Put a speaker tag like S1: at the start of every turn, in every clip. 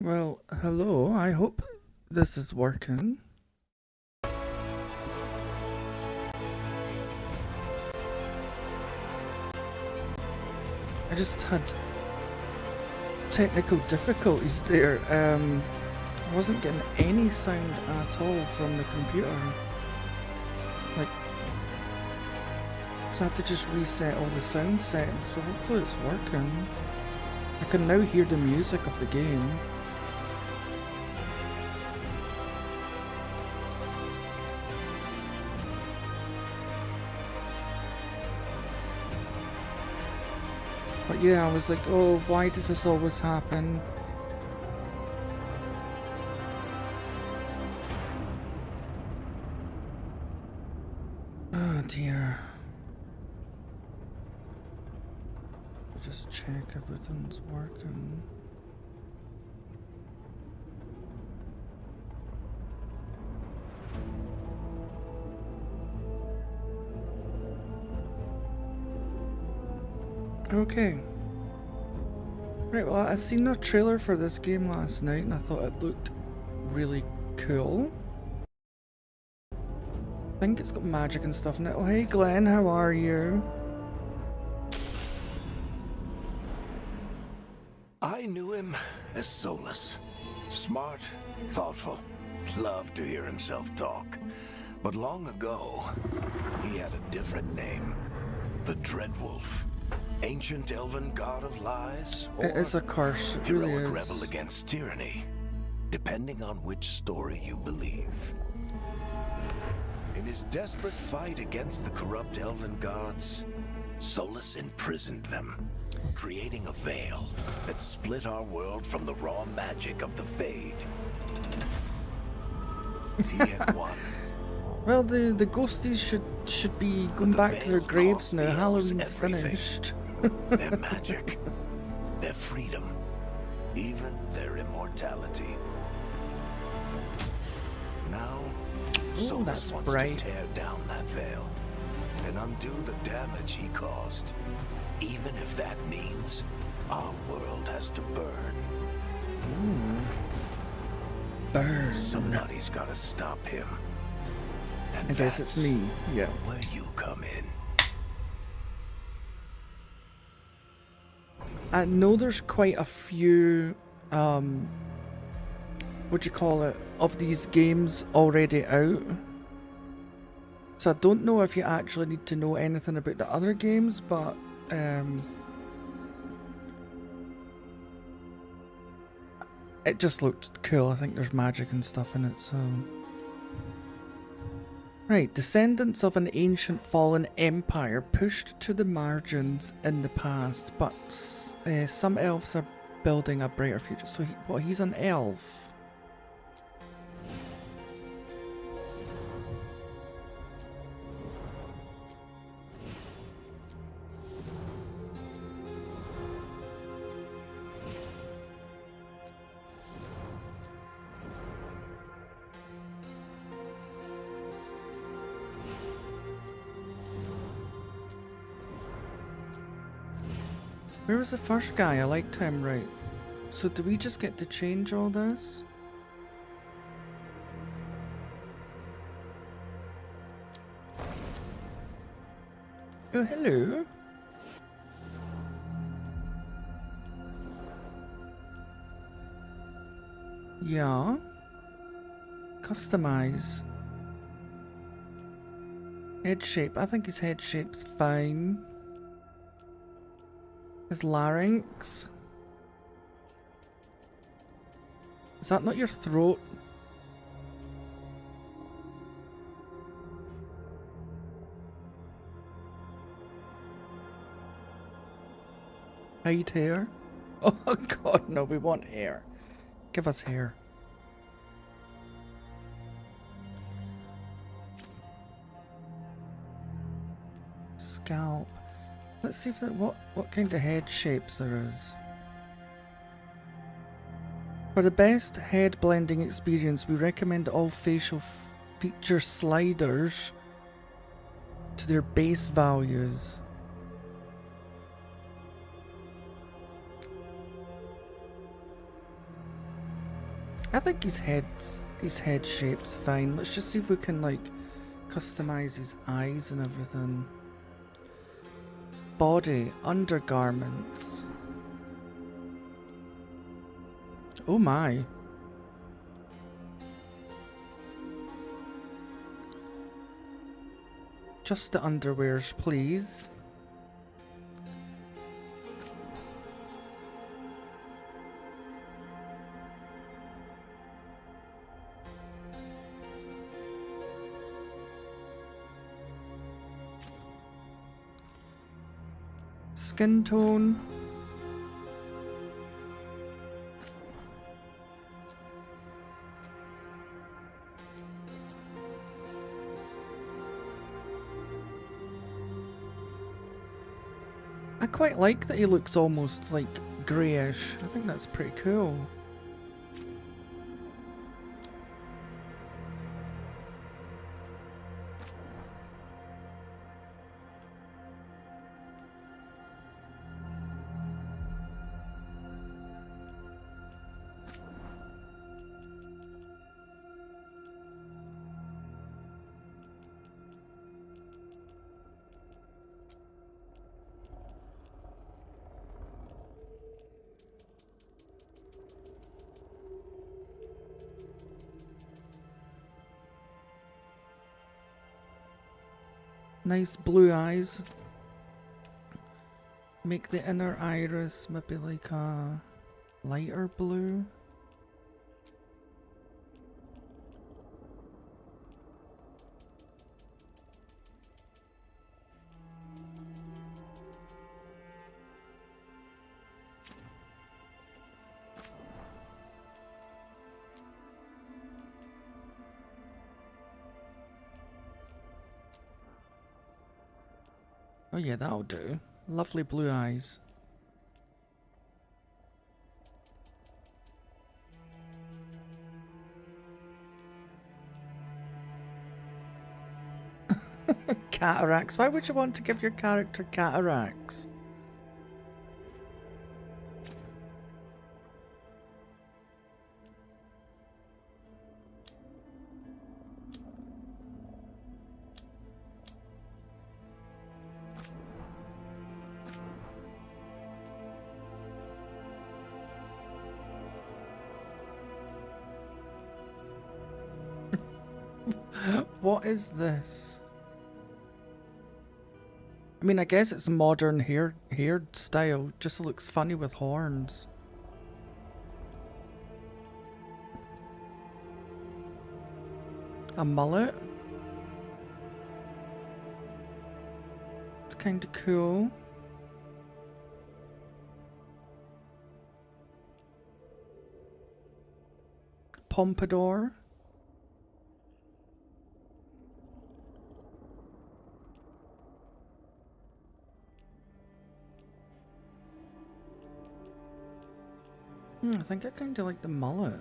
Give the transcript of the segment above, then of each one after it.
S1: Well, hello, I hope this is working. I just had technical difficulties there. I wasn't getting any sound at all from the computer. So I had to just reset all the sound settings, so hopefully it's working. I can now hear the music of the game. But yeah, I was like, oh, why does this always happen? Oh dear. Just check everything's working. Okay. Right, well, I seen a trailer for this game last night and I thought it looked really cool. I think it's got magic and stuff in it. Oh, hey Glenn, how are you?
S2: I knew him as Solus. Smart, thoughtful, loved to hear himself talk. But long ago, he had a different name. The Dreadwolf. Ancient elven god of lies?
S1: It is a curse, it really is.
S2: Heroic rebel against tyranny, depending on which story you believe. In his desperate fight against the corrupt elven gods, Solus imprisoned them, creating a veil that split our world from the raw magic of the Fade. He had won.
S1: Well, the ghosties should be going back to their graves now. Halloween's finished.
S2: Their magic, their freedom, even their immortality. Now, Solus wants to tear down that veil and undo the damage he caused, even if that means our world has to burn.
S1: Burn.
S2: Somebody's got to stop him. And
S1: I guess it's me. Yeah.
S2: Where you come in.
S1: I know there's quite a few, what do you call it, of these games already out. So I don't know if you actually need to know anything about the other games, but it just looked cool. I think there's magic and stuff in it, so... Right, descendants of an ancient fallen empire pushed to the margins in the past, but some elves are building a brighter future. So he's an elf. Where was the first guy? I liked him, right? So do we just get to change all this? Oh, hello. Yeah. Customize. Head shape. I think his head shape's fine. His larynx. Is that not your throat? Hide hair? Oh god, no, we want hair. Give us hair. Scalp. Let's see if there, what kind of head shapes there is. For the best head blending experience, we recommend all facial feature sliders to their base values. I think his head shape's fine. Let's just see if we can like customize his eyes and everything. Body, undergarments. Oh my. Just the underwears, please. Skin tone. I quite like that he looks almost like greyish. I think that's pretty cool. Nice blue eyes. Make the inner iris maybe like a lighter blue. Oh yeah, that'll do. Lovely blue eyes. Cataracts. Why would you want to give your character cataracts? What is this? I mean, I guess it's modern hairstyle. Just looks funny with horns. A mullet? It's kind of cool. Pompadour. I think I kind of like the mullet.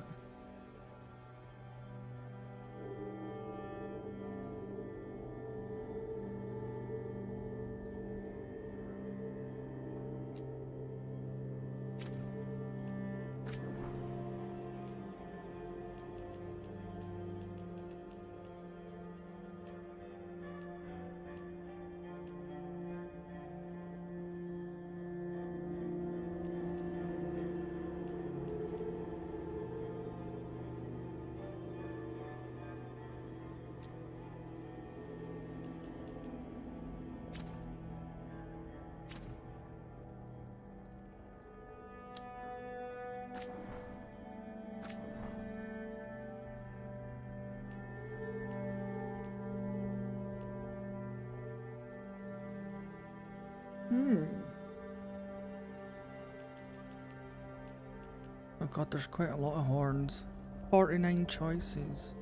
S1: Oh god, there's quite a lot of horns. 49 choices.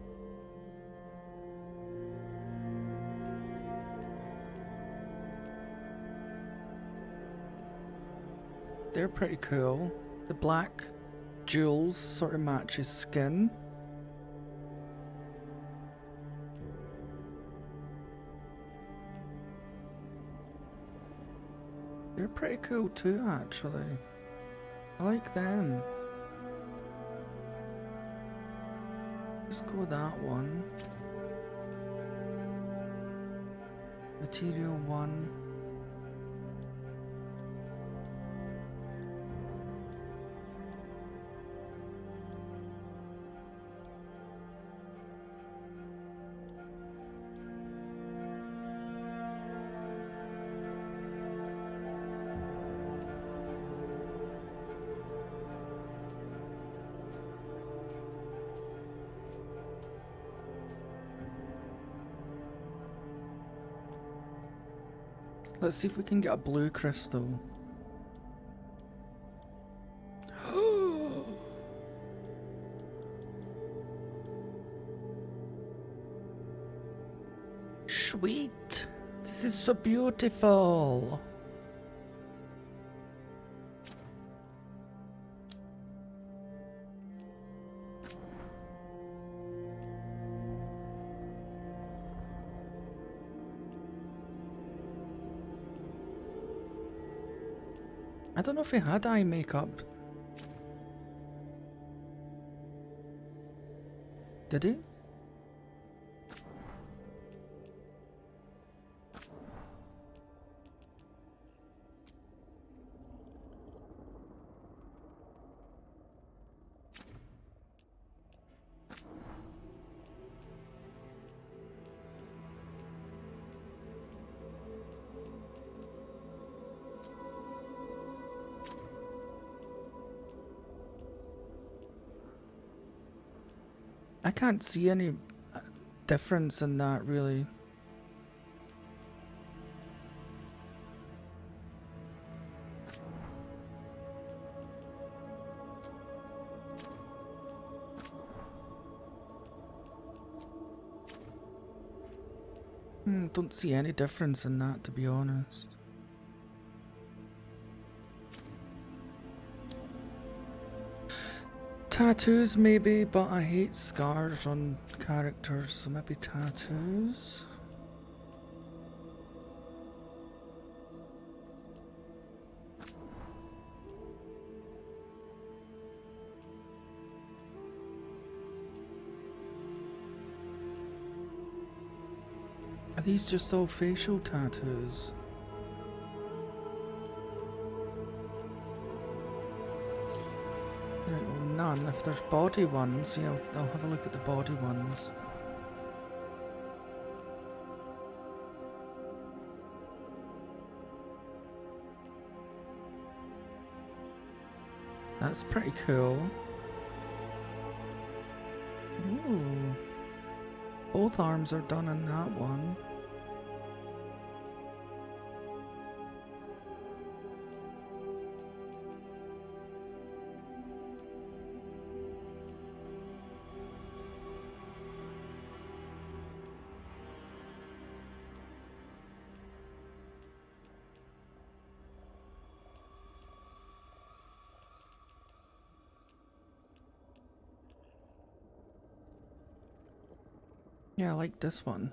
S1: They're pretty cool. The black jewels sort of match his skin. They're pretty cool too, actually. I like them. Let's go with that one. Material 1. Let's see if we can get a blue crystal. Sweet! This is so beautiful! I don't know if he had eye makeup. Did he? I can't see any difference in that, really. Don't see any difference in that, to be honest. Tattoos maybe, but I hate scars on characters, so maybe tattoos. Are these just all facial tattoos? Right, well, none. If there's body ones, yeah, I'll have a look at the body ones. That's pretty cool. Ooh. Both arms are done on that one. Yeah, I like this one.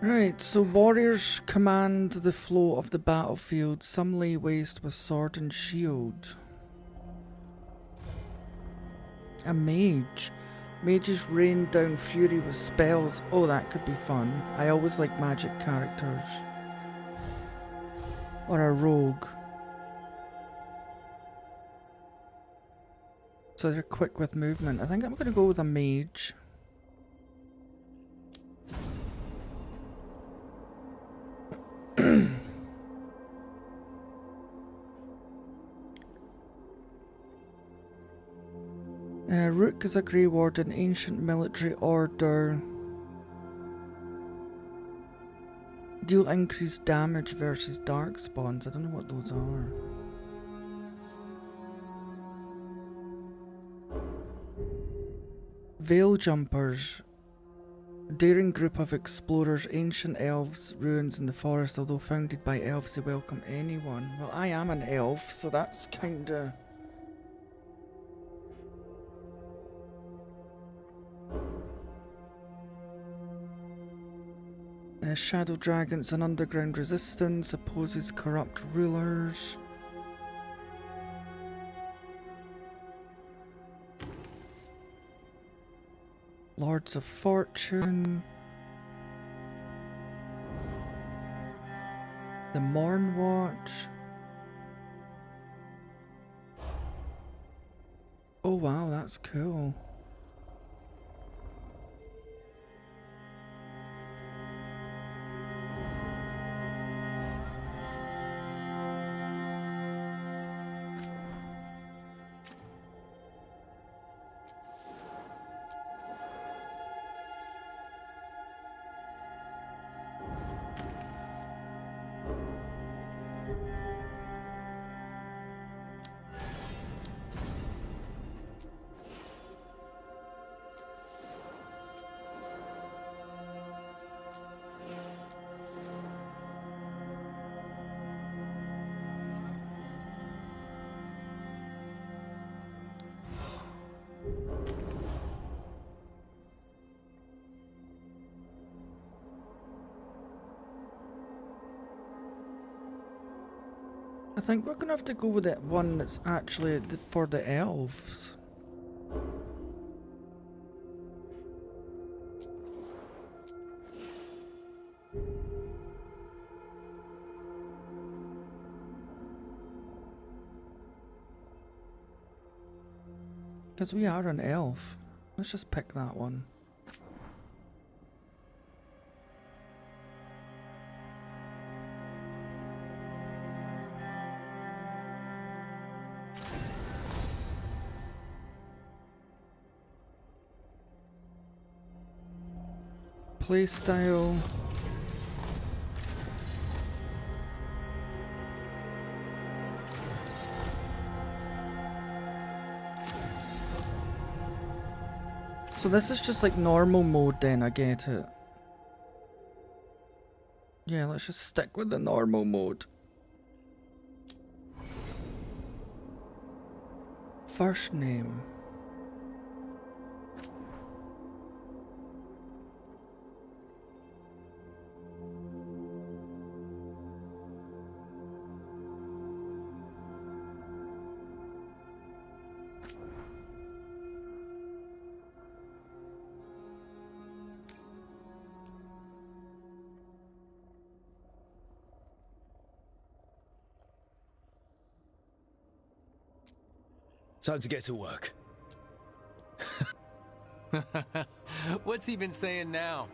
S1: Right, so warriors command the flow of the battlefield. Some lay waste with sword and shield. A mage. Mages rain down fury with spells. Oh, that could be fun. I always like magic characters. Or a rogue. So they're quick with movement. I think I'm going to go with a mage. Rook is a Grey Ward, an ancient military order. Deal increased damage versus dark spawns. I don't know what those are. Veil jumpers. Daring group of explorers, ancient elves, ruins in the forest. Although founded by elves, they welcome anyone. Well, I am an elf, so that's kinda... Shadow dragons and underground resistance, opposes corrupt rulers. Lords of Fortune. The Morn Watch. Oh wow, that's cool. I think we're gonna have to go with that one that's actually for the elves. Because we are an elf. Let's just pick that one. Playstyle. So this is just like normal mode then, I get it. Yeah, let's just stick with the normal mode. First name.
S3: Time to get to work.
S4: What's he been saying now?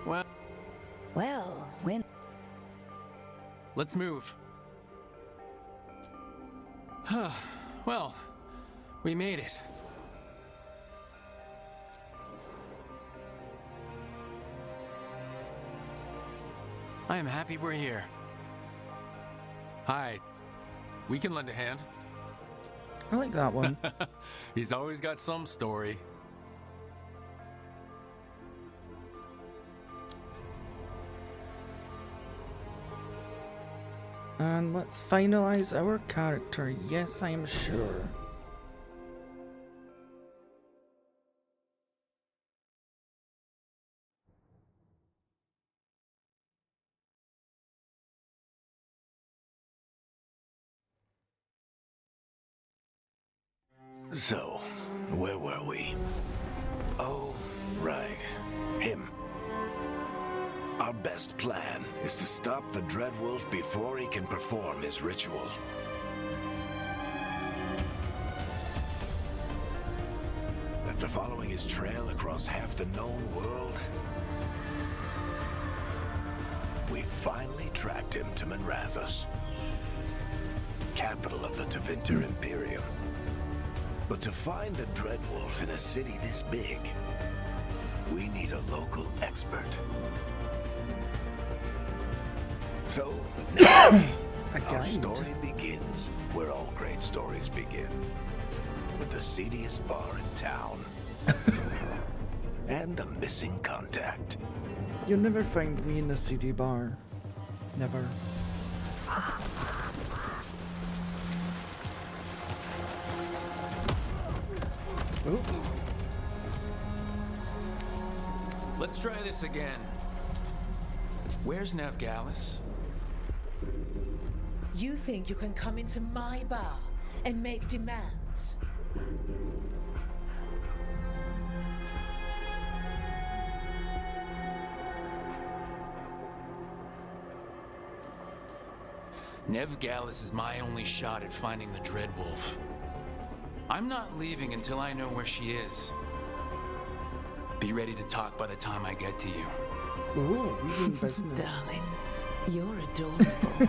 S5: Well, when...
S4: Let's move. Well, we made it. I am happy we're here. Hi. We can lend a hand.
S1: I like that one.
S4: He's always got some story.
S1: And let's finalize our character. Yes, I am sure.
S2: So, where were we? Oh, right. Him. Our best plan is to stop the Dreadwolf before he can perform his ritual. After following his trail across half the known world, we finally tracked him to Manrathus, capital of the Tevinter Imperium. But to find the Dreadwolf in a city this big, we need a local expert. So, now, our story begins where all great stories begin. With the seediest bar in town. and the missing contact.
S1: You'll never find me in the CD bar. Never. Oh.
S4: Let's try this again. Where's Veilguard?
S6: You think you can come into my bar and make demands?
S4: Veilguard is my only shot at finding the Dreadwolf. I'm not leaving until I know where she is. Be ready to talk by the time I get to you.
S1: Oh, we mean business.
S6: Darling, you're adorable.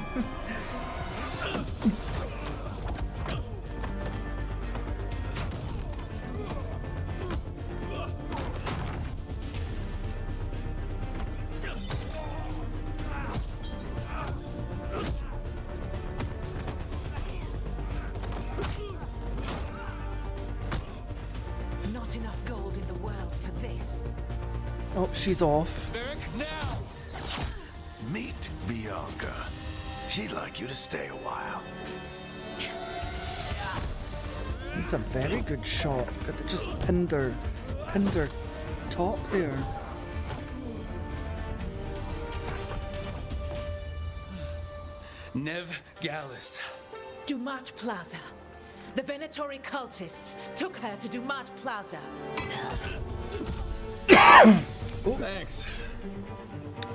S6: Not enough gold in the world for this.
S1: Oh, she's off.
S4: Eric, now!
S2: Meet Bianca. She'd like you to stay a while.
S1: It's a very good shot. Got to just pinned her top there.
S4: Veilguard.
S6: Dumat Plaza. The Venatori cultists took her to Dumat Plaza.
S4: Thanks.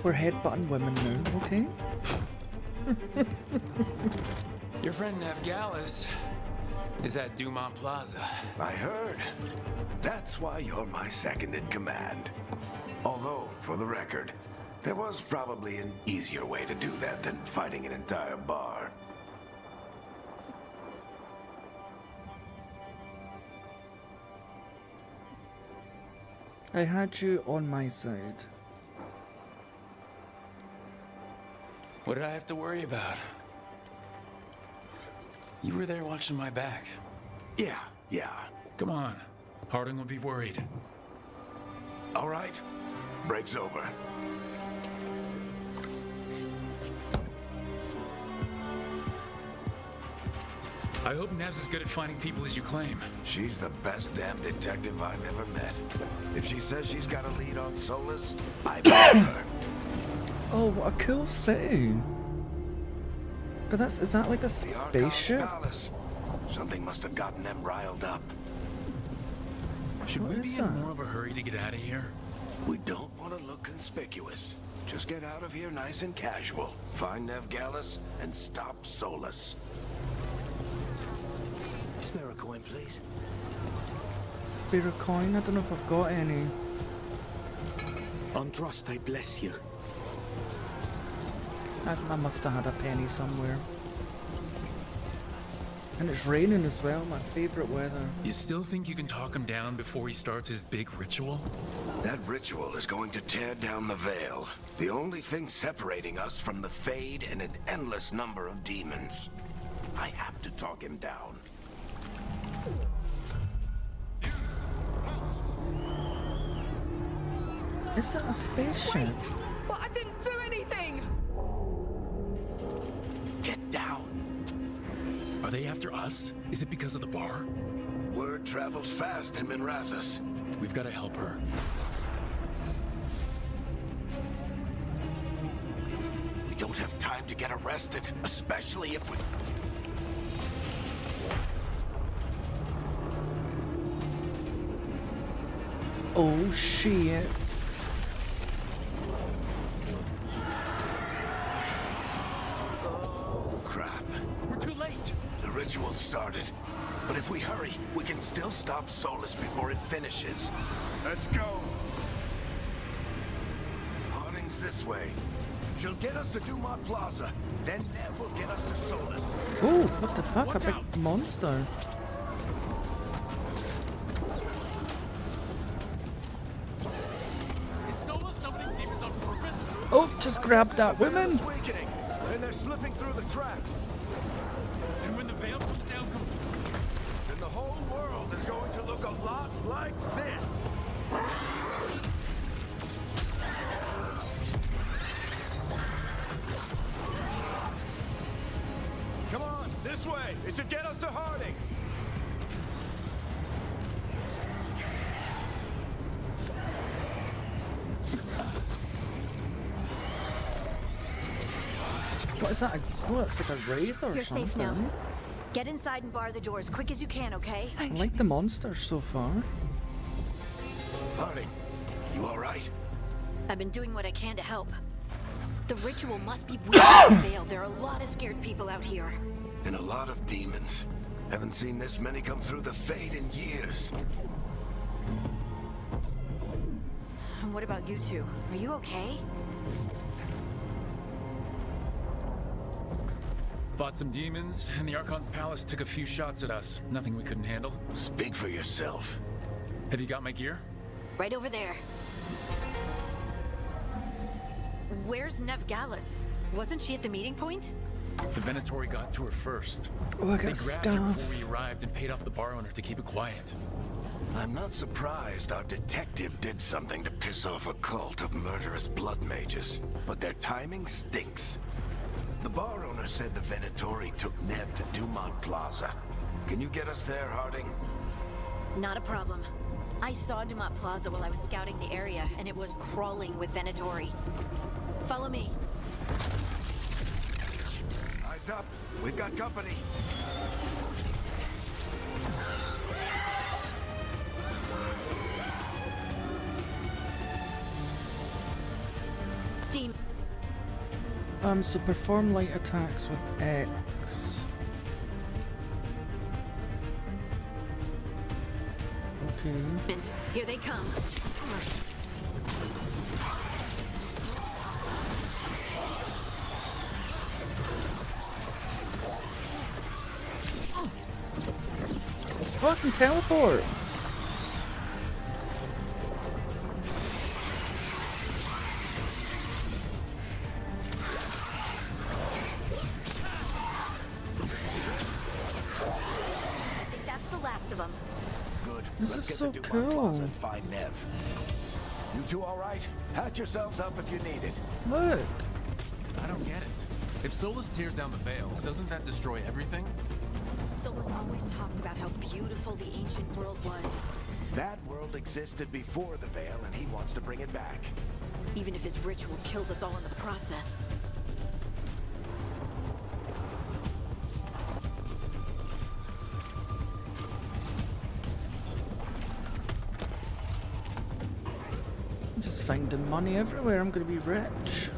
S1: We're headbutting women now, okay?
S4: Your friend Veilguard is at Dumont Plaza.
S2: I heard. That's why you're my second in command. Although, for the record, there was probably an easier way to do that than fighting an entire bar.
S1: I had you on my side.
S4: What did I have to worry about? You were there watching my back.
S2: Yeah.
S4: Come on. Harding will be worried.
S2: All right. Break's over.
S4: I hope Nev's as good at finding people as you claim.
S2: She's the best damn detective I've ever met. If she says she's got a lead on Solus, I believe her.
S1: Oh, what a cool city. God, is that like a
S2: The Archon's
S1: spaceship?
S2: palace. Something must have gotten them riled up.
S4: Should
S1: What
S4: we
S1: is
S4: be in
S1: that?
S4: more of a hurry to get out of here?
S2: We don't want to look conspicuous. Just get out of here nice and casual. Find Veilguard and stop Solus.
S3: Spare a coin, please.
S1: Spare a coin? I don't know if I've got any.
S3: On trust, I bless you.
S1: I must have had a penny somewhere. And it's raining as well, my favourite weather.
S4: You still think you can talk him down before he starts his big ritual?
S2: That ritual is going to tear down the veil. The only thing separating us from the Fade and an endless number of demons. I have to talk him down.
S1: Is that a spaceship?
S6: But I didn't do anything!
S2: Get down.
S4: Are they after us? Is it because of the bar?
S2: Word travels fast in Minrathous.
S4: We've got to help her.
S2: We don't have time to get arrested, especially if we...
S1: Oh shit.
S2: Oh, crap.
S4: We're too late!
S2: The ritual started. But if we hurry, we can still stop Solus before it finishes. Let's go. Harding's this way. She'll get us to Dumont Plaza. Then Nev will get us to Solus.
S1: Oh, what the fuck?
S4: Watch
S1: a big
S4: out.
S1: monster.
S4: Is Sola summoning demons on purpose?
S1: Oh, just grabbed that woman.
S2: Veil's weakening, and they're slipping through the cracks.
S4: And when the veil comes down
S2: Then the whole world is going to look a lot like this. way! It should get us to Harding!
S1: What is that? Oh, it's like a raid or
S5: You're
S1: something.
S5: safe now. Get inside and bar the doors quick as you can, okay?
S1: I like the monsters so far.
S2: Harding, you alright?
S5: I've been doing what I can to help. The ritual must be weak in the Veil. There are a lot of scared people out here.
S2: And a lot of demons. Haven't seen this many come through the Fade in years.
S5: And what about you two? Are you okay?
S4: Fought some demons, and the Archon's palace took a few shots at us. Nothing we couldn't handle.
S2: Speak for yourself.
S4: Have you got my gear?
S5: Right over there. Where's Nev Gallus? Wasn't she at the meeting point?
S4: The Venatori got to her first.
S1: Oh, I
S4: They
S1: got
S4: grabbed her
S1: stuff.
S4: before we arrived and paid off the bar owner to keep it quiet.
S2: I'm not surprised our detective did something to piss off a cult of murderous blood mages, but their timing stinks. The bar owner said the Venatori took Nev to Dumont Plaza. Can you get us there, Harding?
S5: Not a problem. I saw Dumont Plaza while I was scouting the area, and it was crawling with Venatori. Follow me.
S2: Eyes up. We've got company.
S5: Demon.
S1: So perform light attacks with X. Okay.
S5: Here they come.
S1: Fucking teleport!
S5: I think that's the last of them.
S2: Good.
S1: This
S2: Let's
S1: is
S2: get
S1: so
S2: to Dumont
S1: cool.
S2: Plaza and find Nev. You two all right? Hatch yourselves up if you need it.
S1: Look!
S4: I don't get it. If Solus tears down the Veil, doesn't that destroy everything?
S5: Solus always talked about how beautiful the ancient world was.
S2: That world existed before the Veil, and he wants to bring it back.
S5: Even if his ritual kills us all in the process.
S1: I'm just finding money everywhere. I'm gonna be rich.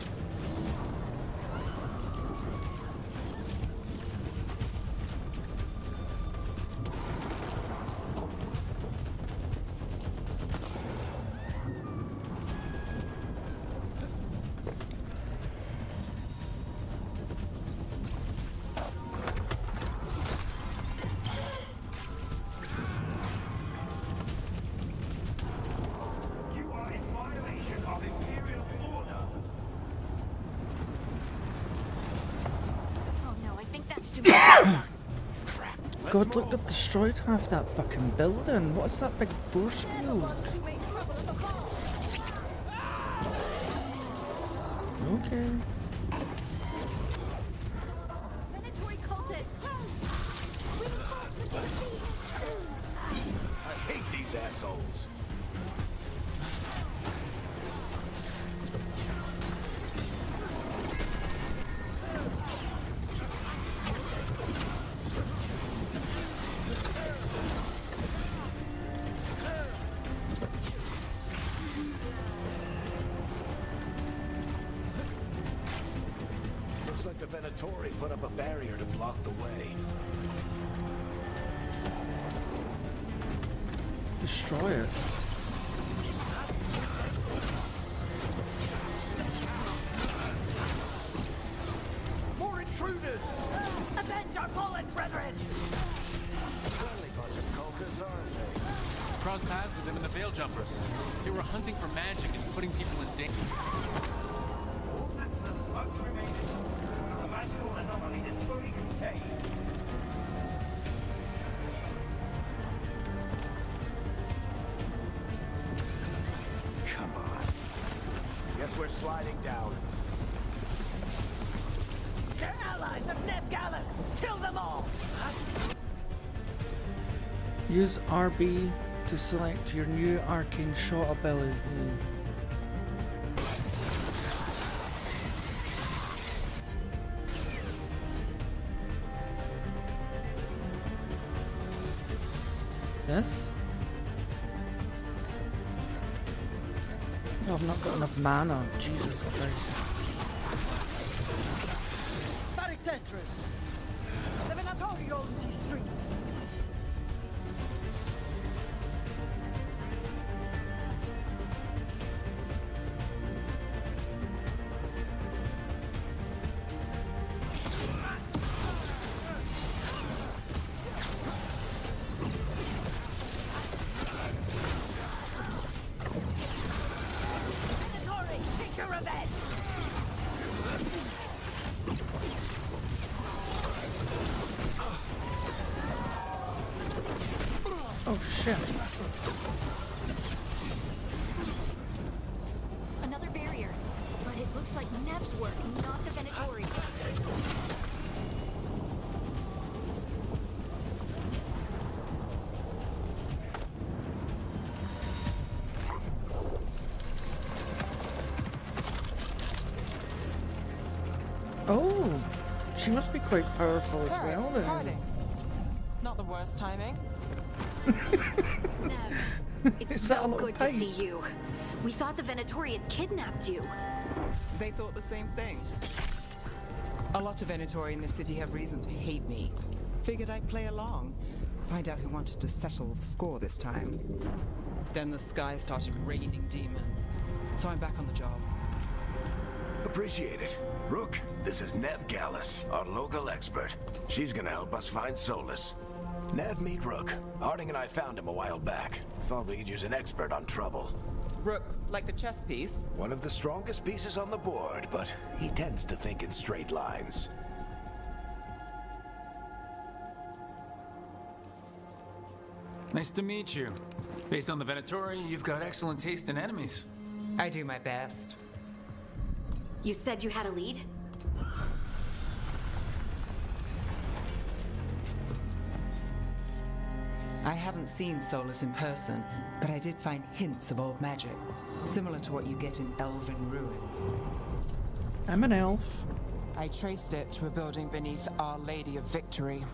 S5: Oh no, I think that's too much.
S1: God, look, they've destroyed half that fucking building. What's that big force field? Okay.
S5: Venatori cultists!
S2: I hate these assholes. Looks like the Venatori put up a barrier to block the way.
S1: Destroy it.
S2: More intruders!
S5: Avenge our fallen brethren!
S2: Friendly bunch of cultists, aren't they?
S4: Crossed paths with them in the Veil Jumpers. They were hunting for magic and putting people in danger.
S2: Come on. Guess we're sliding down.
S7: They're allies of Nev Gallus! Kill them all!
S1: Use RB to select your new arcane shot ability. This? Oh, I've not got enough mana. Jesus Christ.
S7: Very dangerous. The Venatori owns these streets.
S1: Oh shit.
S5: Another barrier. But it looks like Nev's work, not the Venatori's.
S1: Oh, she must be quite powerful as well then.
S7: Hiding. Not the worst timing.
S5: Nev, it's
S1: Is that a
S5: so
S1: little
S5: good
S1: pipe?
S5: to see you. We thought the Venatori had kidnapped you.
S7: They thought the same thing. A lot of Venatori in this city have reason to hate me. Figured I'd play along. Find out who wanted to settle the score this time. Then the sky started raining demons. So I'm back on the job.
S2: Appreciate it. Rook, this is Nev Gallus, our local expert. She's gonna help us find Solus. Nev, meet Rook. Harding and I found him a while back. Thought we could use an expert on trouble.
S7: Rook, like the chess piece?
S2: One of the strongest pieces on the board, but he tends to think in straight lines.
S4: Nice to meet you. Based on the Venatori, you've got excellent taste in enemies.
S7: I do my best.
S5: You said you had a lead?
S7: I haven't seen Solus in person, but I did find hints of old magic, similar to what you get in elven ruins.
S1: I'm an elf.
S7: I traced it to a building beneath Our Lady of Victory.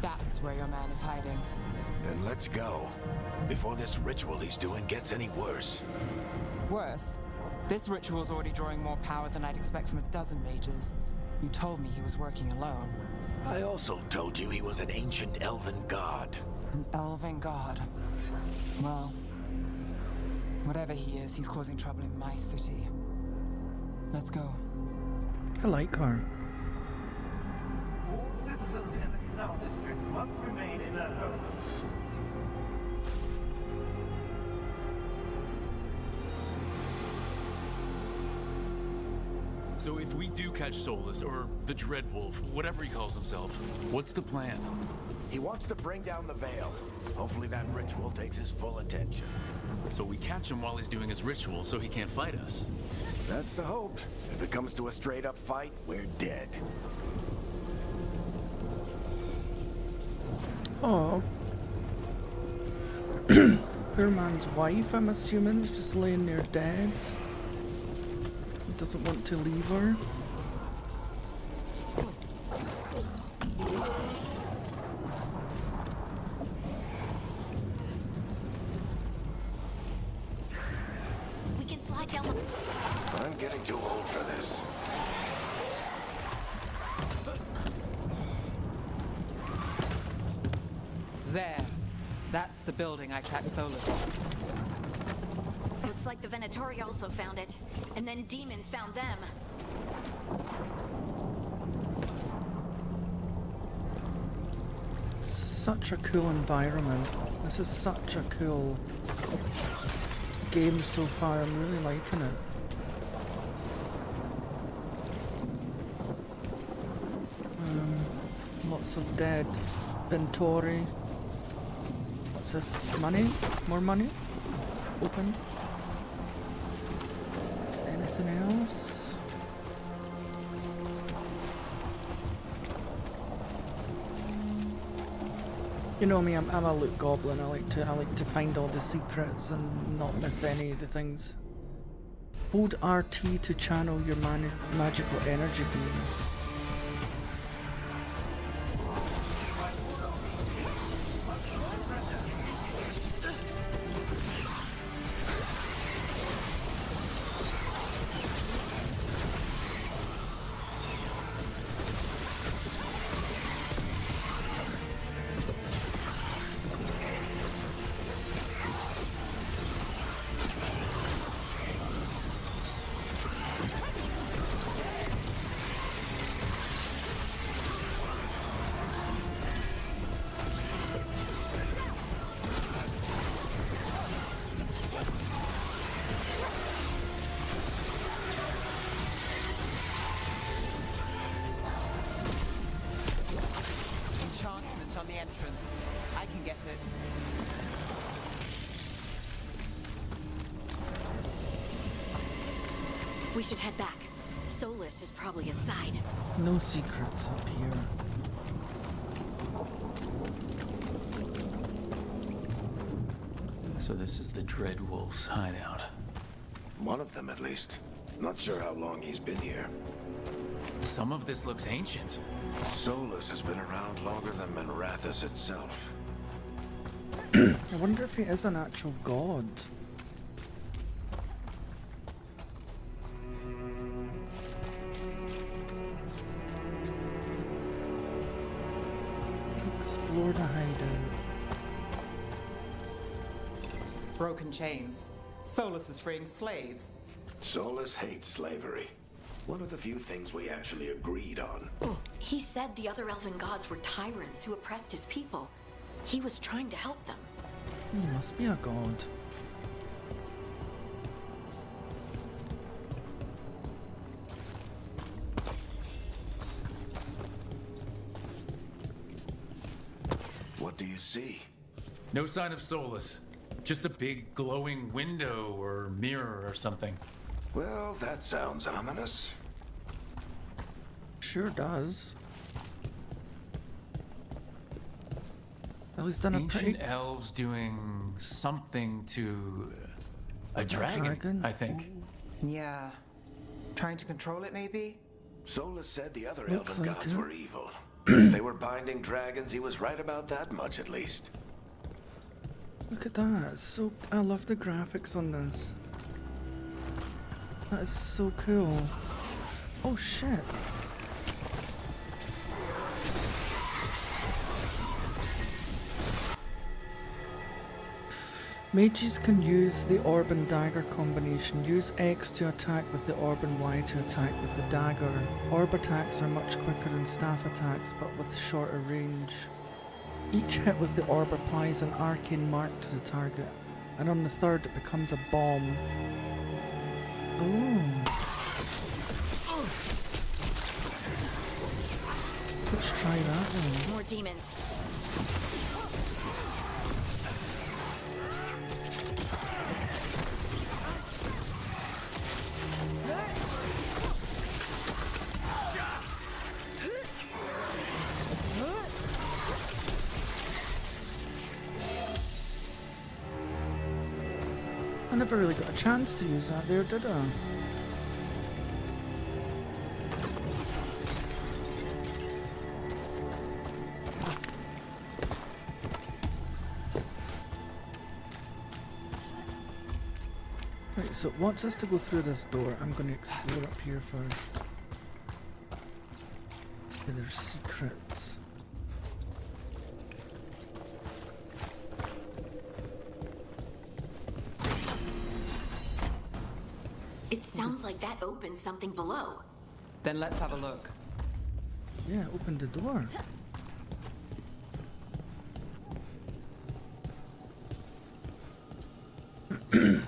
S7: That's where your man is hiding.
S2: Then let's go. Before this ritual he's doing gets any worse.
S7: Worse, this ritual's already drawing more power than I'd expect from a dozen mages. You told me he was working alone.
S2: I also told you he was an ancient elven god.
S7: An elven god. Well, whatever he is, he's causing trouble in my city. Let's go.
S1: I like her.
S8: All citizens in the Canal District must remain in their homes.
S4: So if we do catch Solus, or the Dreadwolf, whatever he calls himself, what's the plan?
S2: He wants to bring down the Veil. Hopefully that ritual takes his full attention.
S4: So we catch him while he's doing his ritual so he can't fight us.
S2: That's the hope. If it comes to a straight-up fight, we're dead.
S1: Oh. Poor man's wife, I'm assuming, is just laying there dead. He doesn't want to leave her.
S5: We can slide down the...
S2: I'm getting too old for this.
S7: There. That's the building I tracked Solus on.
S5: Looks like the Venatori also found it. And then demons found them.
S1: Such a cool environment. This is such a cool game so far. I'm really liking it. Lots of dead Ventori. What's this? Money? More money? Open. Anything else? You know me, I'm a loot goblin. I like to find all the secrets and not miss any of the things. Hold RT to channel your magical energy beam.
S7: Enchantment on the entrance. I can get it.
S5: We should head back. Solus is probably inside.
S1: No secrets up here.
S4: So this is the Dreadwolf's hideout.
S2: One of them, at least. Not sure how long he's been here.
S4: Some of this looks ancient.
S2: Solus has been around longer than Manrathus itself.
S1: I wonder if he is an actual god. Explore the hideout.
S7: Broken chains. Solus is freeing slaves.
S2: Solus hates slavery. One of the few things we actually agreed on.
S5: He said the other elven gods were tyrants who oppressed his people. He was trying to help them.
S1: He must be a god.
S2: What do you see?
S4: No sign of Solus. Just a big glowing window or mirror or something.
S2: Well, that sounds ominous.
S1: Sure does. At least done a pretty...
S4: Ancient elves doing something to a dragon, I think.
S7: Yeah. Trying to control it, maybe?
S2: Solus said the other
S1: Looks
S2: elven
S1: like
S2: gods
S1: it.
S2: were evil. If they were binding dragons, he was right about that much, at least.
S1: Look at that. It's so... I love the graphics on this. That is so cool. Oh shit. Mages can use the orb and dagger combination. Use X to attack with the orb and Y to attack with the dagger. Orb attacks are much quicker than staff attacks, but with shorter range. Each hit with the orb applies an arcane mark to the target, and on the third it becomes a bomb. Oh. Let's try that then.
S5: More demons.
S1: I never really got a chance to use that there, did I? Right, so it wants us to go through this door. I'm going to explore up here first. Okay, there's secrets.
S5: It sounds like that opened something below.
S7: Then let's have a look.
S1: Yeah, open the door.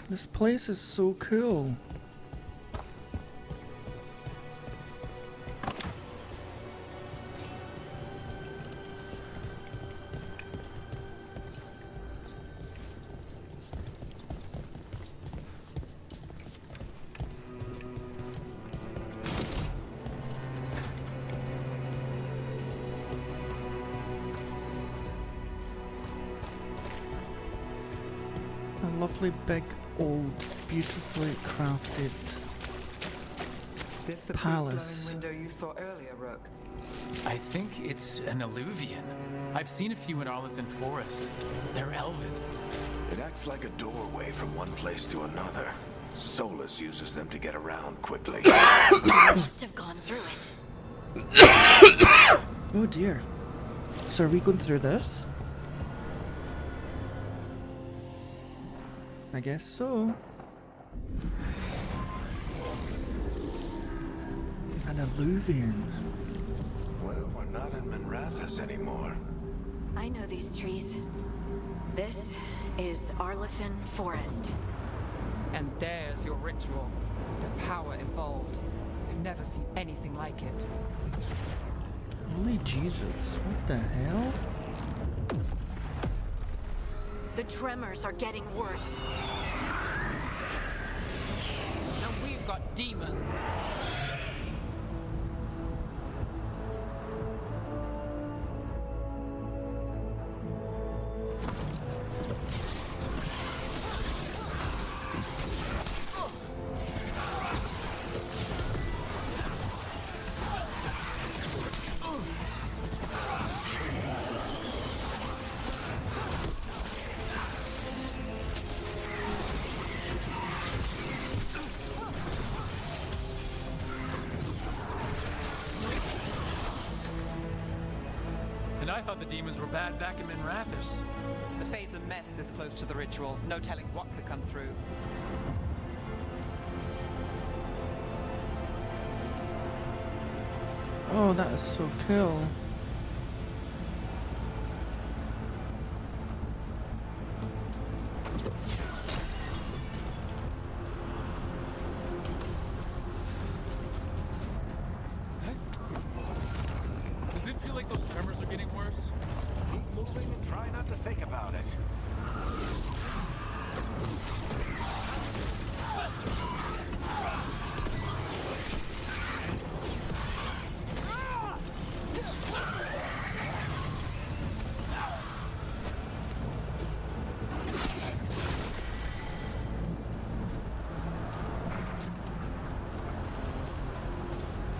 S1: This place is so cool. lovely big old beautifully crafted
S7: This the
S1: palace.
S7: big glowing window you saw earlier, Rook?
S4: I think it's an alluvian. I've seen a few in Arlethan Forest. They're elven.
S2: It acts like a doorway from one place to another. Solus uses them to get around quickly.
S5: Must have gone through it.
S1: Oh dear. So are we going through this? I guess so. An alluvian.
S2: Well, we're not in Minrathous anymore.
S5: I know these trees. This is Arlethan Forest.
S7: And there's your ritual. The power involved. I've never seen anything like it.
S1: Holy Jesus, what the hell?
S5: The tremors are getting worse.
S6: And we've got demons.
S4: And I thought the demons were bad back in Minrathous.
S7: The Fade's a mess this close to the ritual. No telling what could come through.
S1: Oh, that is so cool.
S4: Does it feel like those tremors are getting worse?
S2: Keep moving and try not to think about it.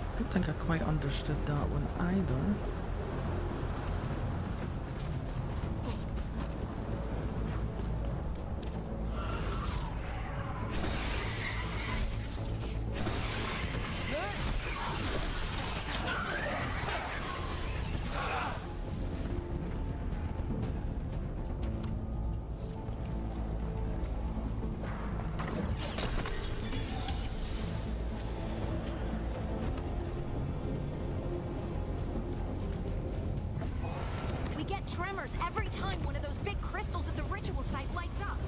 S1: I don't think I quite understood that one either.
S5: We get tremors every time one of those big crystals at the ritual site lights up.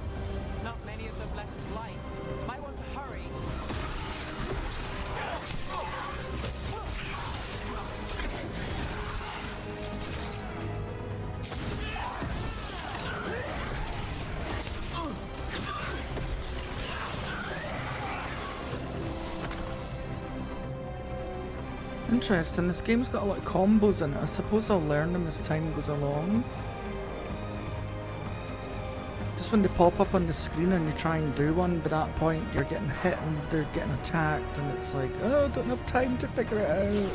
S7: Not many of them left to light. Might want to hurry.
S1: Interesting, this game's got a lot of combos in it. I suppose I'll learn them as time goes along. Just when they pop up on the screen and you try and do one, by that point you're getting hit and they're getting attacked and it's like, oh, I don't have time to figure it out.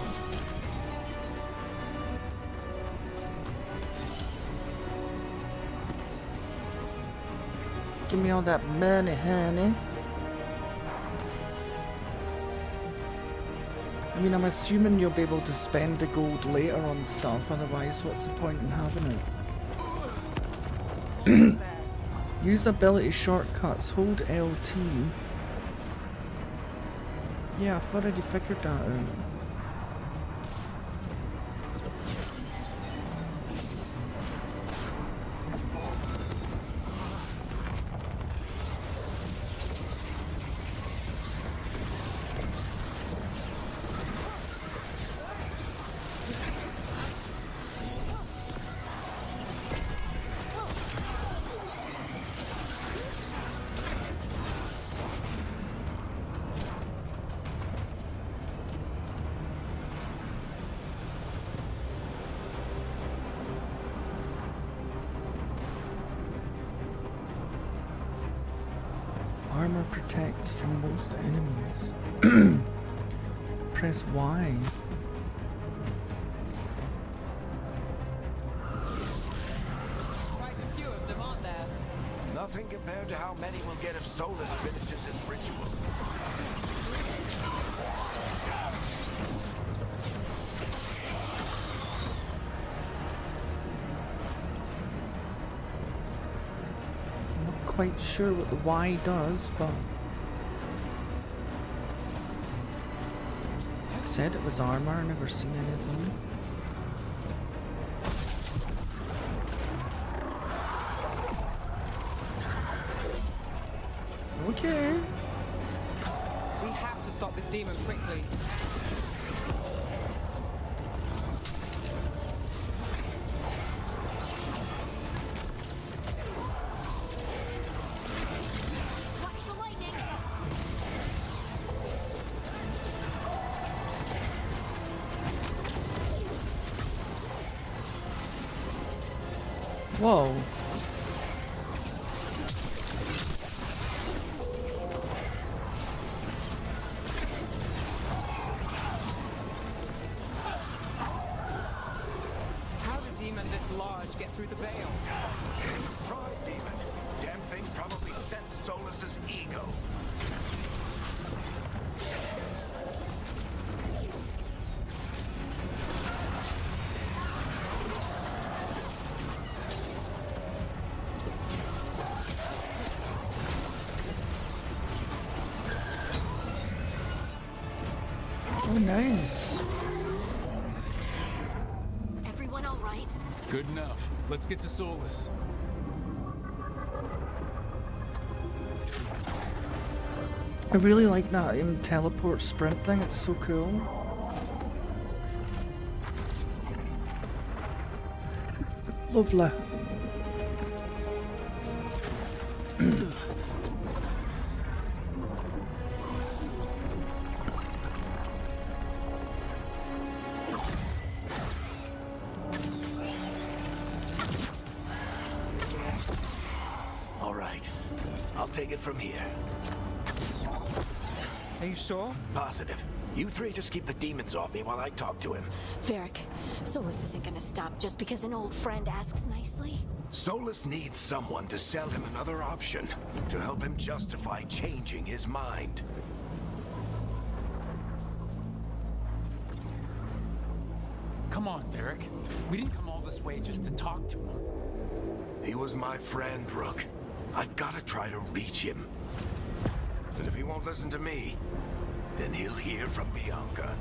S1: Give me all that money, honey. I mean, I'm assuming you'll be able to spend the gold later on stuff, otherwise what's the point in having it? Use ability shortcuts, hold LT. Yeah, I've already figured that out. armor protects from most enemies. Press Y.
S7: Quite a few of them, aren't there?
S2: Nothing compared to how many we'll get if Solus finishes his ritual.
S1: Not quite sure what the Y does, but it said it was armor. I've never seen anything. Okay.
S7: We have to stop this demon quickly.
S5: Watch the lightning!
S1: Whoa.
S7: How did a demon this large get through the veil?
S2: It's a pride demon. Damn thing probably sensed Solus's ego.
S1: Oh, nice.
S5: Everyone all right?
S4: Good enough. Let's get to Solus.
S1: I really like that teleport sprint thing. It's so cool. Lovely.
S2: All right. I'll take it from here.
S7: Are you sure?
S2: Positive. You three just keep the demons off me while I talk to him.
S5: Varric, Solus isn't gonna stop just because an old friend asks nicely.
S2: Solus needs someone to sell him another option, to help him justify changing his mind.
S4: Come on, Varric. We didn't come all this way just to talk to him.
S2: He was my friend, Rook. I've got to try to reach him. And if he won't listen to me, then he'll hear from Bianca.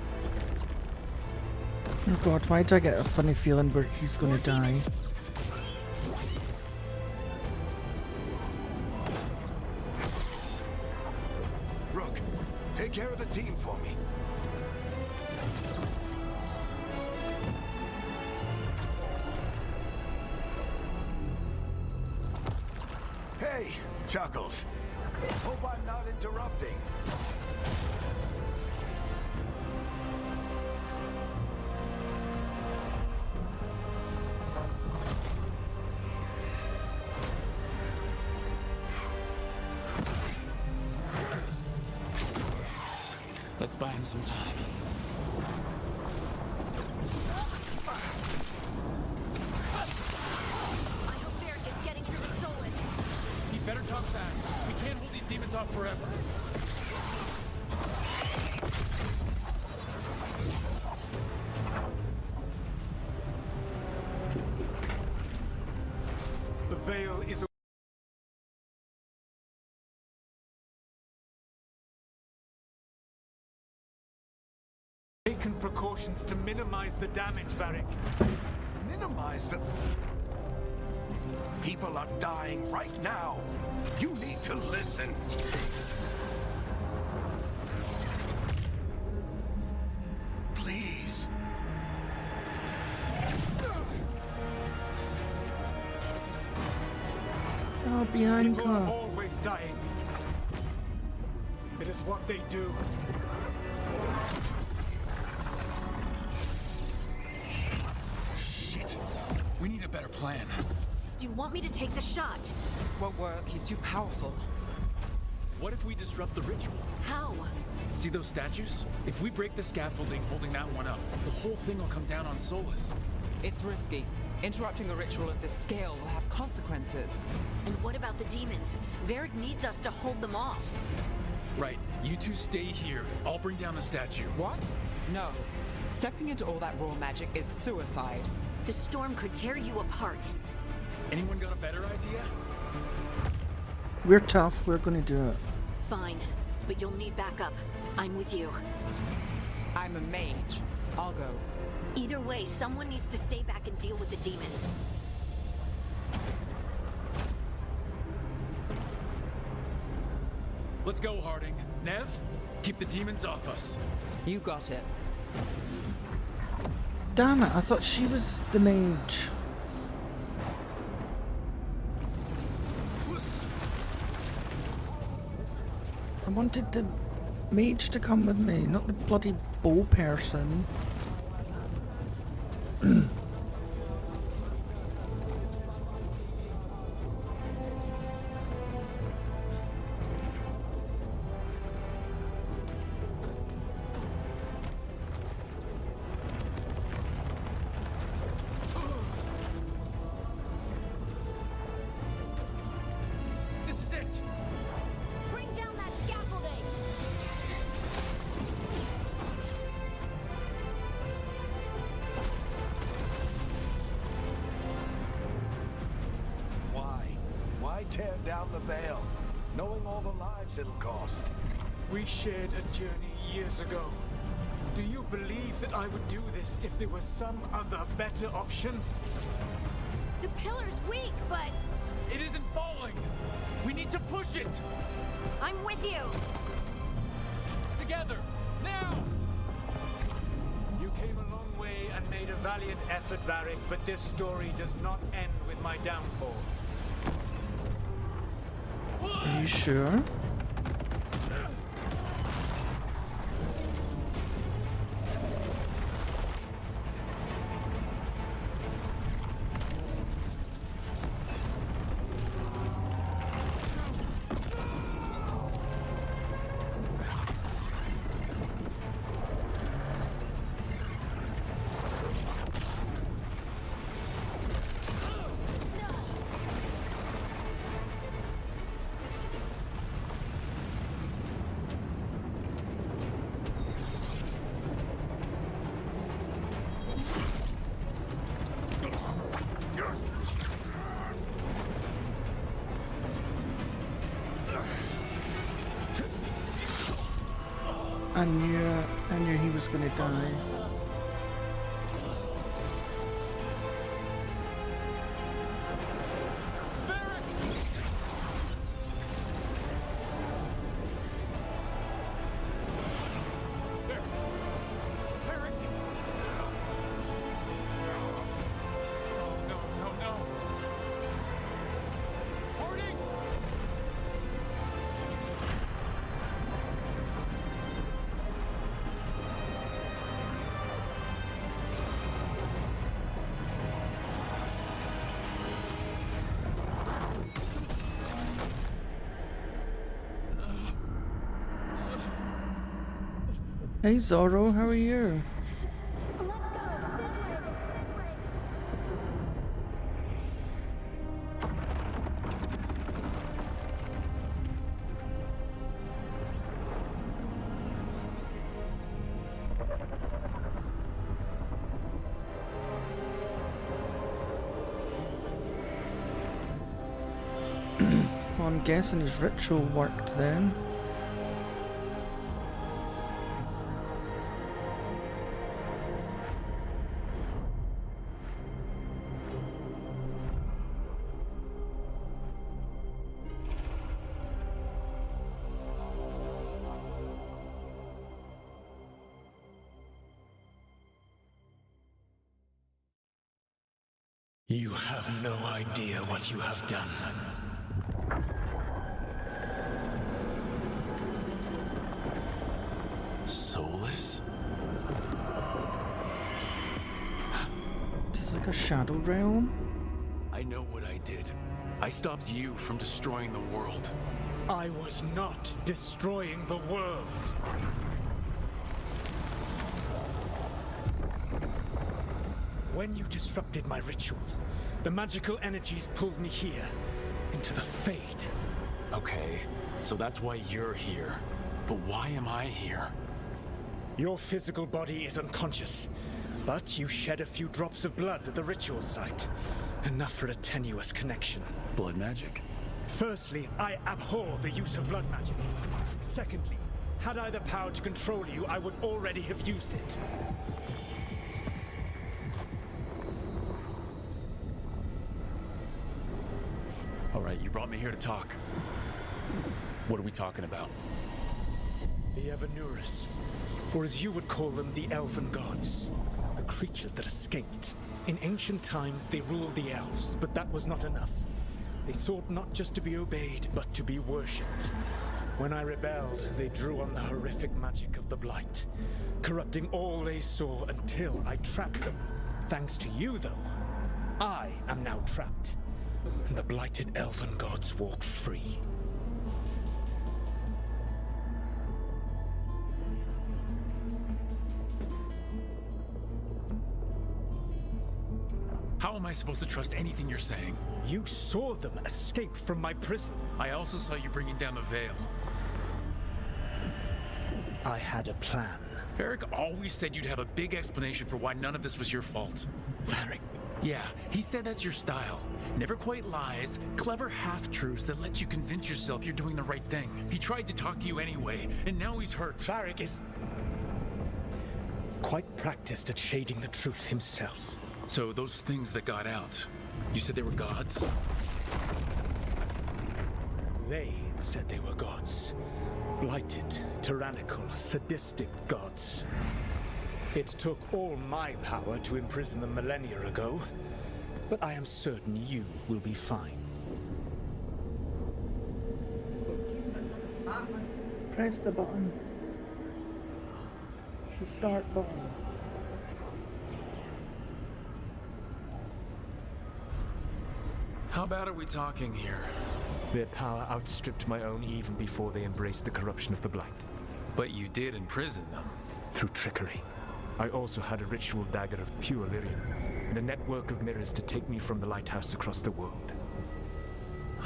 S1: Oh god, why do I get a funny feeling where he's gonna die?
S2: Rook, take care of the team for me. Hey, Chuckles. Hope I'm not interrupting.
S4: Let's buy him some time.
S5: I hope Varric is getting through to Solus.
S4: You better talk fast. We can't hold these demons off forever.
S9: The veil is taken precautions to minimize the damage, Varric.
S2: Minimize the... People are dying right now. You need to listen. Please.
S1: Oh,
S9: People are
S1: Bianca.
S9: always dying. It is what they do.
S4: Shit. We need a better plan.
S5: Do you want me to take the shot?
S7: Won't work. He's too powerful.
S4: What if we disrupt the ritual?
S5: How?
S4: See those statues? If we break the scaffolding holding that one up, the whole thing will come down on Solus.
S7: It's risky. Interrupting a ritual of this scale will have consequences.
S5: And what about the demons? Varric needs us to hold them off.
S4: Right. You two stay here. I'll bring down the statue.
S7: What? No. Stepping into all that raw magic is suicide.
S5: The storm could tear you apart.
S4: Anyone got a better idea?
S1: We're tough. We're gonna do it.
S5: Fine, but you'll need backup. I'm with you.
S7: I'm a mage. I'll go.
S5: Either way, someone needs to stay back and deal with the demons.
S4: Let's go, Harding. Nev, keep the demons off us.
S7: You got it.
S1: Damn it, I thought she was the mage. I wanted the mage to come with me, not the bloody bow person.
S4: This is it!
S5: Bring down that scaffolding!
S2: Why tear down the Veil, knowing all the lives it'll cost?
S9: We shared a journey years ago. Do you believe that I would do this if there was some other better option?
S5: The pillar's weak, but
S4: It isn't falling! We need to push it!
S5: I'm with you!
S4: Together! Now!
S9: You came a long way and made a valiant effort, Varric, but this story does not end with my downfall.
S1: Are you sure? I knew he was gonna die. Hey Zorro, how are you?
S5: Let's go! This way!
S1: Well, I'm guessing his ritual worked then.
S3: You have no idea what you have done.
S4: Solus?
S1: Is this like a shadow realm?
S4: I know what I did. I stopped you from destroying the world.
S9: I was not destroying the world. When you disrupted my ritual, the magical energies pulled me here, into the Fade.
S4: Okay, so that's why you're here. But why am I here?
S9: Your physical body is unconscious, but you shed a few drops of blood at the ritual site. Enough for a tenuous connection.
S4: Blood magic?
S9: Firstly, I abhor the use of blood magic. Secondly, had I the power to control you, I would already have used it.
S4: All right, you brought me here to talk. What are we talking about?
S9: The Evanurus, or as you would call them, the Elven Gods. The creatures that escaped. In ancient times, they ruled the elves, but that was not enough. They sought not just to be obeyed, but to be worshipped. When I rebelled, they drew on the horrific magic of the Blight, corrupting all they saw until I trapped them. Thanks to you, though, I am now trapped, and the blighted Elven Gods walk free.
S4: How am I supposed to trust anything you're saying?
S9: You saw them escape from my prison.
S4: I also saw you bringing down the veil.
S9: I had a plan.
S4: Varric always said you'd have a big explanation for why none of this was your fault.
S9: Varric?
S4: Yeah, he said that's your style. Never quite lies, clever half-truths that let you convince yourself you're doing the right thing. He tried to talk to you anyway, and now he's hurt.
S9: Varric is quite practiced at shading the truth himself.
S4: So those things that got out, you said they were gods?
S9: They said they were gods. Blighted, tyrannical, sadistic gods. It took all my power to imprison them millennia ago, but I am certain you will be fine.
S1: Press the button. The start button.
S4: How bad are we talking here?
S10: Their power outstripped my own even before they embraced the corruption of the Blight.
S4: But you did imprison them.
S10: Through trickery. I also had a ritual dagger of pure lyrium, and a network of mirrors to take me from the lighthouse across the world.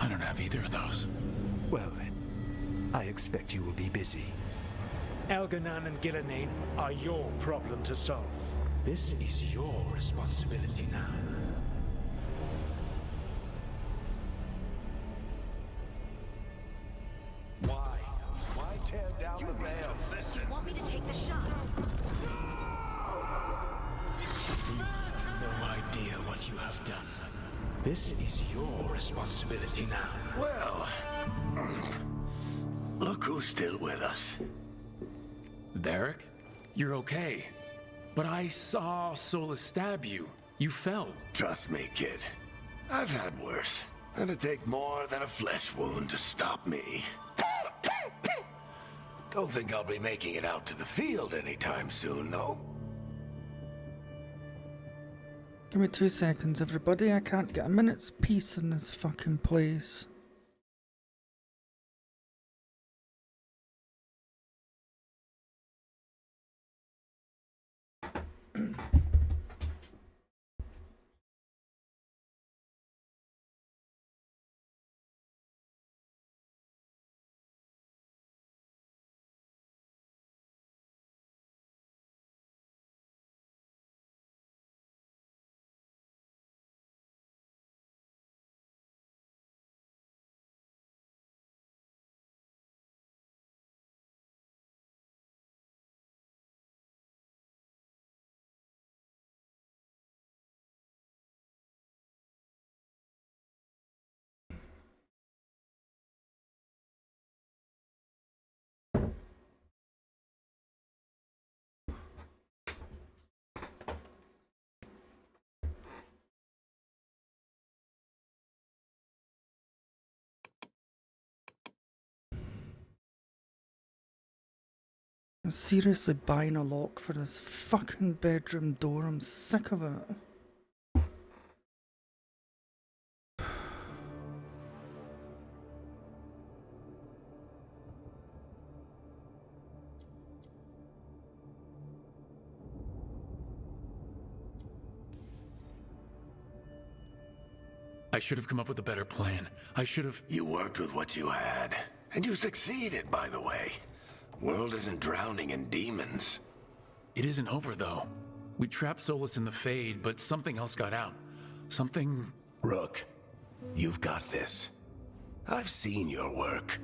S4: I don't have either of those.
S10: Well then, I expect you will be busy.
S9: Elganan and Gillenane are your problem to solve. This is your responsibility now.
S2: Why tear down the veil?
S5: Do you want me to take the shot?
S9: You have no idea what you have done. This is your responsibility now.
S2: Well, look who's still with us.
S4: Varric? You're okay. But I saw Solus stab you. You fell.
S2: Trust me, kid. I've had worse. It'd take more than a flesh wound to stop me. Don't think I'll be making it out to the field anytime soon, though.
S1: Give me 2 seconds, everybody. I can't get a minute's peace in this fucking place. I'm seriously buying a lock for this fucking bedroom door. I'm sick of it.
S4: I should have come up with a better plan. I should have...
S2: You worked with what you had. And you succeeded, by the way. World isn't drowning in demons.
S4: It isn't over, though. We trapped Solus in the Fade, but something else got out. Something...
S2: Rook, you've got this. I've seen your work.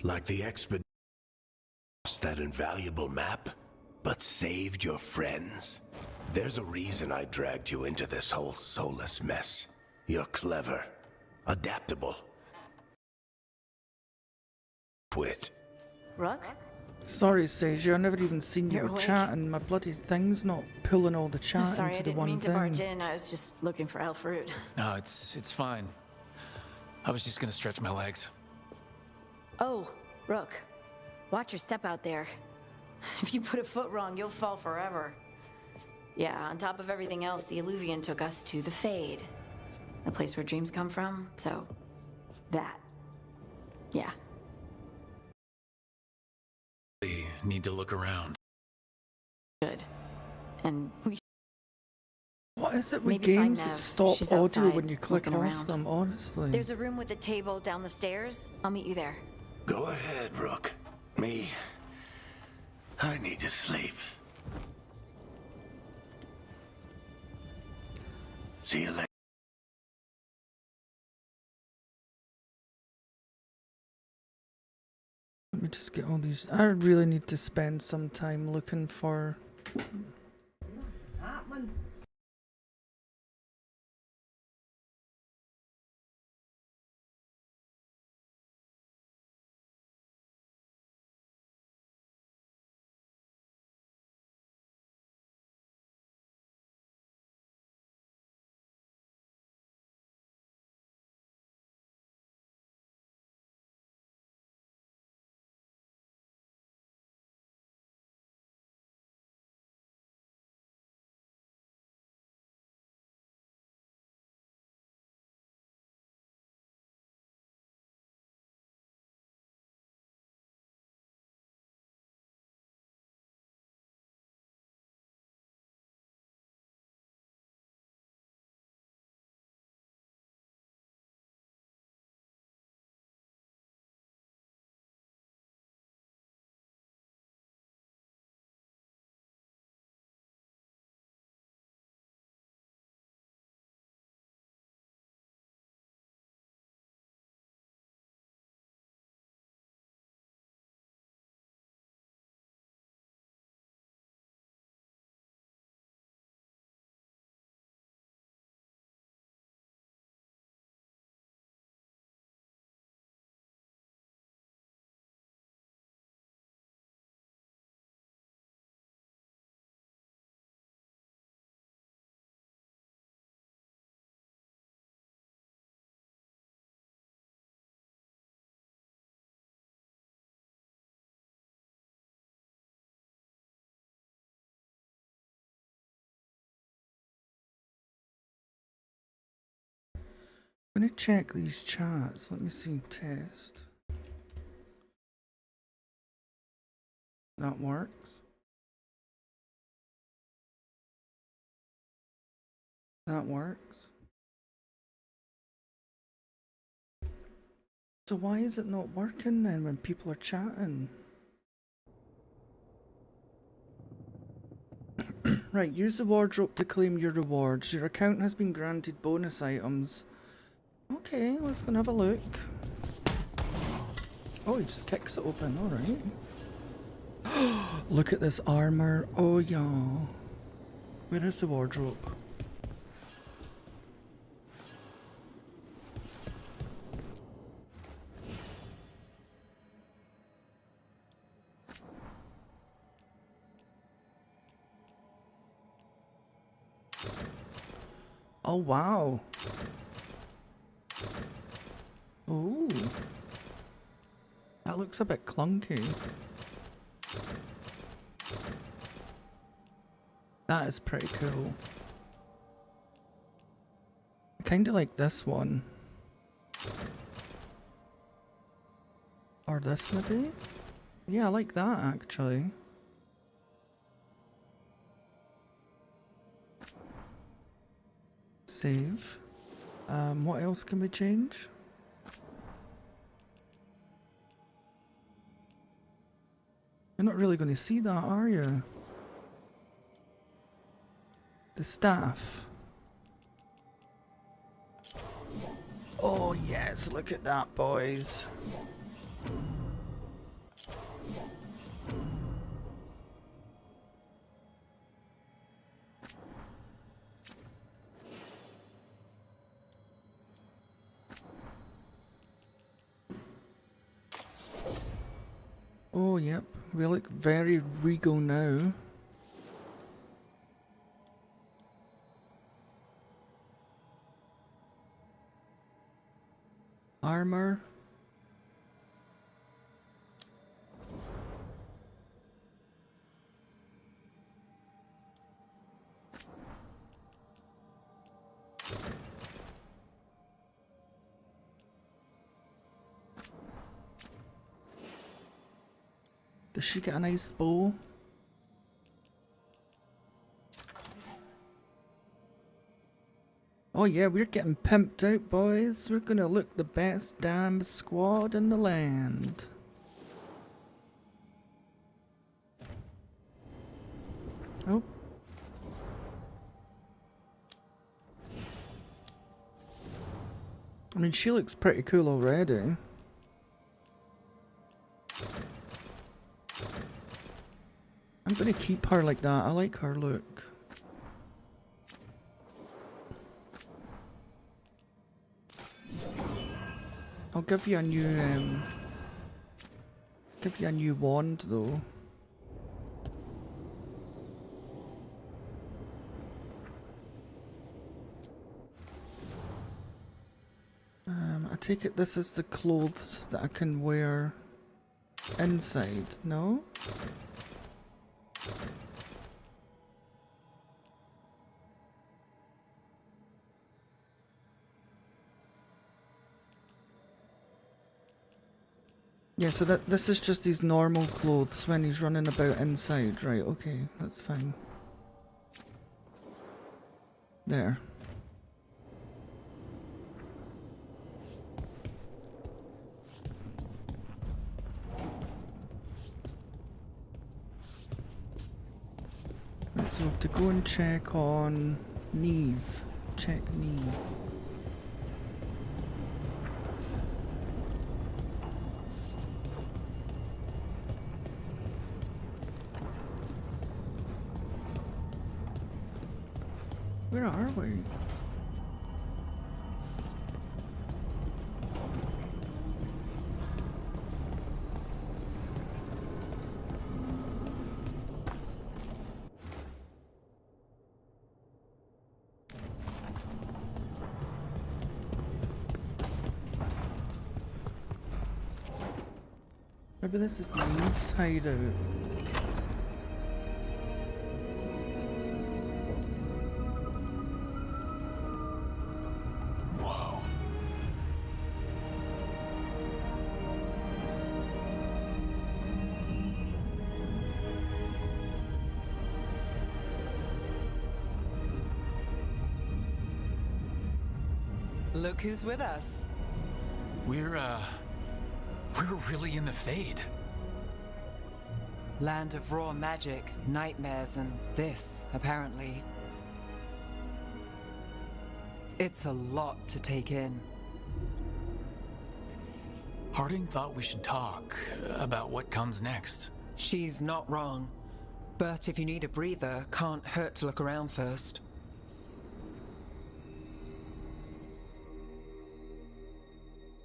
S2: Like the expedition lost that invaluable map, but saved your friends. There's a reason I dragged you into this whole Solus mess. You're clever, adaptable. Quit.
S5: Rook?
S1: Sorry, Seju, I never even seen you
S5: You're
S1: were
S5: awake?
S1: chatting. My bloody thing's not pulling all the chat
S5: Sorry,
S1: into
S5: I
S1: the
S5: didn't
S1: one
S5: mean to
S1: thing.
S5: barge in. I was just looking for Alfred.
S4: No, it's fine. I was just gonna stretch my legs.
S5: Oh, Rook. Watch your step out there. If you put a foot wrong, you'll fall forever. Yeah, on top of everything else, the Illuvian took us to the Fade. The place where dreams come from, so... that. Yeah.
S4: We need to look around.
S5: Good. And we
S1: What is it with
S5: maybe find
S1: games that
S5: Nev.
S1: stop
S5: She's
S1: audio
S5: outside,
S1: when you click
S5: looking
S1: off
S5: around.
S1: them, honestly?
S5: There's a room with a table down the stairs. I'll meet you there.
S2: Go ahead, Rook. Me, I need to sleep. See you later.
S1: Let me just get all these. I really need to spend some time looking for. I'm gonna check these chats. Let me see. Test. That works. That works. So why is it not working then when people are chatting? Right, use the wardrobe to claim your rewards. Your account has been granted bonus items. Okay, let's go and have a look. Oh, he just kicks it open, alright. Look at this armor. Oh yeah. Where is the wardrobe? Oh wow. Oh. That looks a bit clunky. That is pretty cool. I kinda like this one. Or this maybe? Yeah, I like that actually. Save. What else can we change? You're not really going to see that, are you? The staff. Oh yes, look at that, boys. Oh, yep. We look very regal now. Armor. Does she get a nice bow? Oh yeah, we're getting pimped out, boys. We're gonna look the best damn squad in the land. Oh. I mean, she looks pretty cool already. I'm gonna keep her like that. I like her look. I'll give you a new wand though. I take it this is the clothes that I can wear inside, no? Yeah, so this is just his normal clothes when he's running about inside, right? Okay, that's fine. There. Right, so we have to go and check on Neve. Check Neve. Where are we? Maybe this is Neve's hideout.
S7: Look who's with us.
S4: We're really in the Fade.
S7: Land of raw magic, nightmares, and this, apparently. It's a lot to take in.
S4: Harding thought we should talk about what comes next.
S7: She's not wrong. But if you need a breather, can't hurt to look around first.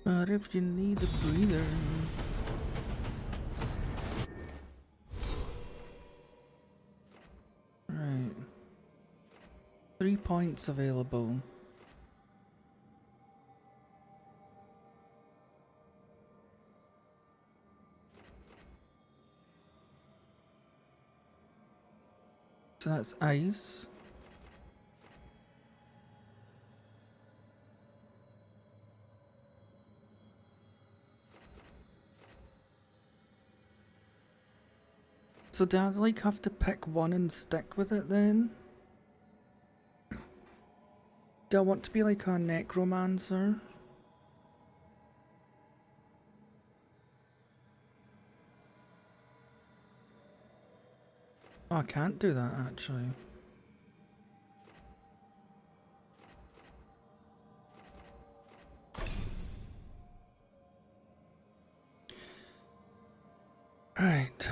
S1: But if you need a breather... Right. 3 points available. So that's ice. So do I like have to pick one and stick with it then? Do I want to be like a necromancer? Oh, I can't do that actually. Right.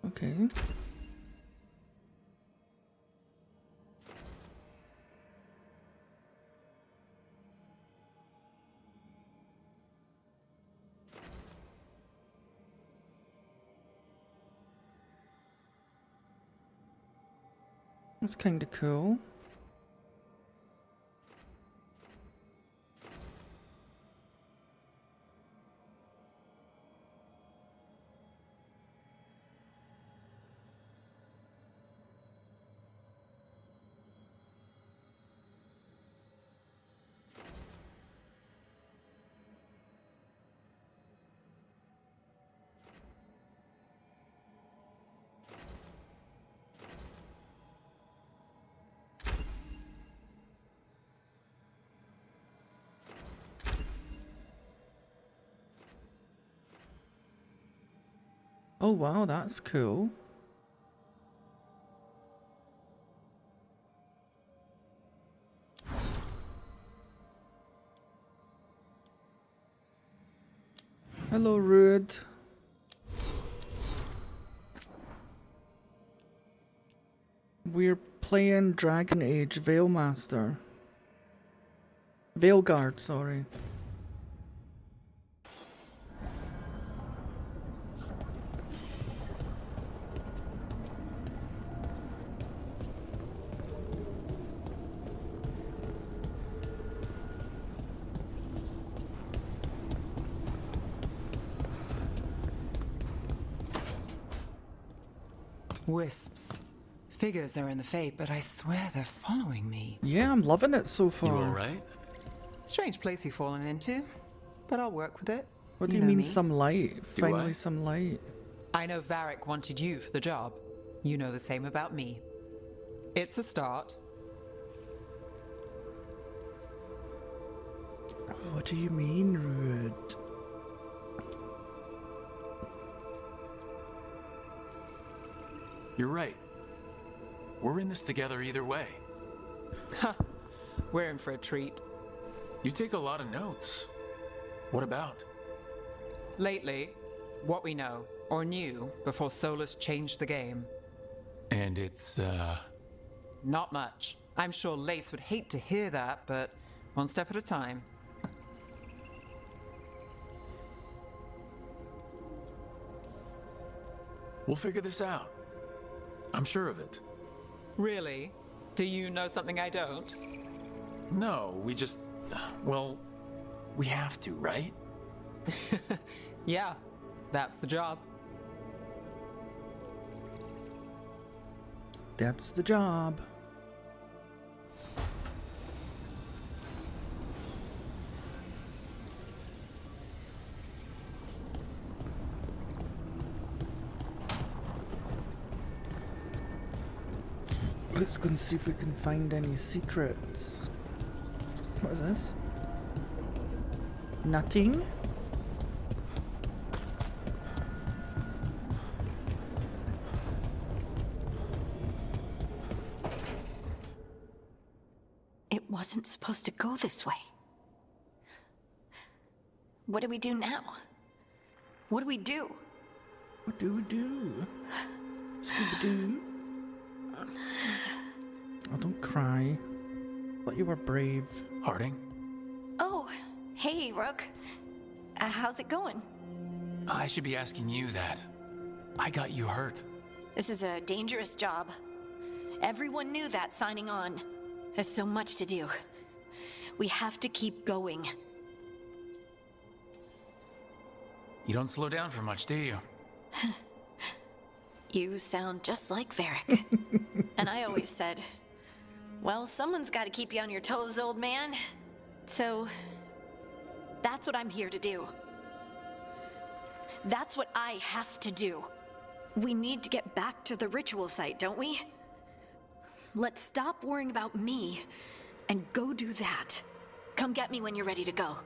S1: Okay. That's kind of cool. Oh wow, that's cool. Hello, Rude. We're playing Dragon Age Veilmaster. Veilguard, sorry.
S7: Wisps. Figures are in the Fate, but I swear they're following me.
S1: Yeah, I'm loving it so far.
S4: You alright?
S7: Strange place you've fallen into, but I'll work with it.
S1: What do you
S7: know
S1: mean
S7: me.
S1: some light?
S4: Do
S1: Finally
S4: I?
S1: some light.
S7: I know Varric wanted you for the job. You know the same about me. It's a start.
S1: What do you mean, Rude?
S4: You're right. We're in this together either way.
S7: Ha! We're in for a treat.
S4: You take a lot of notes. What about?
S7: Lately, what we know, or knew, before Solus changed the game.
S4: And it's,
S7: Not much. I'm sure Lace would hate to hear that, but one step at a time.
S4: We'll figure this out. I'm sure of it.
S7: Really? Do you know something I don't?
S4: No, we just... Well, we have to, right?
S7: Yeah, that's the job.
S1: That's the job. Let's go and see if we can find any secrets. What is this? Nothing?
S5: It wasn't supposed to go this way. What do we do now? What do we do?
S1: What do we do? Scooby-Doo? Oh, don't cry. Thought you were brave.
S4: Harding?
S5: Oh, hey, Rook. How's it going?
S4: I should be asking you that. I got you hurt.
S5: This is a dangerous job. Everyone knew that signing on. There's so much to do. We have to keep going.
S4: You don't slow down for much, do you?
S5: You sound just like Varric. And I always said, well, someone's got to keep you on your toes, old man. So, that's what I'm here to do. That's what I have to do. We need to get back to the ritual site, don't we? Let's stop worrying about me and go do that. Come get me when you're ready to go.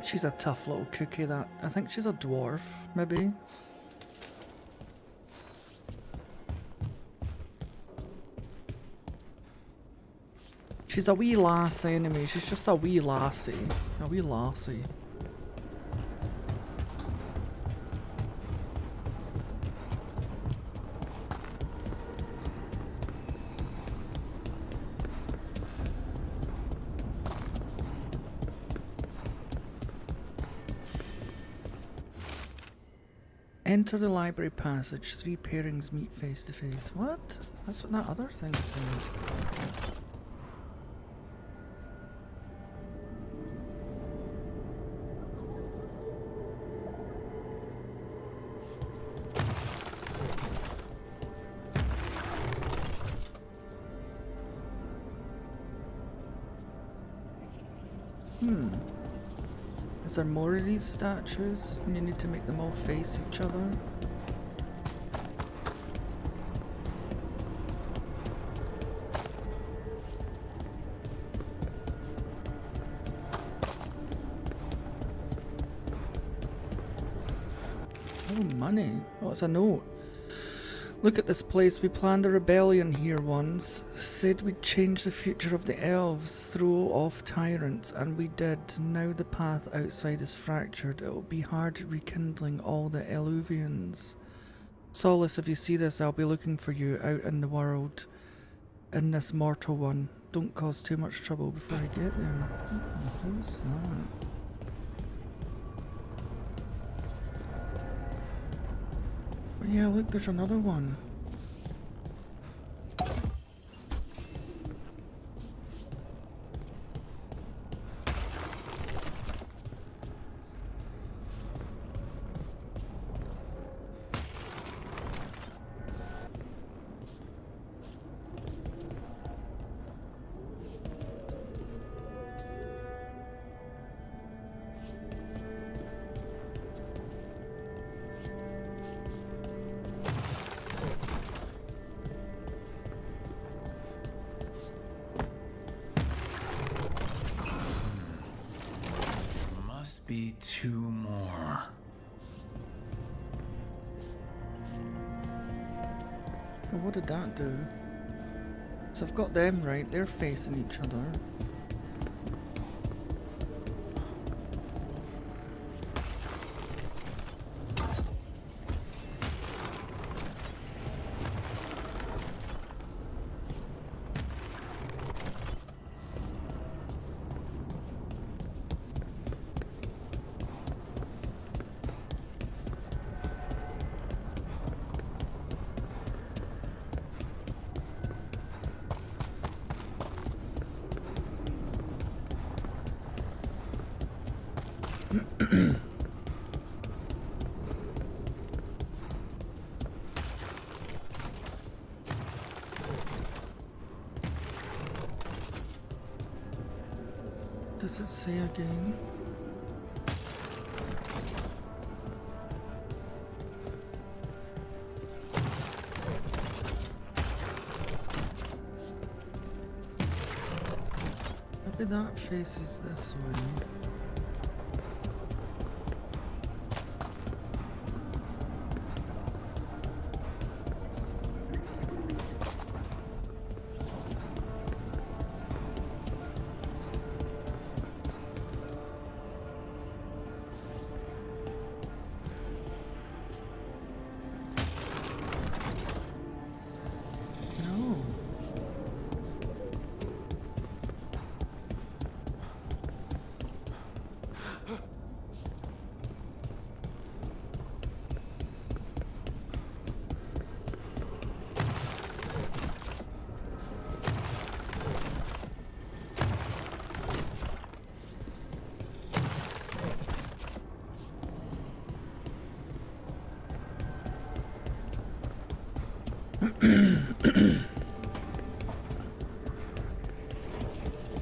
S1: She's a tough little cookie, that. I think she's a dwarf, maybe. She's a wee lassie anyway, she's just a wee lassie. A wee lassie. Enter the library passage. 3 pairings meet face to face. What? That's what that other thing said. Is there more of these statues and you need to make them all face each other? Oh, money. Oh, it's a note. Look at this place. We planned a rebellion here once. Said we'd change the future of the elves, throw off tyrants, and we did. Now the path outside is fractured. It will be hard rekindling all the Eluvians. Solace, if you see this, I'll be looking for you out in the world. In this mortal one. Don't cause too much trouble before I get there. Who's that? Yeah, look, there's another one.
S4: Be 2 more.
S1: Well, what did that do? So I've got them right, they're facing each other. Does it say again? Maybe that faces this way.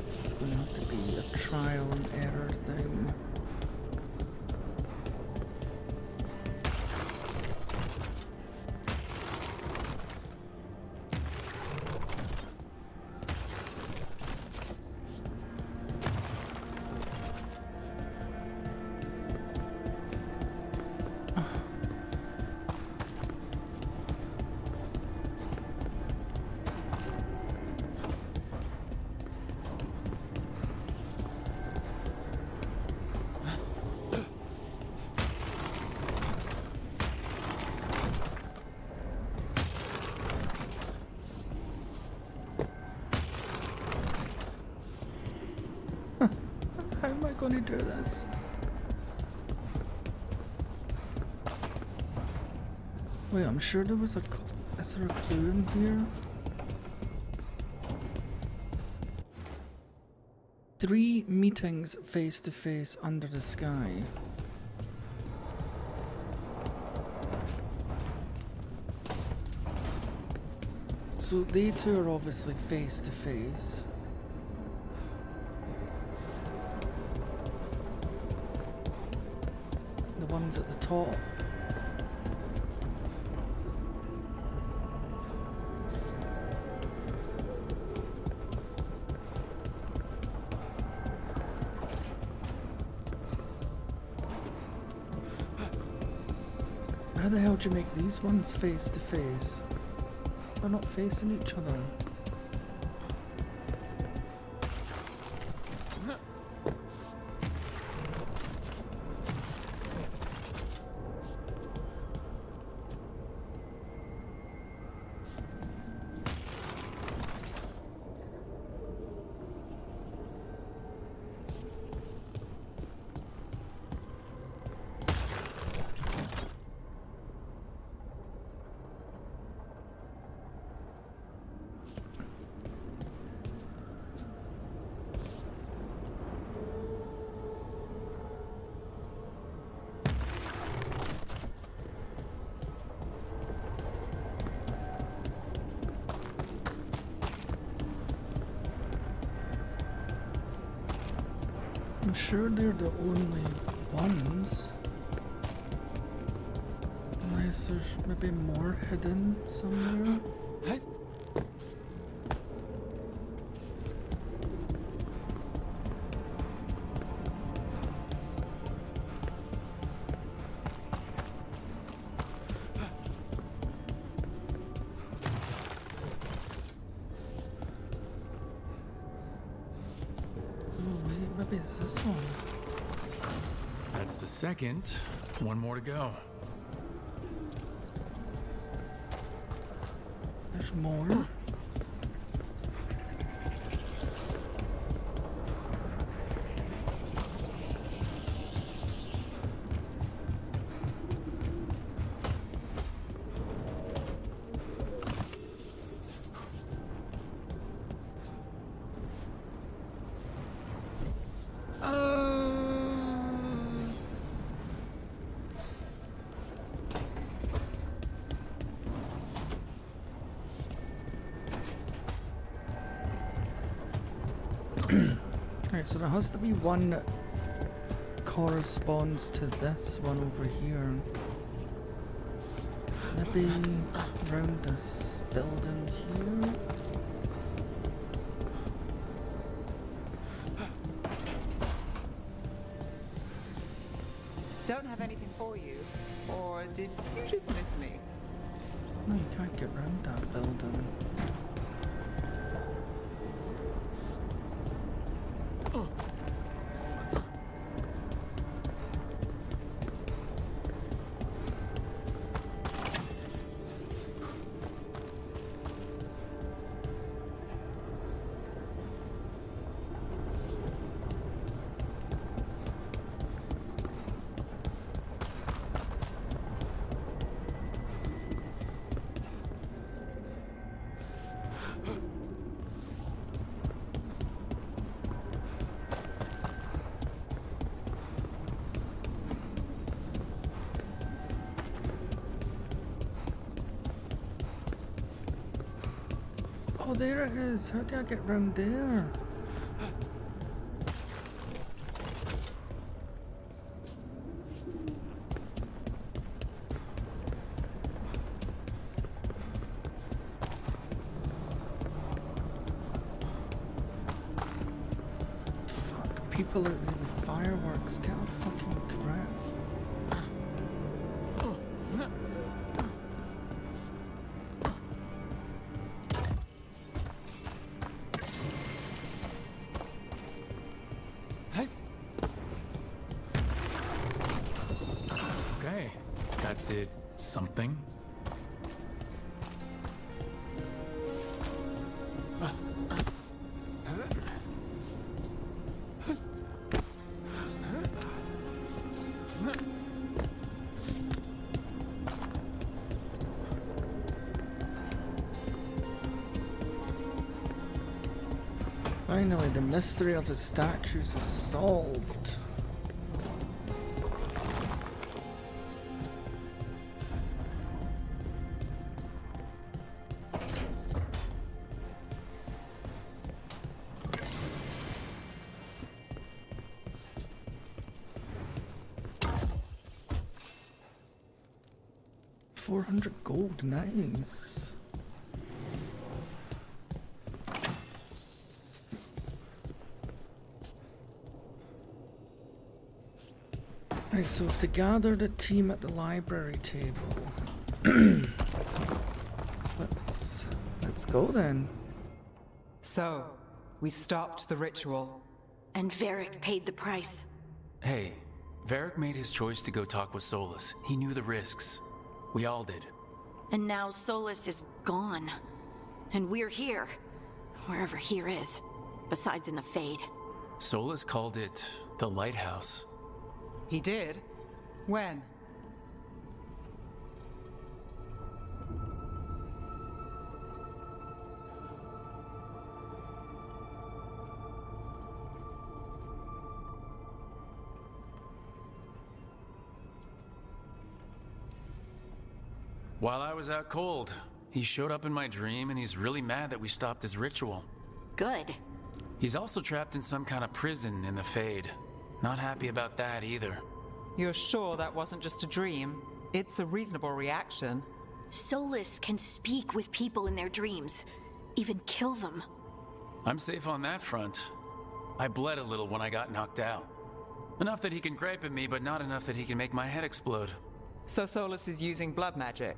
S1: This is going to have to be a trial and error thing. gonna do this. Wait, I'm sure there was a... Is there a clue in here? 3 meetings face to face under the sky. So they two are obviously face to face. The ones at the top. How the hell do you make these ones face to face? They're not facing each other. I'm sure they're the only ones. Unless there's maybe more hidden somewhere. Is this one?
S4: That's the second. One more to go.
S1: There's more. Alright, so there has to be one that corresponds to this one over here. Maybe around this building here?
S7: Don't have anything for you. Or did you just miss me?
S1: No, you can't get around that building. Oh, there it is. How do I get round there? Fuck, people out there with fireworks. Get a fucking crap.
S4: That did something.
S1: Finally, the mystery of the statues is solved. $400 gold, nice. Right, so we have to gather the team at the library table. Let's go then.
S7: So, we stopped the ritual.
S5: And Varric paid the price.
S4: Hey, Varric made his choice to go talk with Solus. He knew the risks. We all did.
S5: And now Solus is gone. And we're here. Wherever here is. Besides in the Fade.
S4: Solus called it the Lighthouse.
S7: He did? When?
S4: While I was out cold, he showed up in my dream and he's really mad that we stopped his ritual.
S5: Good.
S4: He's also trapped in some kind of prison in the Fade. Not happy about that either.
S7: You're sure that wasn't just a dream? It's a reasonable reaction.
S5: Solus can speak with people in their dreams. Even kill them.
S4: I'm safe on that front. I bled a little when I got knocked out. Enough that he can gripe at me, but not enough that he can make my head explode.
S7: So Solus is using blood magic?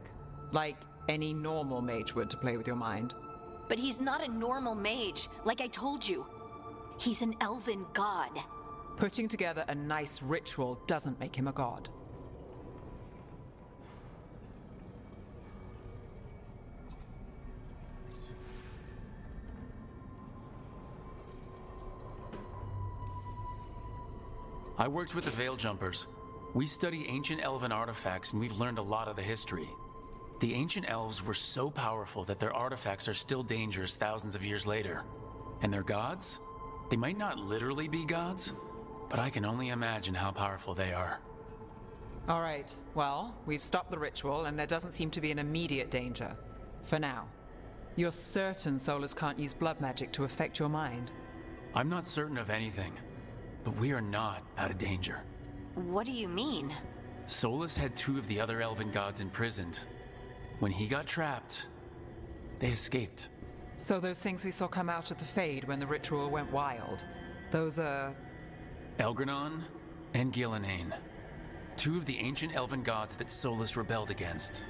S7: Like any normal mage would to play with your mind?
S5: But he's not a normal mage, like I told you. He's an elven god.
S7: Putting together a nice ritual doesn't make him a god.
S4: I worked with the Veil Jumpers. We study ancient elven artifacts and we've learned a lot of the history. The ancient elves were so powerful that their artifacts are still dangerous thousands of years later. And their gods? They might not literally be gods, but I can only imagine how powerful they are.
S7: All right, well, we've stopped the ritual and there doesn't seem to be an immediate danger. For now. You're certain Solus can't use blood magic to affect your mind?
S4: I'm not certain of anything, but we are not out of danger.
S5: What do you mean?
S4: Solus had two of the other elven gods imprisoned. When he got trapped, they escaped.
S7: So those things we saw come out of the Fade when the ritual went wild, those are...
S4: Elgranon and Gillenane. Two of the ancient elven gods that Solus rebelled against.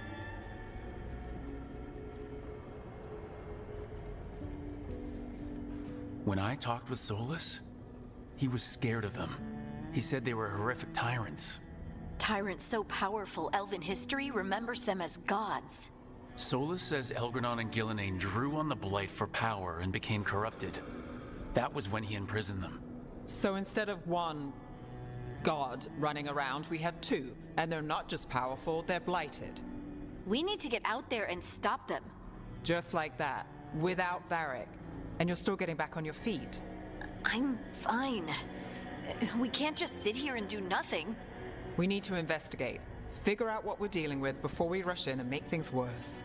S4: When I talked with Solus, he was scared of them. He said they were horrific tyrants.
S5: Tyrants so powerful, elven history remembers them as gods.
S4: Solus says Elgranon and Gillenane drew on the Blight for power and became corrupted. That was when he imprisoned them.
S7: So instead of one god running around, we have two. And they're not just powerful, they're blighted.
S5: We need to get out there and stop them.
S7: Just like that, without Varric. And you're still getting back on your feet.
S5: I'm fine. We can't just sit here and do nothing.
S7: We need to investigate. Figure out what we're dealing with before we rush in and make things worse.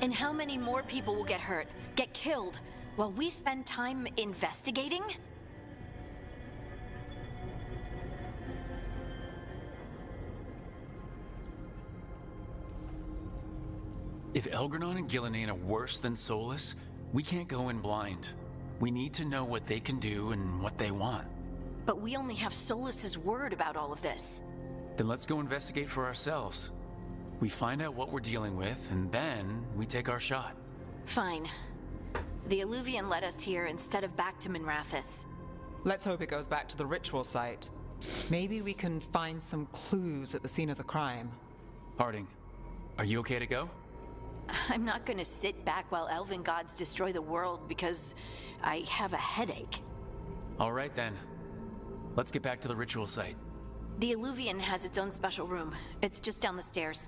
S5: And how many more people will get hurt, get killed, while we spend time investigating?
S4: If Elgranon and Gillenane are worse than Solus, we can't go in blind. We need to know what they can do and what they want.
S5: But we only have Solus's word about all of this.
S4: Then let's go investigate for ourselves. We find out what we're dealing with, and then we take our shot.
S5: Fine. The Illuvian led us here instead of back to Minrathous.
S7: Let's hope it goes back to the ritual site. Maybe we can find some clues at the scene of the crime.
S4: Harding, are you okay to go?
S5: I'm not gonna sit back while elven gods destroy the world because I have a headache.
S4: All right then. Let's get back to the ritual site.
S5: The Illuvian has its own special room. It's just down the stairs.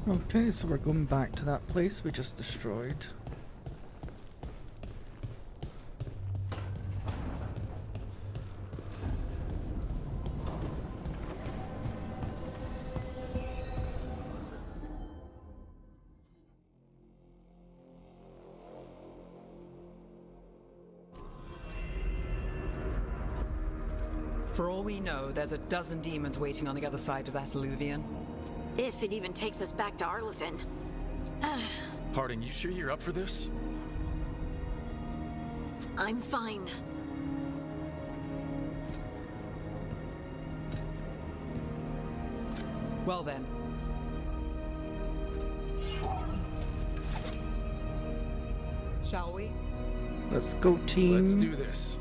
S1: Okay, so we're going back to that place we just destroyed.
S7: For all we know, there's a dozen demons waiting on the other side of that alluvion.
S5: If it even takes us back to Arlethan.
S4: Harding, you sure you're up for this?
S5: I'm fine.
S7: Well then. Shall we?
S1: Let's go, team.
S4: Let's do this.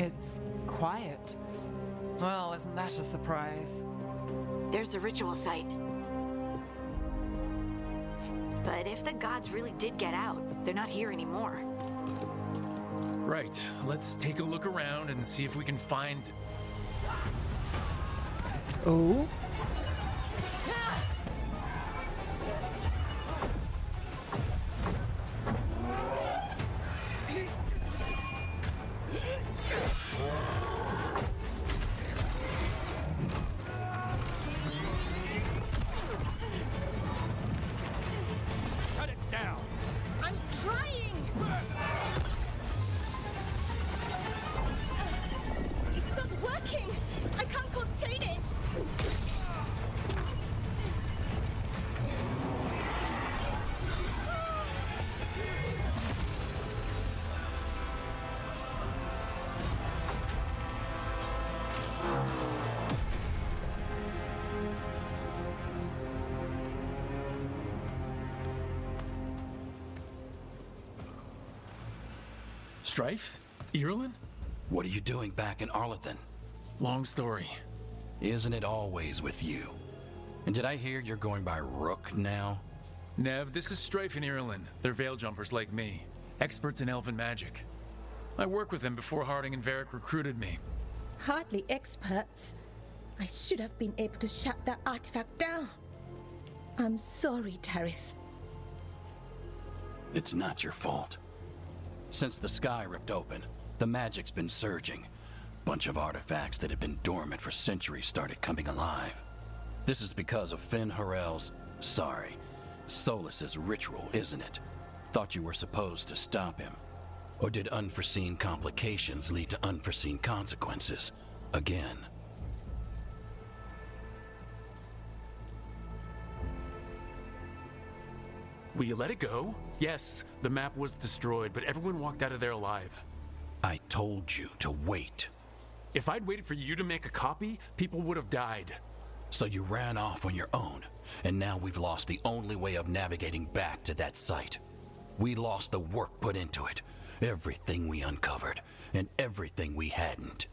S7: It's quiet. Well, isn't that a surprise?
S5: There's the ritual site. But if the gods really did get out, they're not here anymore.
S4: Right, let's take a look around and see if we can find...
S1: Oh?
S10: Cut it down!
S5: I'm trying! It's not working! I can't contain it!
S4: Strife? Irulan?
S2: What are you doing back in Arlethan?
S4: Long story.
S2: Isn't it always with you? And did I hear you're going by Rook now?
S4: Nev, this is Strife and Irulan. They're veil jumpers like me. Experts in elven magic. I worked with them before Harding and Varric recruited me.
S11: Hardly experts. I should have been able to shut that artifact down. I'm sorry, Tarith.
S2: It's not your fault. Since the sky ripped open, the magic's been surging. Bunch of artifacts that had been dormant for centuries started coming alive. This is because of Finn Harel's, Solus's ritual, isn't it? Thought you were supposed to stop him. Or did unforeseen complications lead to unforeseen consequences? Again.
S4: Will you let it go? Yes, the map was destroyed, but everyone walked out of there alive.
S2: I told you to wait.
S4: If I'd waited for you to make a copy, people would have died.
S2: So you ran off on your own, and now we've lost the only way of navigating back to that site. We lost the work put into it, everything we uncovered, and everything we hadn't.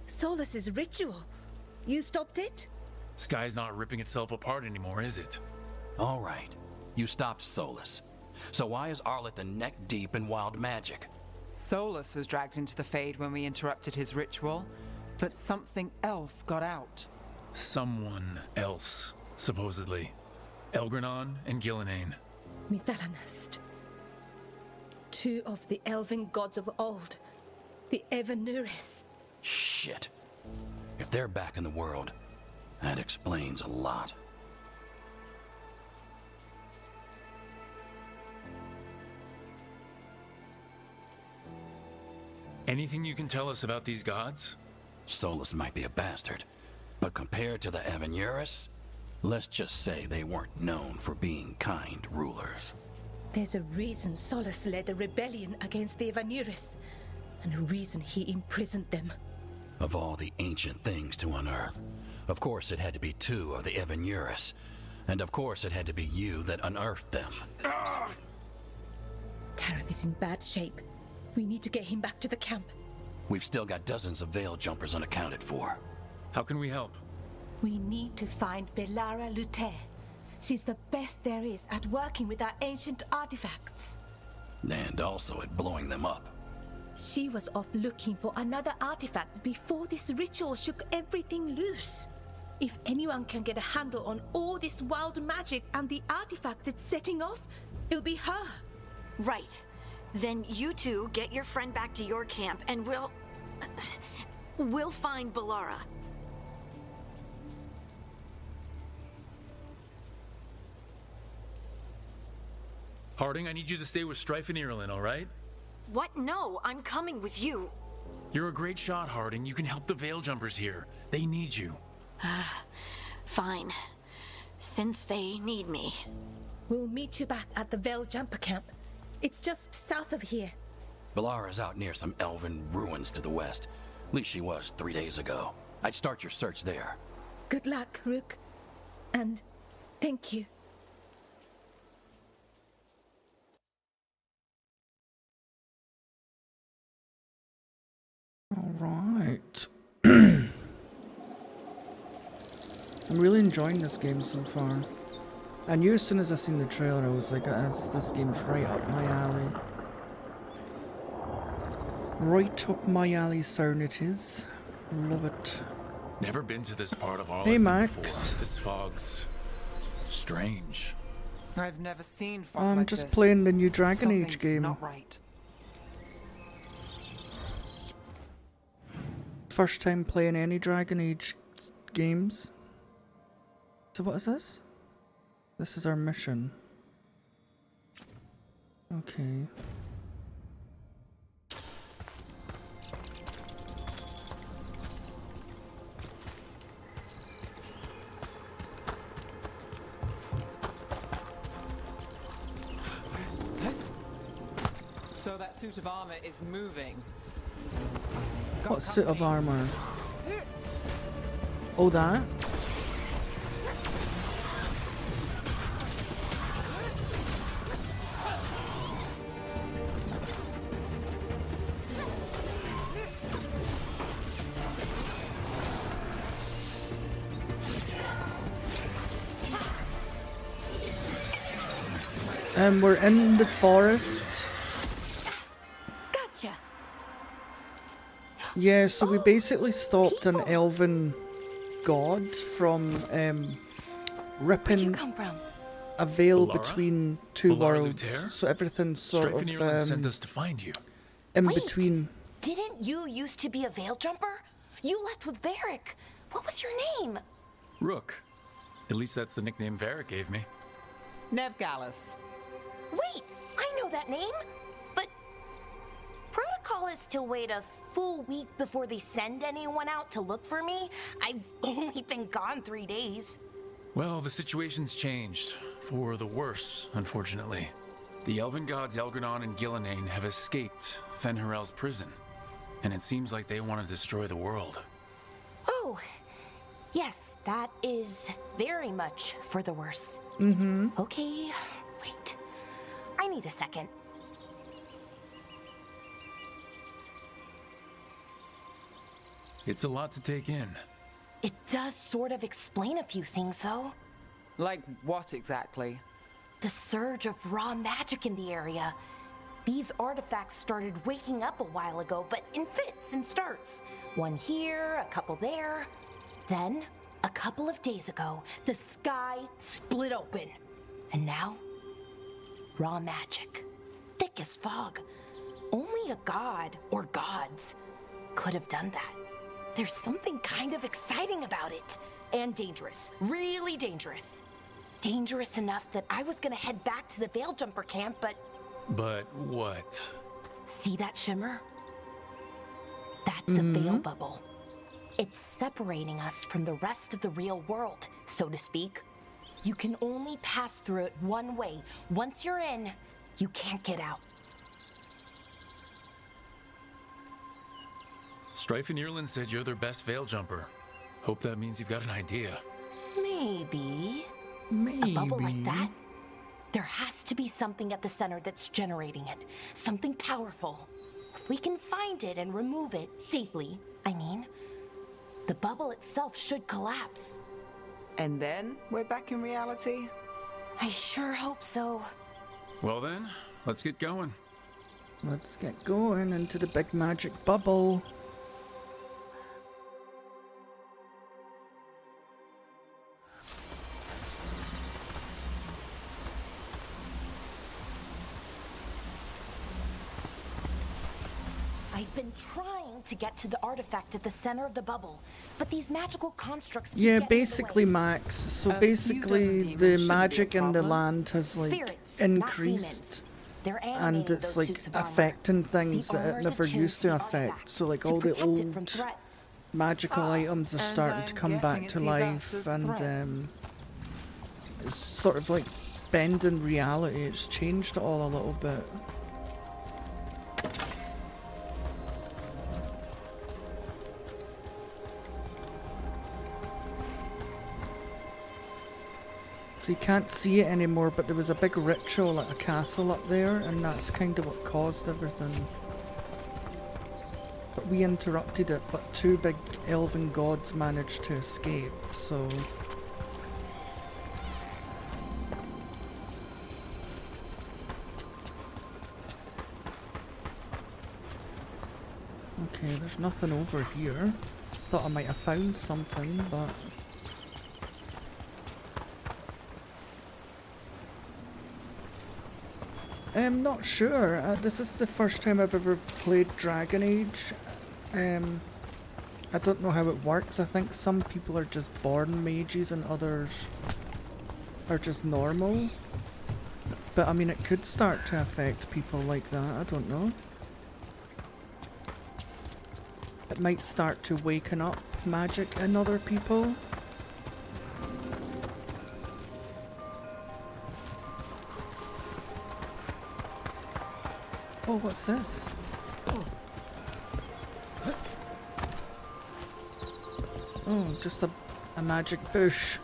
S11: Solus's ritual. You stopped it?
S4: Sky's not ripping itself apart anymore, is it?
S2: All right, you stopped Solus. So why is Arlethan neck deep in wild magic?
S7: Solus was dragged into the Fade when we interrupted his ritual, but something else got out.
S4: Someone else, supposedly. Elgranon and Gillenane.
S11: Mithalanast. Two of the elven gods of old. The Evanuris.
S2: Shit. If they're back in the world, that explains a lot.
S4: Anything you can tell us about these gods?
S2: Solus might be a bastard, but compared to the Evanuris, let's just say they weren't known for being kind rulers.
S11: There's a reason Solus led a rebellion against the Evanuris, and a reason he imprisoned them.
S2: Of all the ancient things to unearth, of course it had to be two of the Evanuris, and of course it had to be you that unearthed them.
S11: Tarith is in bad shape. We need to get him back to the camp.
S2: We've still got dozens of veil jumpers unaccounted for.
S4: How can we help?
S11: We need to find Belara Luther. She's the best there is at working with our ancient artifacts.
S12: And also at blowing them up.
S11: She was off looking for another artifact before this ritual shook everything loose. If anyone can get a handle on all this wild magic and the artifacts it's setting off, it'll be her.
S5: Right. Then you two get your friend back to your camp and we'll find Belara.
S4: Harding, I need you to stay with Strife and Ireland, all right?
S5: What? No, I'm coming with you.
S4: You're a great shot, Harding. You can help the Veil Jumpers here. They need you.
S5: Fine. Since they need me.
S11: We'll meet you back at the Veil Jumper camp. It's just south of here.
S12: Belara's out near some elven ruins to the west. At least she was 3 days ago. I'd start your search there.
S11: Good luck, Rook. And thank you.
S1: All right. I'm really enjoying this game so far. I knew as soon as I seen the trailer, I was like, this game's right up my alley. Right up my alley, sound it is. Love it.
S4: Never been to this part of Arlington
S1: Hey, Max.
S4: before. This fog's strange.
S7: I've never seen fog
S1: I'm
S7: like
S1: just
S7: this.
S1: playing the new Dragon Age
S7: Something's
S1: game.
S7: not right.
S1: First time playing any Dragon Age games. So what is this? This is our mission. Okay.
S7: So that suit of armor is moving.
S1: What suit of armor? Oh, that? We're in the forest.
S11: Gotcha.
S1: Yeah, so we basically stopped an elven god from
S11: Where'd you
S1: ripping
S11: come from?
S1: a veil
S4: Belara?
S1: between two
S4: Belara
S1: worlds.
S4: Luther?
S1: So everything's sort
S4: Strife and Ireland sent
S1: of
S4: us to find you.
S1: in
S13: Wait.
S1: between.
S13: Didn't you used to be a Veil Jumper? You left with Varric. What was your name?
S4: Rook. At least that's the nickname Varric gave me.
S7: Nev Gallus.
S13: Wait, I know that name. But protocol is to wait a full week before they send anyone out to look for me. I've only been gone 3 days.
S4: Well, the situation's changed. For the worse, unfortunately. The elven gods Elgranon and Gillenane have escaped Fen'Harel's prison. And it seems like they want to destroy the world.
S13: Oh, yes, that is very much for the worse.
S1: Mm-hmm.
S13: Okay, wait. I need a second.
S4: It's a lot to take in.
S13: It does sort of explain a few things, though.
S7: Like what exactly?
S13: The surge of raw magic in the area. These artifacts started waking up a while ago, but in fits and starts. One here, a couple there. Then, a couple of days ago, the sky split open. And now, raw magic. Thick as fog. Only a god, or gods, could have done that. There's something kind of exciting about it. And dangerous. Really dangerous. Dangerous enough that I was gonna head back to the Veil Jumper camp, but...
S4: But what?
S13: See that shimmer? That's a veil bubble. It's separating us from the rest of the real world, so to speak. You can only pass through it one way. Once you're in, you can't get out.
S4: Strife and Ireland said you're their best Veil Jumper. Hope that means you've got an idea.
S13: Maybe.
S1: Maybe.
S13: A bubble like that? There has to be something at the center that's generating it. Something powerful. If we can find it and remove it safely, I mean, the bubble itself should collapse.
S7: And then we're back in reality?
S13: I sure hope so.
S4: Well then, let's get going.
S1: Let's get going into the big magic bubble.
S13: I've been trying to get to the artifact at the center of the bubble, but these magical constructs keep
S1: Yeah,
S13: getting in the
S1: basically,
S13: way.
S1: Max. So
S7: A few
S1: basically,
S7: dozen
S1: the
S7: demons shouldn't
S1: magic
S7: be a
S1: in the
S7: problem.
S1: land has like
S13: Spirits, not
S1: increased,
S13: demons. They're
S1: and
S13: animating
S1: it's
S13: those
S1: like
S13: suits of armor.
S1: affecting things
S13: The
S1: that it
S13: owners
S1: never
S13: have
S1: used
S13: changed
S1: to
S13: the
S1: affect.
S13: artifact
S1: So like
S13: to
S1: all the
S13: protect it from
S1: old
S13: threats.
S1: magical items are
S7: and
S1: starting to
S7: I'm
S1: come
S7: guessing
S1: back
S7: it
S1: to
S7: sees us
S1: life,
S7: as
S1: and
S7: threats.
S1: it's sort of like bending reality. It's changed it all a little bit. So you can't see it anymore, but there was a big ritual at a castle up there, and that's kind of what caused everything. But we interrupted it, but two big elven gods managed to escape, so... Okay, there's nothing over here. Thought I might have found something, but... I'm not sure. This is the first time I've ever played Dragon Age. I don't know how it works. I think some people are just born mages and others are just normal. But I mean, it could start to affect people like that. I don't know. It might start to waken up magic in other people. Oh, what's this? Oh, just a magic bush.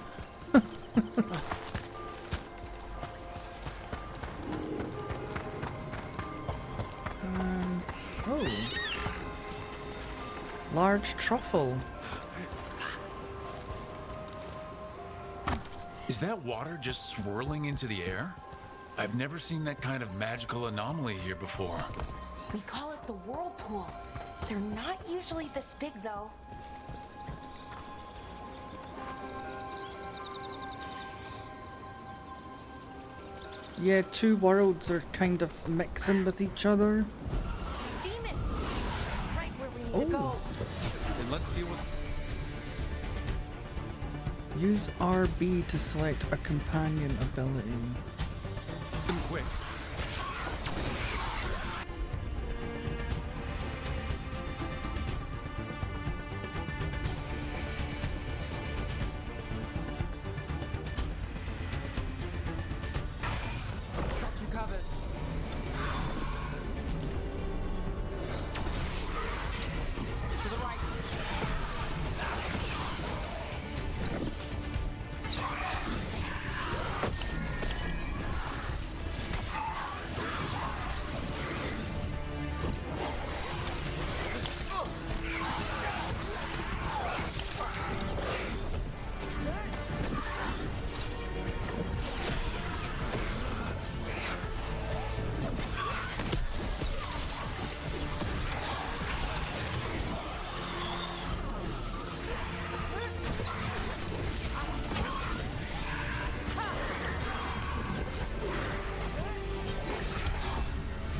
S1: Oh. Large truffle.
S4: Is that water just swirling into the air? I've never seen that kind of magical anomaly here before.
S13: We call it the whirlpool. They're not usually this big, though.
S1: Yeah, two worlds are kind of mixing with each other.
S13: Demons! Right where we need to go.
S4: Then let's deal with...
S1: Use RB to select a companion ability.
S4: Quick.
S7: Got you covered. To the right.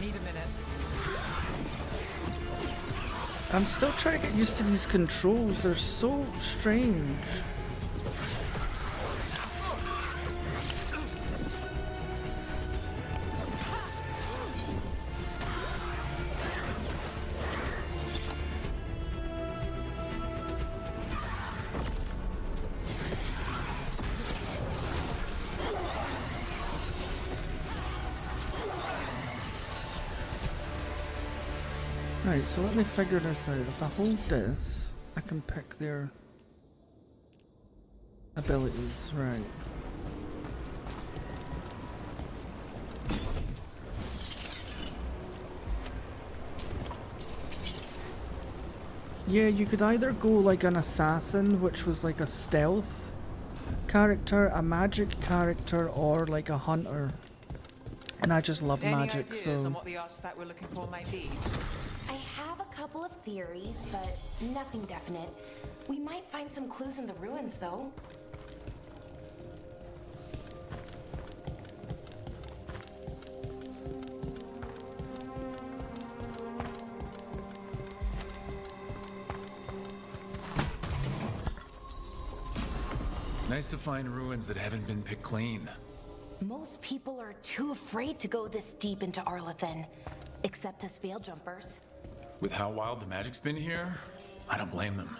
S7: Need a minute.
S1: I'm still trying to get used to these controls. They're so strange. Right, so let me figure this out. If I hold this, I can pick their abilities, right. Yeah, you could either go like an assassin, which was like a stealth, character, a magic character, or like a hunter. And I just love
S7: Any
S1: magic,
S7: ideas
S1: so...
S7: on what the artifact we're looking for might be?
S13: I have a couple of theories, but nothing definite. We might find some clues in the ruins, though.
S4: Nice to find ruins that haven't been picked clean.
S13: Most people are too afraid to go this deep into Arlathan, except us veil jumpers.
S4: With how wild the magic's been here, I don't blame them.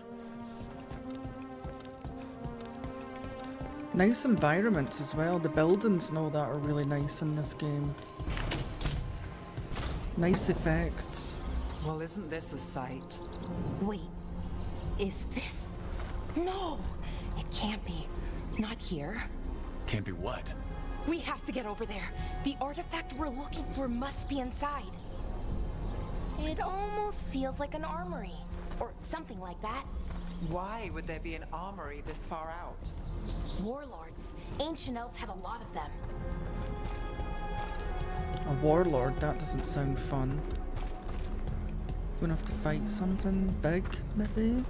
S1: Nice environments as well. The buildings and all that are really nice in this game. Nice effects.
S7: Well, isn't this a sight?
S13: Wait, is this? No, it can't be. Not here.
S4: Can't be what?
S13: We have to get over there. The artifact we're looking for must be inside. It almost feels like an armory, or something like that.
S7: Why would there be an armory this far out?
S13: Warlords. Ancient elves had a lot of them.
S1: A warlord, that doesn't sound fun. Gonna have to fight something big, maybe?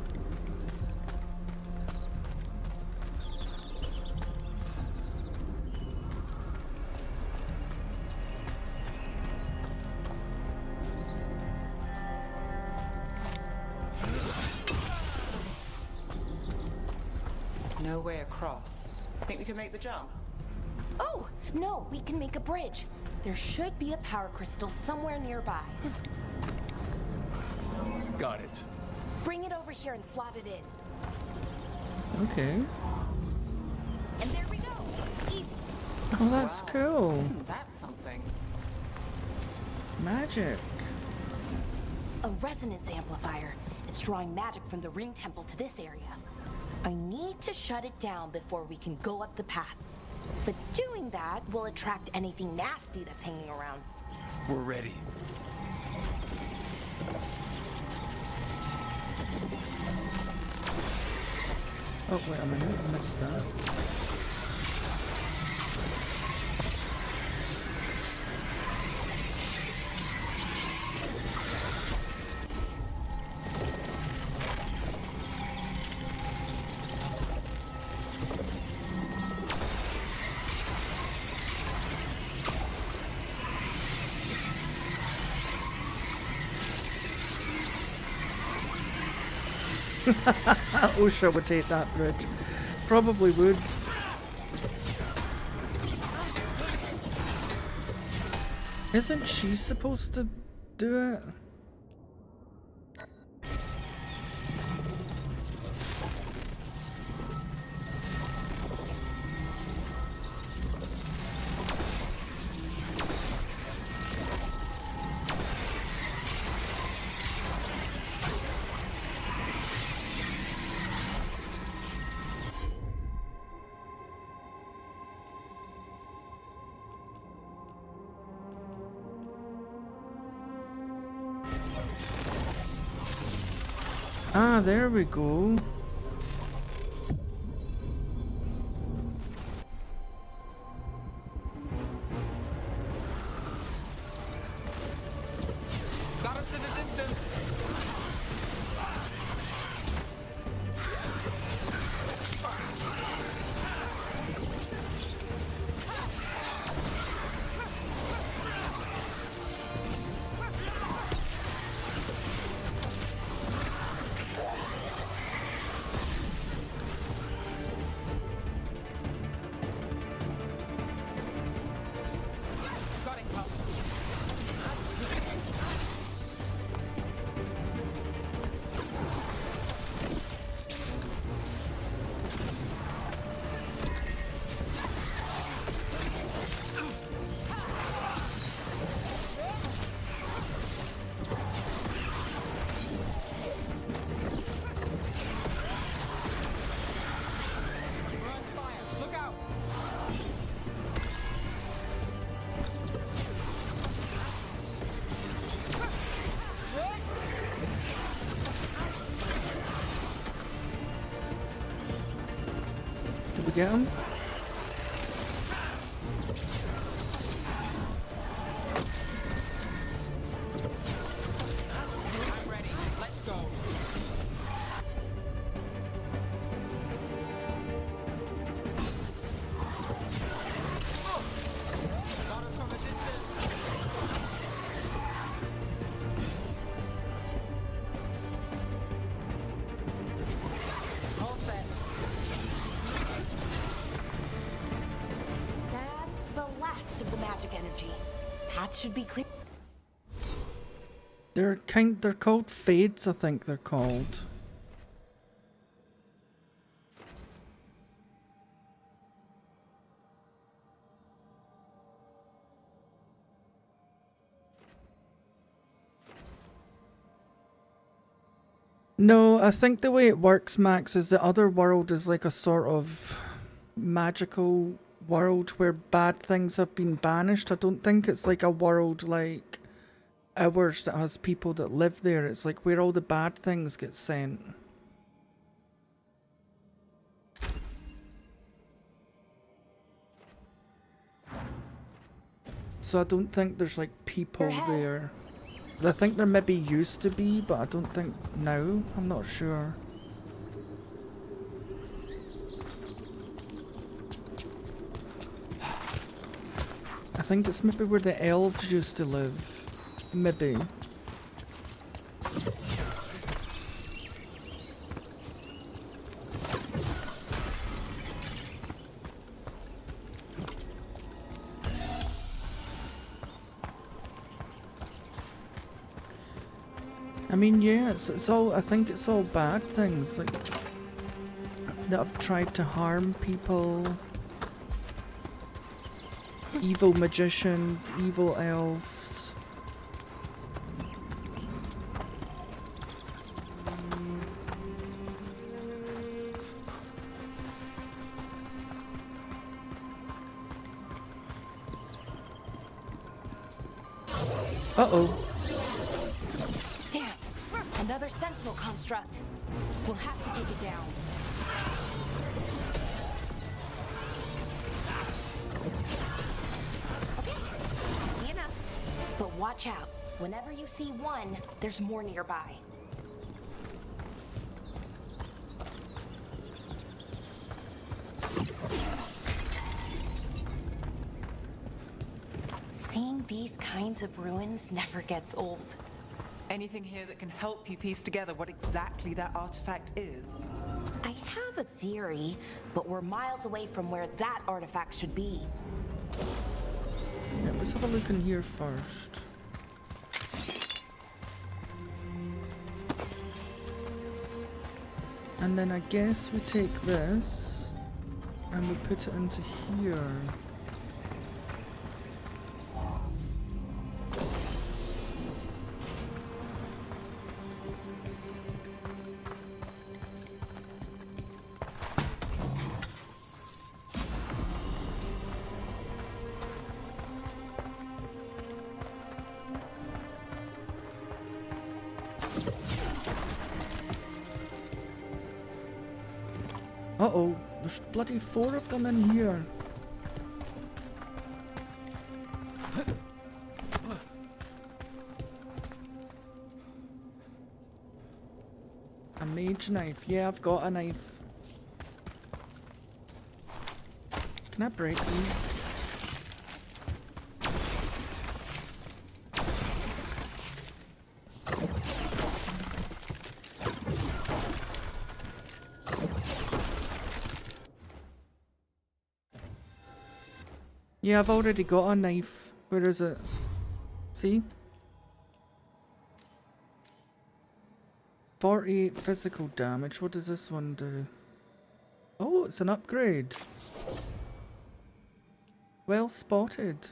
S7: No way across. Think we can make the jump?
S13: Oh, no, we can make a bridge. There should be a power crystal somewhere nearby.
S4: Got it.
S13: Bring it over here and slot it in.
S1: Okay.
S13: And there we go. Easy.
S1: Oh, that's cool.
S7: Isn't that something?
S1: Magic.
S13: A resonance amplifier. It's drawing magic from the ring temple to this area. I need to shut it down before we can go up the path. But doing that will attract anything nasty that's hanging around.
S4: We're ready.
S1: Oh, wait a minute, I missed that. Osha would take that bridge. Probably would. Isn't she supposed to do it? Ah, there we go.
S7: Got us in the distance.
S1: get him?
S13: Should be clear.
S1: They're called fades, I think they're called. No, I think the way it works, Max, is the other world is like a sort of magical world where bad things have been banished. I don't think it's like a world like ours that has people that live there. It's like where all the bad things get sent. So I don't think there's like people there. I think there maybe used to be, but I don't think now. I'm not sure. I think it's maybe where the elves used to live. Maybe. I mean, yeah, it's all, I think it's all bad things, like, that have tried to harm people. Evil magicians, evil elves. Uh-oh.
S13: Damn! Another sentinel construct. We'll have to take it down. But watch out. Whenever you see one, there's more nearby. Seeing these kinds of ruins never gets old.
S7: Anything here that can help you piece together what exactly that artifact is?
S13: I have a theory, but we're miles away from where that artifact should be.
S1: Yeah, let's have a look in here first. And then I guess we take this and we put it into here. Uh-oh, there's bloody 4 of them in here. A mage knife. Yeah, I've got a knife. Can I break these? Yeah, I've already got a knife. Where is it? See? 48 physical damage. What does this one do? Oh, it's an upgrade. Well spotted.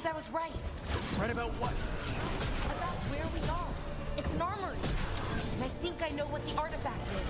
S13: means I was right.
S12: Right about what?
S13: About where we are. It's an armory. And I think I know what the artifact is.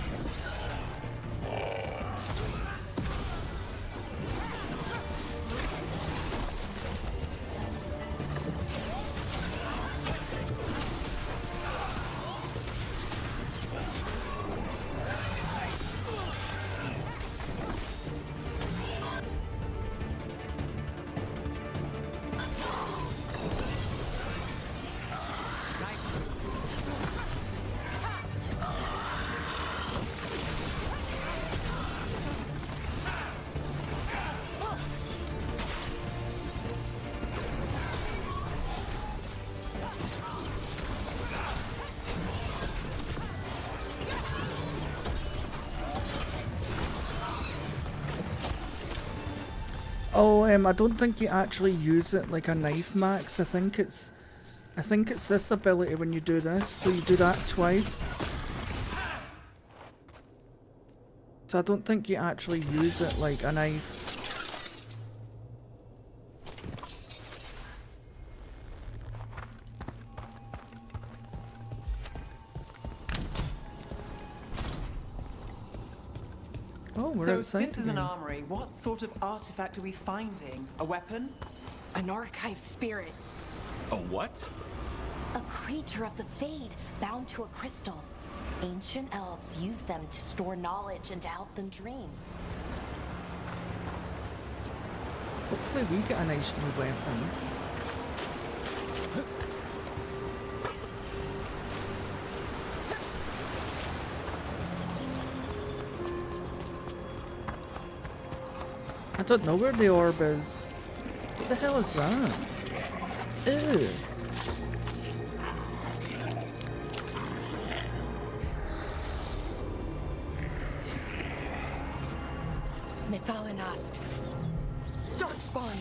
S1: Oh, I don't think you actually use it like a knife, Max. I think it's this ability when you do this. So you do that twice. So I don't think you actually use it like a knife. Oh, we're
S7: so
S1: outside
S7: this is an
S1: again.
S7: armory. What sort of artifact are we finding? A weapon?
S13: An archive spirit.
S4: A what?
S13: A creature of the Fade, bound to a crystal. Ancient elves use them to store knowledge and to help them dream.
S1: Hopefully we get a nice new weapon. I don't know where the orb is. What the hell is that? Ew.
S13: Methalinast. Darkspawn.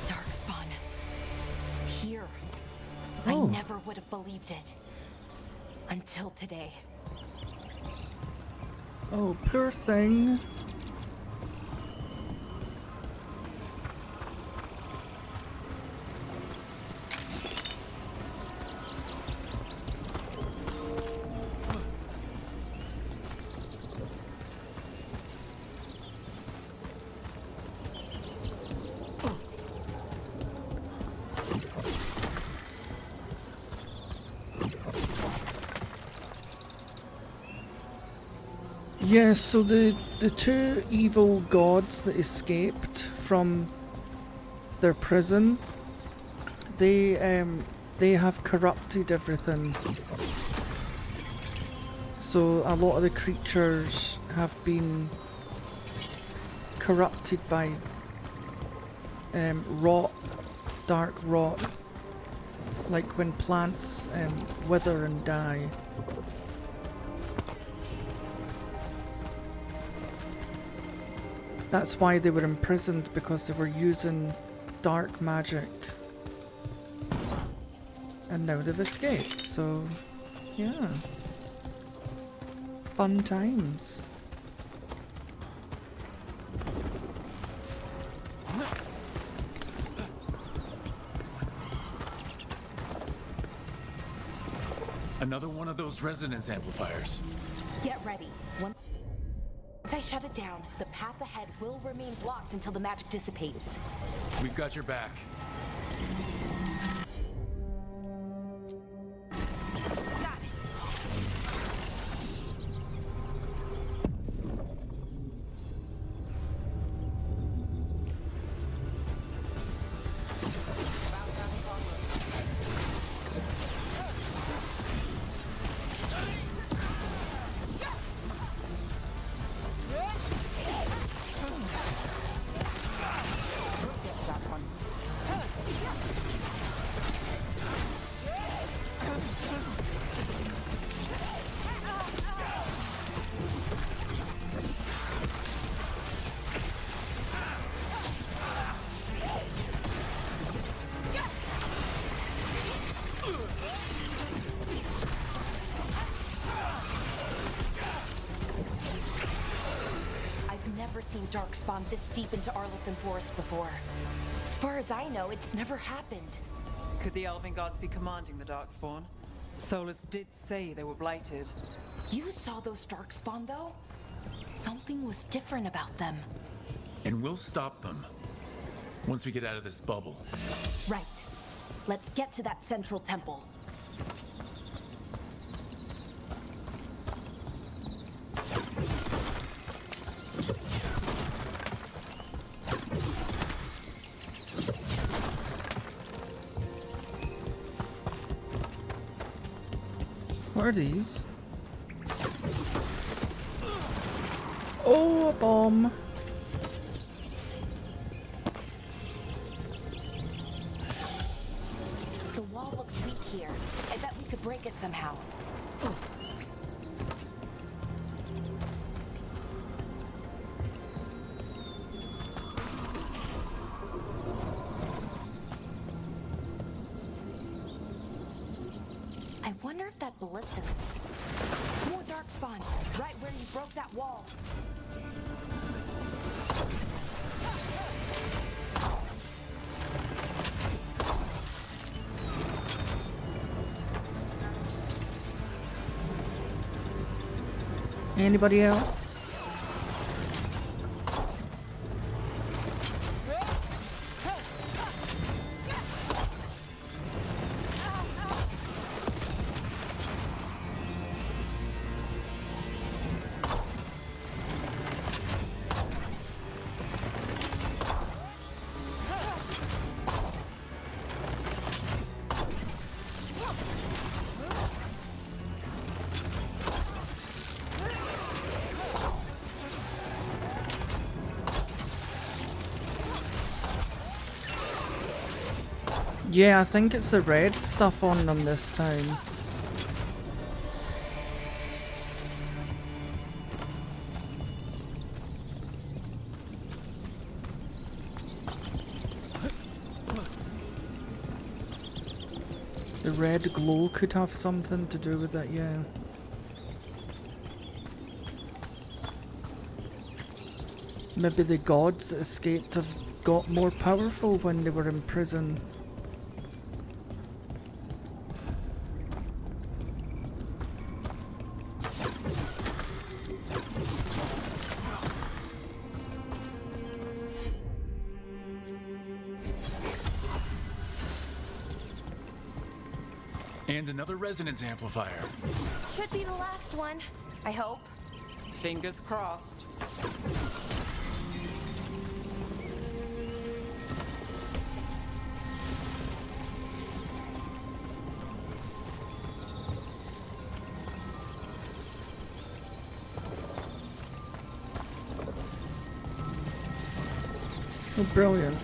S13: Darkspawn. Here. I
S1: Oh.
S13: never would have believed it. Until today.
S1: Oh, poor thing. Yes, so the two evil gods that escaped from their prison, they have corrupted everything. So a lot of the creatures have been corrupted by rot, dark rot, like when plants wither and die. That's why they were imprisoned, because they were using dark magic. And now they've escaped, so yeah. Fun times.
S4: Another one of those resonance amplifiers.
S13: Get ready. Once I shut it down, the path ahead will remain blocked until the magic dissipates.
S4: We've got your back.
S13: darkspawn this deep into Arlothan Forest before. As far as I know, it's never happened.
S7: Could the Elven Gods be commanding the darkspawn? Solus did say they were blighted.
S13: You saw those darkspawn, though? Something was different about them.
S4: And we'll stop them once we get out of this bubble.
S13: Right. Let's get to that central temple.
S1: What are these? Oh, a bomb.
S13: The wall looks weak here. I bet we could break it somehow. I wonder if that ballista could... More darkspawn, right where you broke that wall.
S1: Anybody else? Yeah, I think it's the red stuff on them this time. The red glow could have something to do with it, yeah. Maybe the gods that escaped have got more powerful when they were in prison.
S4: And another resonance amplifier.
S13: Should be the last one, I hope.
S7: Fingers crossed.
S1: Oh, brilliant.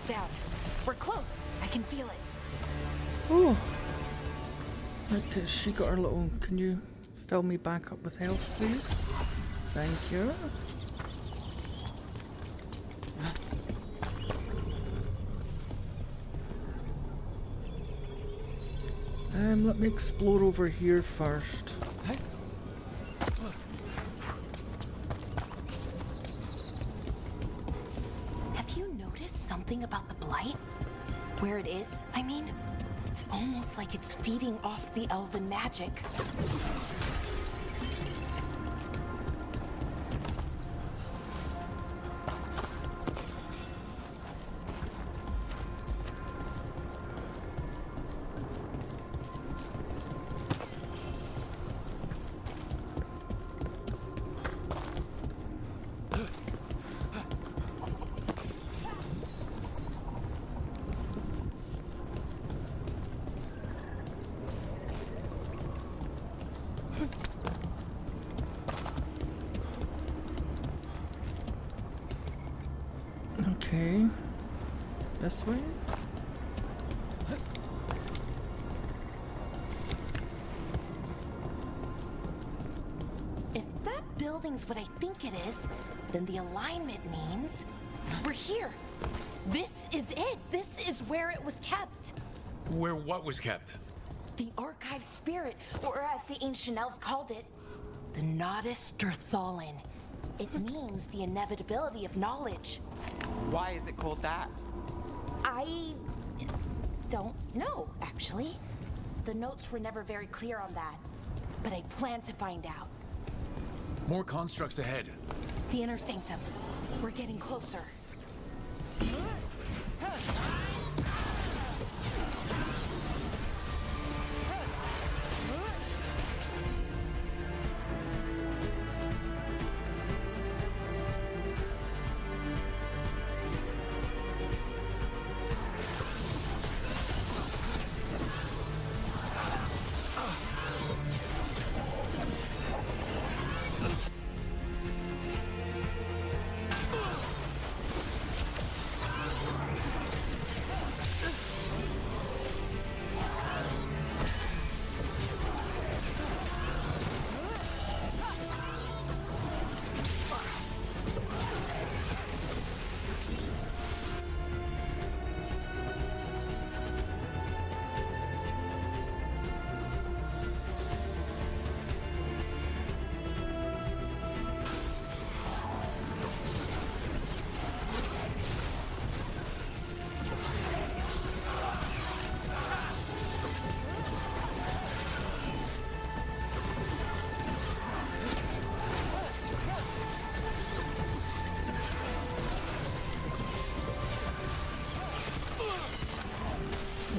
S13: Down. We're close. I can feel it.
S1: Oh. Look, she got her little... Can you fill me back up with health, please? Thank you. Let me explore over here first.
S13: Something about the blight? Where it is, I mean? It's almost like it's feeding off the elven magic.
S1: This way?
S13: If that building's what I think it is, then the alignment means we're here. This is it. This is where it was kept.
S3: Where what was kept?
S13: The archive spirit, or as the ancient elves called it, the Nodus Derthalin. It means the inevitability of knowledge.
S7: Why is it called that?
S13: I don't know, actually. The notes were never very clear on that, but I plan to find out.
S3: More constructs ahead.
S13: The inner sanctum. We're getting closer.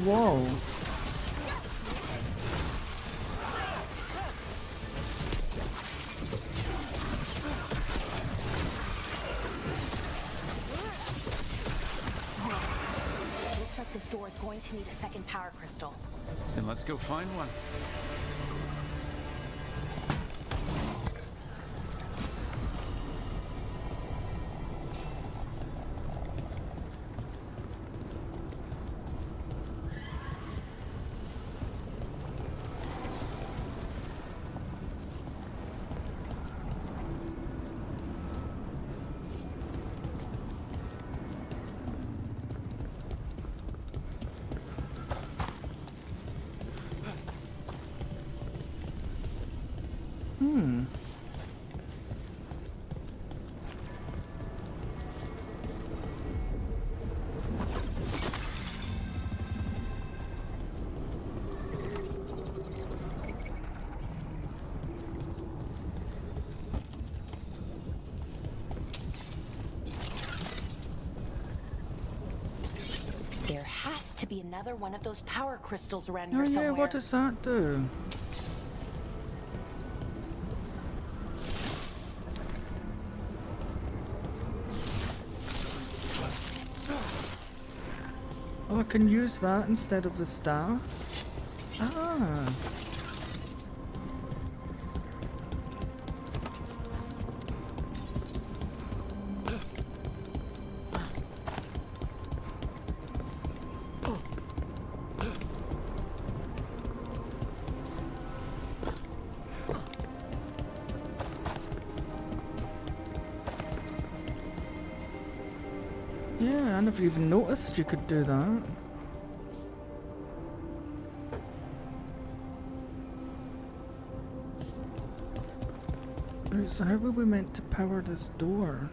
S1: Whoa.
S13: Looks like this door is going to need a second power crystal.
S4: Then let's go find one.
S13: There has to be another one of those power crystals around
S1: Oh
S13: here
S1: yeah,
S13: somewhere.
S1: what does that do? Oh, I can use that instead of the staff? Ah. Yeah, I never even noticed you could do that. Right, so how were we meant to power this door?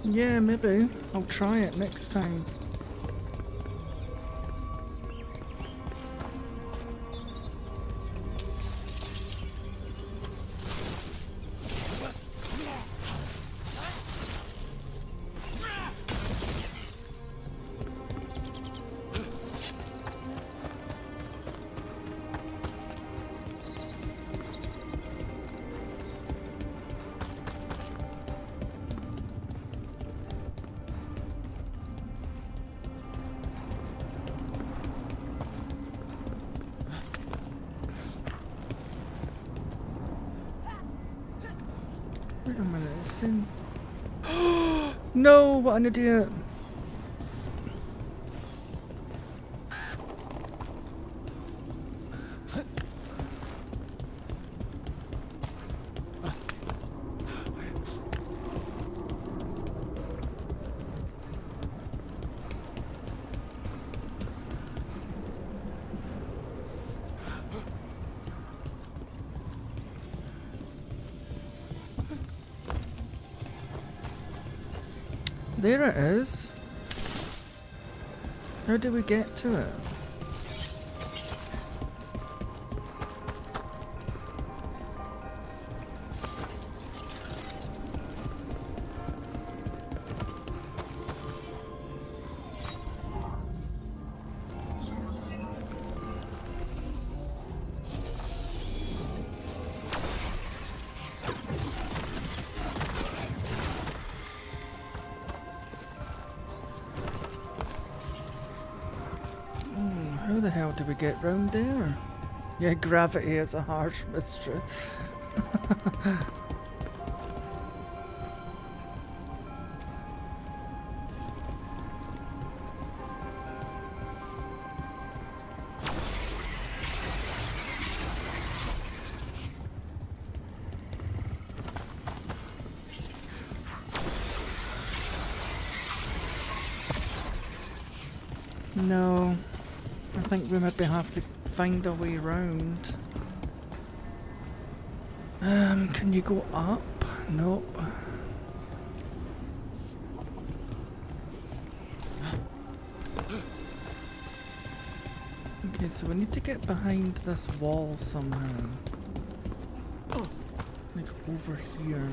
S1: Yeah, maybe. I'll try it next time. Wait a minute, it's in... No, what an idiot! There it is. How do we get to it? How the hell do we get round there? Yeah, gravity is a harsh mistress. No. I think we maybe have to find a way round. Can you go up? Nope. Okay, so we need to get behind this wall somehow. Like over here.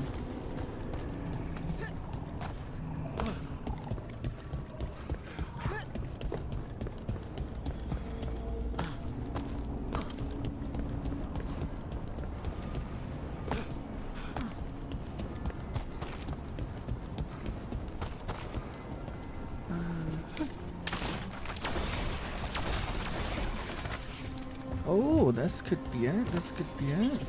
S1: Oh, this could be it. This could be it.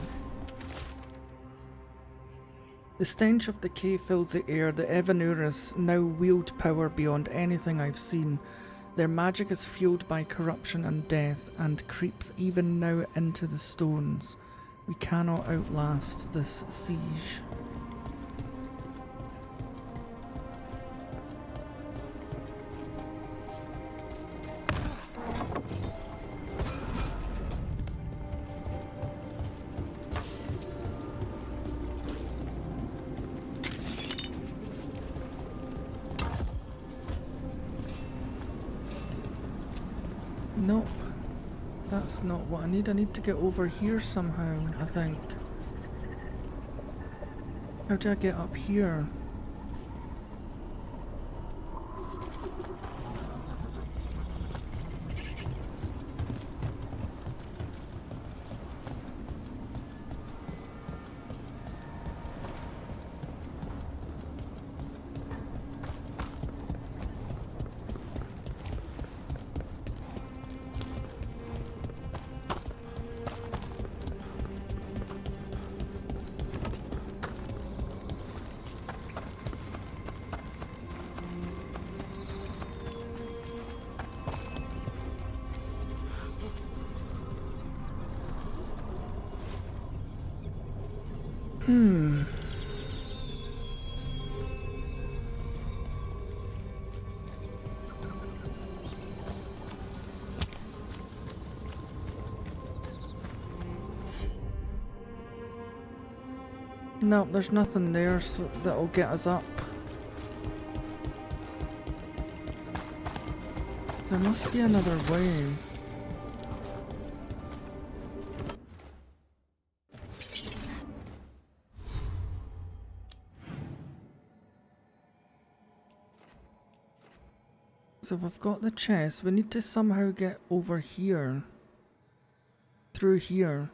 S1: The stench of decay fills the air. The Evanuras now wield power beyond anything I've seen. Their magic is fueled by corruption and death, and creeps even now into the stones. We cannot outlast this siege. Nope. That's not what I need. I need to get over here somehow, I think. How do I get up here? No, there's nothing there that'll get us up. There must be another way. So we've got the chest. We need to somehow get over here. Through here.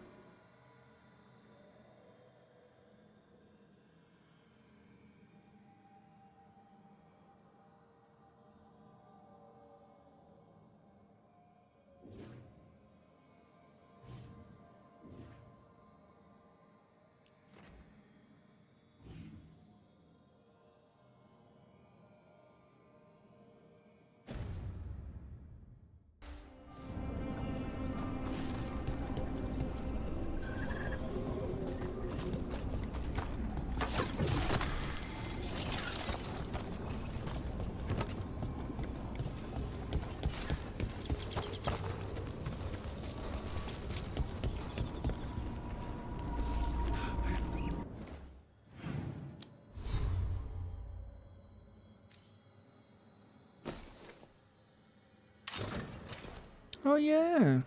S1: Oh yeah.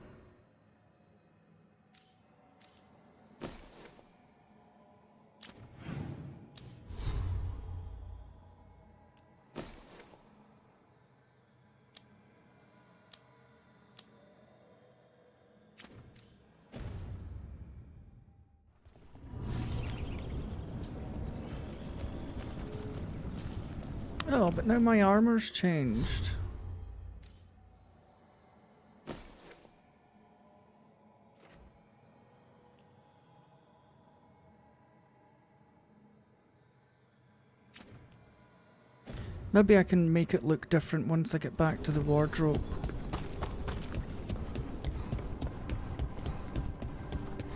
S1: Oh, but now my armor's changed. Maybe I can make it look different once I get back to the wardrobe.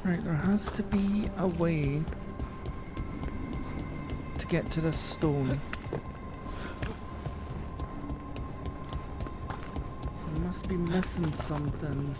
S1: Right, there has to be a way to get to this stone. I must be missing something.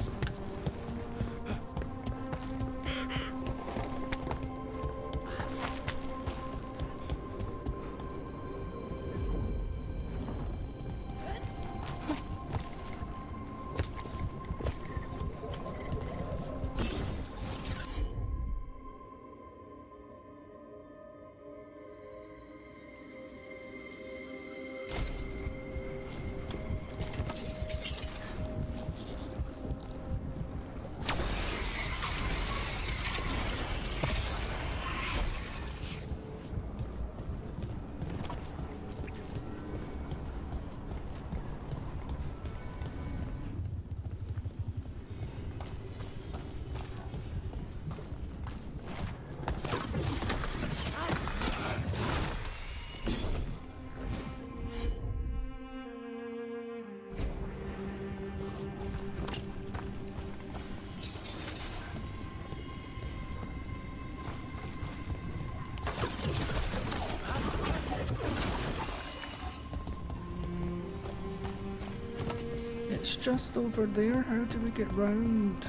S1: It's just over there. How do we get round?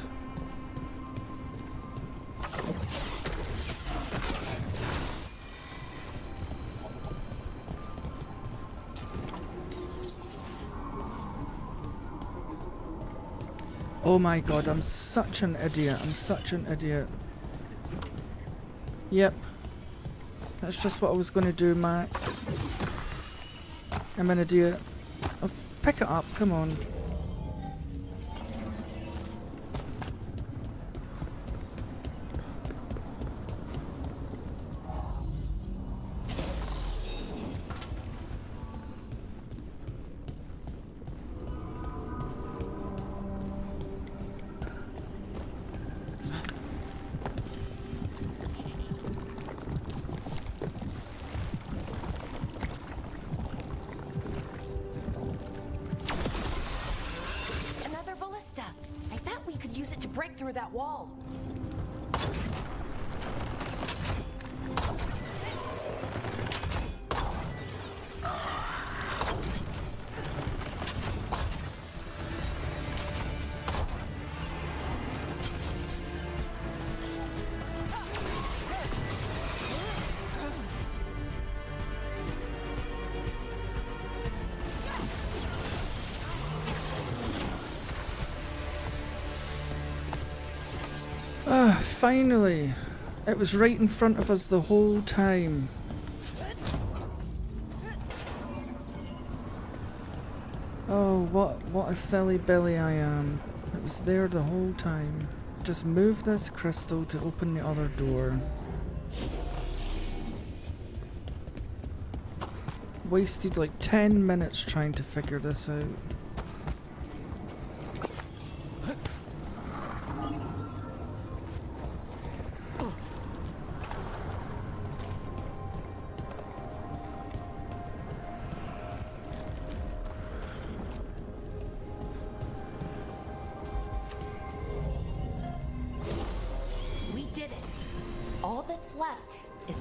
S1: Oh my god, I'm such an idiot. I'm such an idiot. Yep. That's just what I was going to do, Max. I'm an idiot. Oh, pick it up, come on.
S13: Through that wall.
S1: Finally! It was right in front of us the whole time. Oh, what a silly Billy I am. It was there the whole time. Just move this crystal to open the other door. Wasted like 10 minutes trying to figure this out.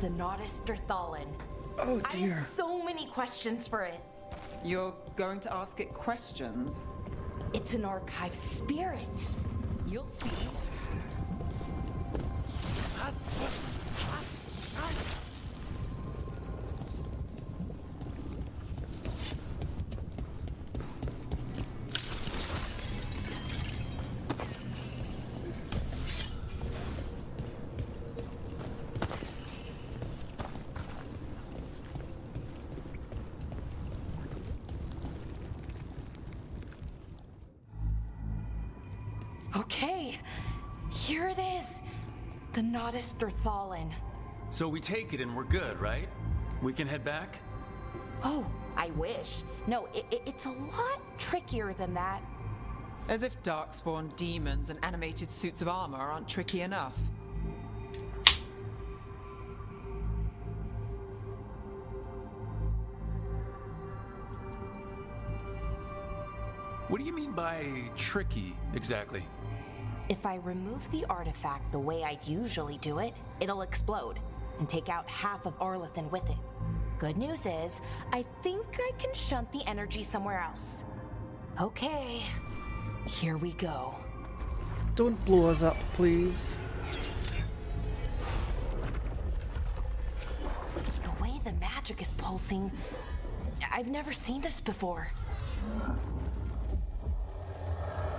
S13: The Nodus Thallen.
S1: Oh dear.
S13: I have so many questions for it.
S7: You're going to ask it questions?
S13: It's an archive spirit.
S7: You'll see.
S13: Okay, here it is. The Nodus Thallen.
S4: So we take it and we're good, right? We can head back?
S13: Oh, I wish. No, it's a lot trickier than that.
S7: As if darkspawn demons and animated suits of armor aren't tricky enough.
S4: What do you mean by tricky, exactly?
S13: If I remove the artifact the way I'd usually do it, it'll explode and take out half of Arlethan with it. Good news is, I think I can shunt the energy somewhere else. Okay, here we go.
S1: Don't blow us up, please.
S13: The way the magic is pulsing, I've never seen this before.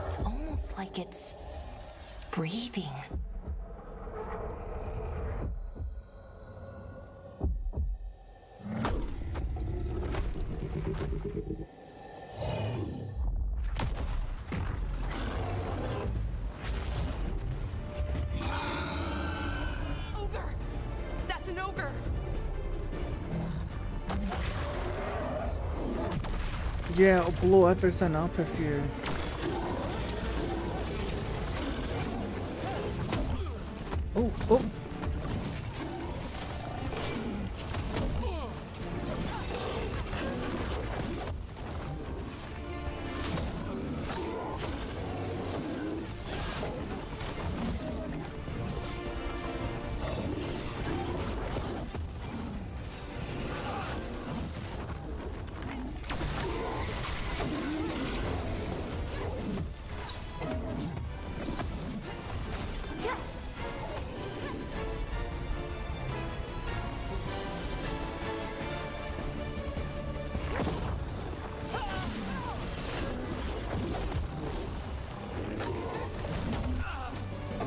S13: It's almost like it's breathing.
S7: Ogre! That's an ogre!
S1: Yeah, it'll blow everything up if you... Oh, oh!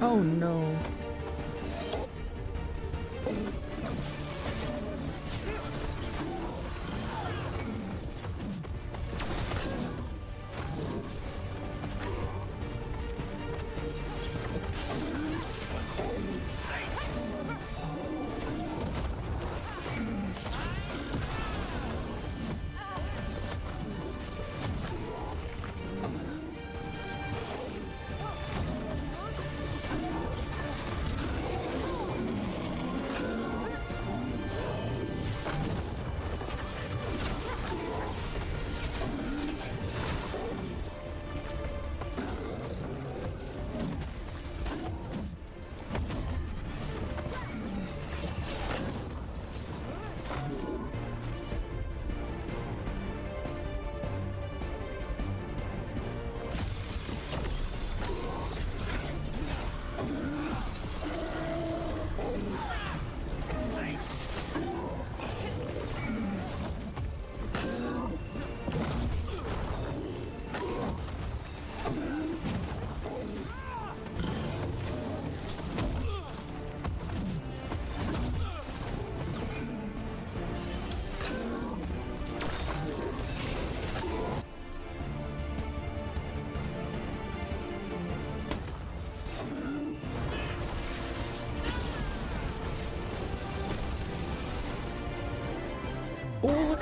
S1: Oh no.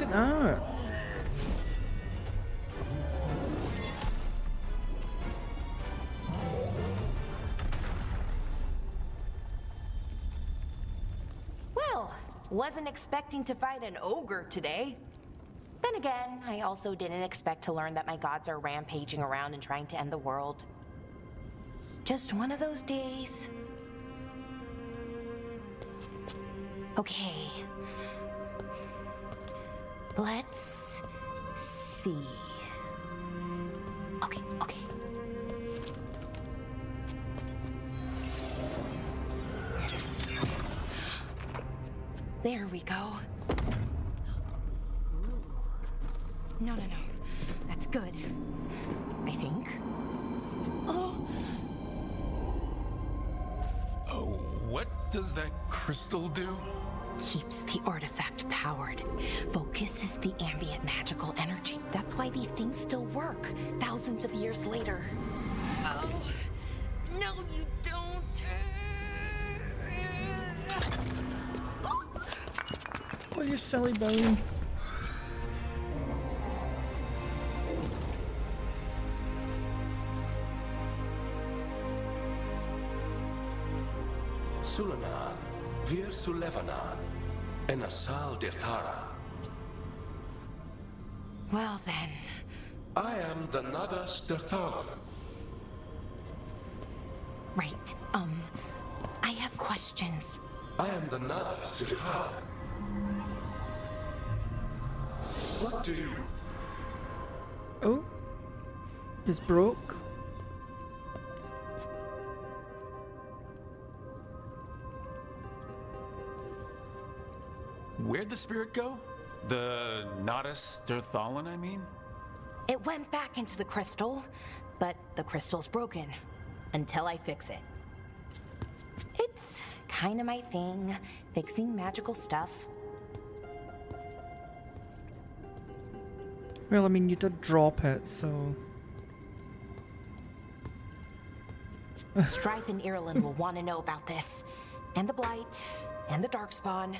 S1: look at that.
S13: Well, wasn't expecting to fight an ogre today. Then again, I also didn't expect to learn that my gods are rampaging around and trying to end the world. Just one of those days. Okay. Let's see. Okay. There we go. No. That's good. I think. Oh,
S3: what does that crystal do?
S13: keeps the artifact powered. Focuses the ambient magical energy. That's why these things still work, thousands of years later. Oh, no, you don't.
S1: Oh, you silly bone.
S2: Sulanan, Vir Sulevanan, and Asal Dirthara.
S13: Well then.
S2: I am the Nadas Dirthalan.
S13: Right, I have questions.
S2: I am the Nadas Dirthalan. What do you...
S1: Oh, it's broke.
S4: Where'd the spirit go? The Nadas Dirthalan, I mean?
S13: It went back into the crystal, but the crystal's broken. Until I fix it. It's kinda my thing, fixing magical stuff.
S1: Well, I mean, you did drop it, so...
S13: Strife and Ireland will want to know about this. And the Blight, and the Darkspawn.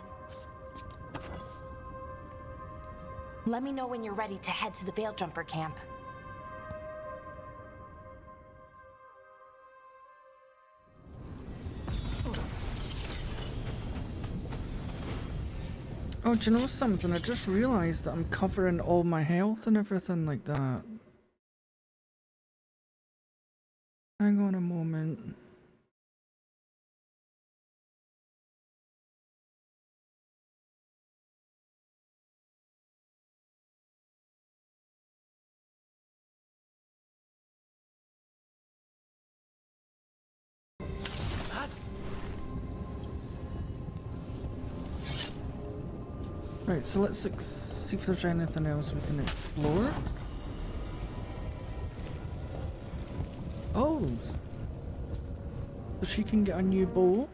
S13: Let me know when you're ready to head to the Veil Jumper camp.
S1: Oh, do you know something? I just realised that I'm covering all my health and everything like that. Hang on a moment. Right, so let's see if there's anything else we can explore. Oh! So she can get a new bow.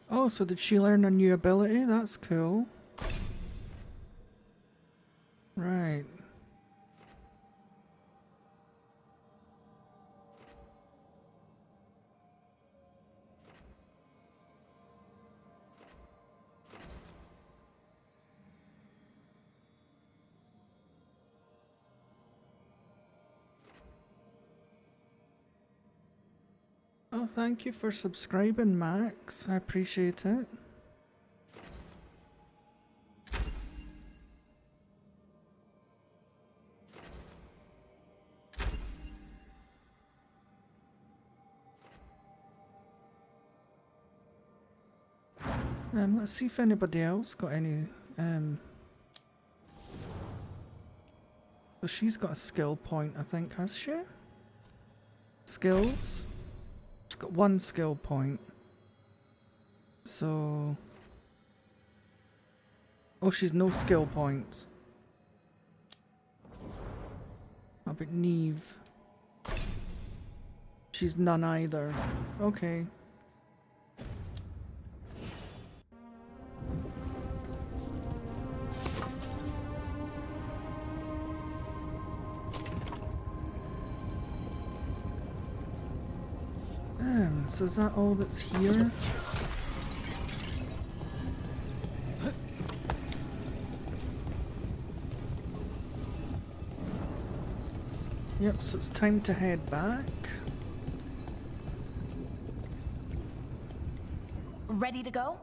S1: Oh, so did she learn a new ability? That's cool. Right. Oh, thank you for subscribing, Max. I appreciate it. Let's see if anybody else got any, so she's got a skill point, I think, has she? Skills? She's got 1 skill point. So... oh, she's no skill points. How about Neve? She's none either. Okay. So is that all that's here? Yep, so it's time to head back.
S13: Ready to go?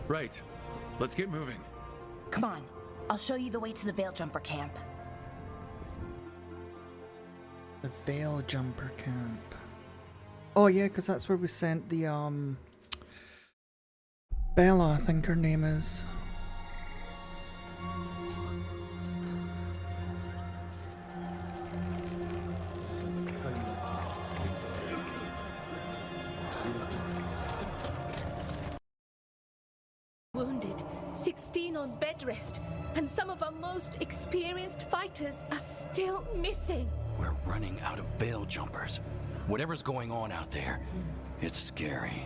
S3: Right. Let's get moving.
S13: Come on. I'll show you the way to the Veil Jumper camp.
S1: The Veil Jumper camp. Oh yeah, because that's where we sent the Bella, I think her name is.
S11: Wounded, 16 on bed rest, and some of our most experienced fighters are still missing.
S12: We're running out of Veil Jumpers. Whatever's going on out there, it's scary.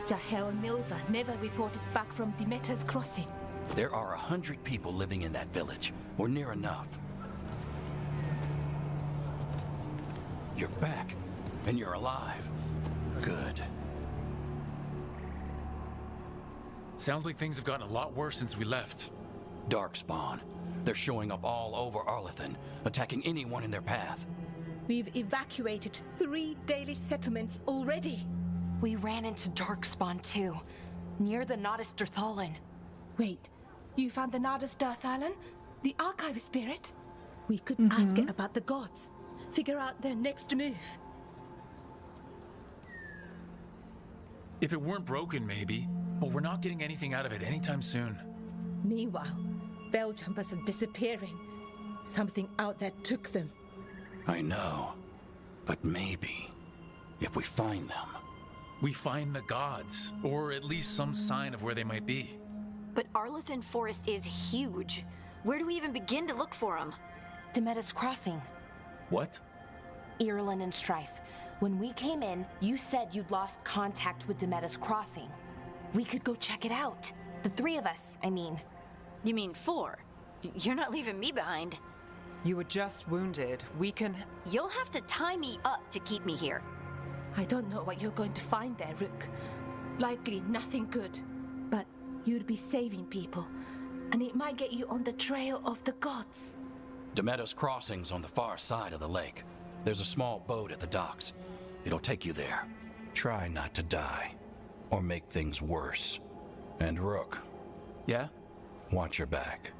S11: Jahel and Milva never reported back from Demeter's crossing.
S12: There are 100 people living in that village, or near enough. You're back, and you're alive. Good.
S3: Sounds like things have gotten a lot worse since we left.
S12: Darkspawn. They're showing up all over Arlethan, attacking anyone in their path.
S11: We've evacuated 3 daily settlements already.
S13: We ran into Darkspawn too, near the Nodus Dirthalan.
S11: Wait, you found the Nodus Dirthalan? The archive spirit? We could ask it about the gods, figure out their next move.
S3: If it weren't broken, maybe, but we're not getting anything out of it anytime soon.
S11: Meanwhile, Veil Jumpers are disappearing. Something out there took them.
S12: I know, but maybe, if we find them...
S3: We find the gods, or at least some sign of where they might be.
S5: But Arlethan Forest is huge. Where do we even begin to look for them?
S13: Demeter's Crossing.
S3: What?
S13: Irlin and Strife. When we came in, you said you'd lost contact with Demeter's Crossing. We could go check it out. The 3 of us, I mean.
S5: You mean 4? You're not leaving me behind.
S7: You were just wounded. We can...
S5: You'll have to tie me up to keep me here.
S11: I don't know what you're going to find there, Rook. Likely nothing good. But you'd be saving people, and it might get you on the trail of the gods.
S12: Demeter's Crossing's on the far side of the lake. There's a small boat at the docks. It'll take you there. Try not to die, or make things worse. And Rook.
S3: Yeah?
S12: Watch your back.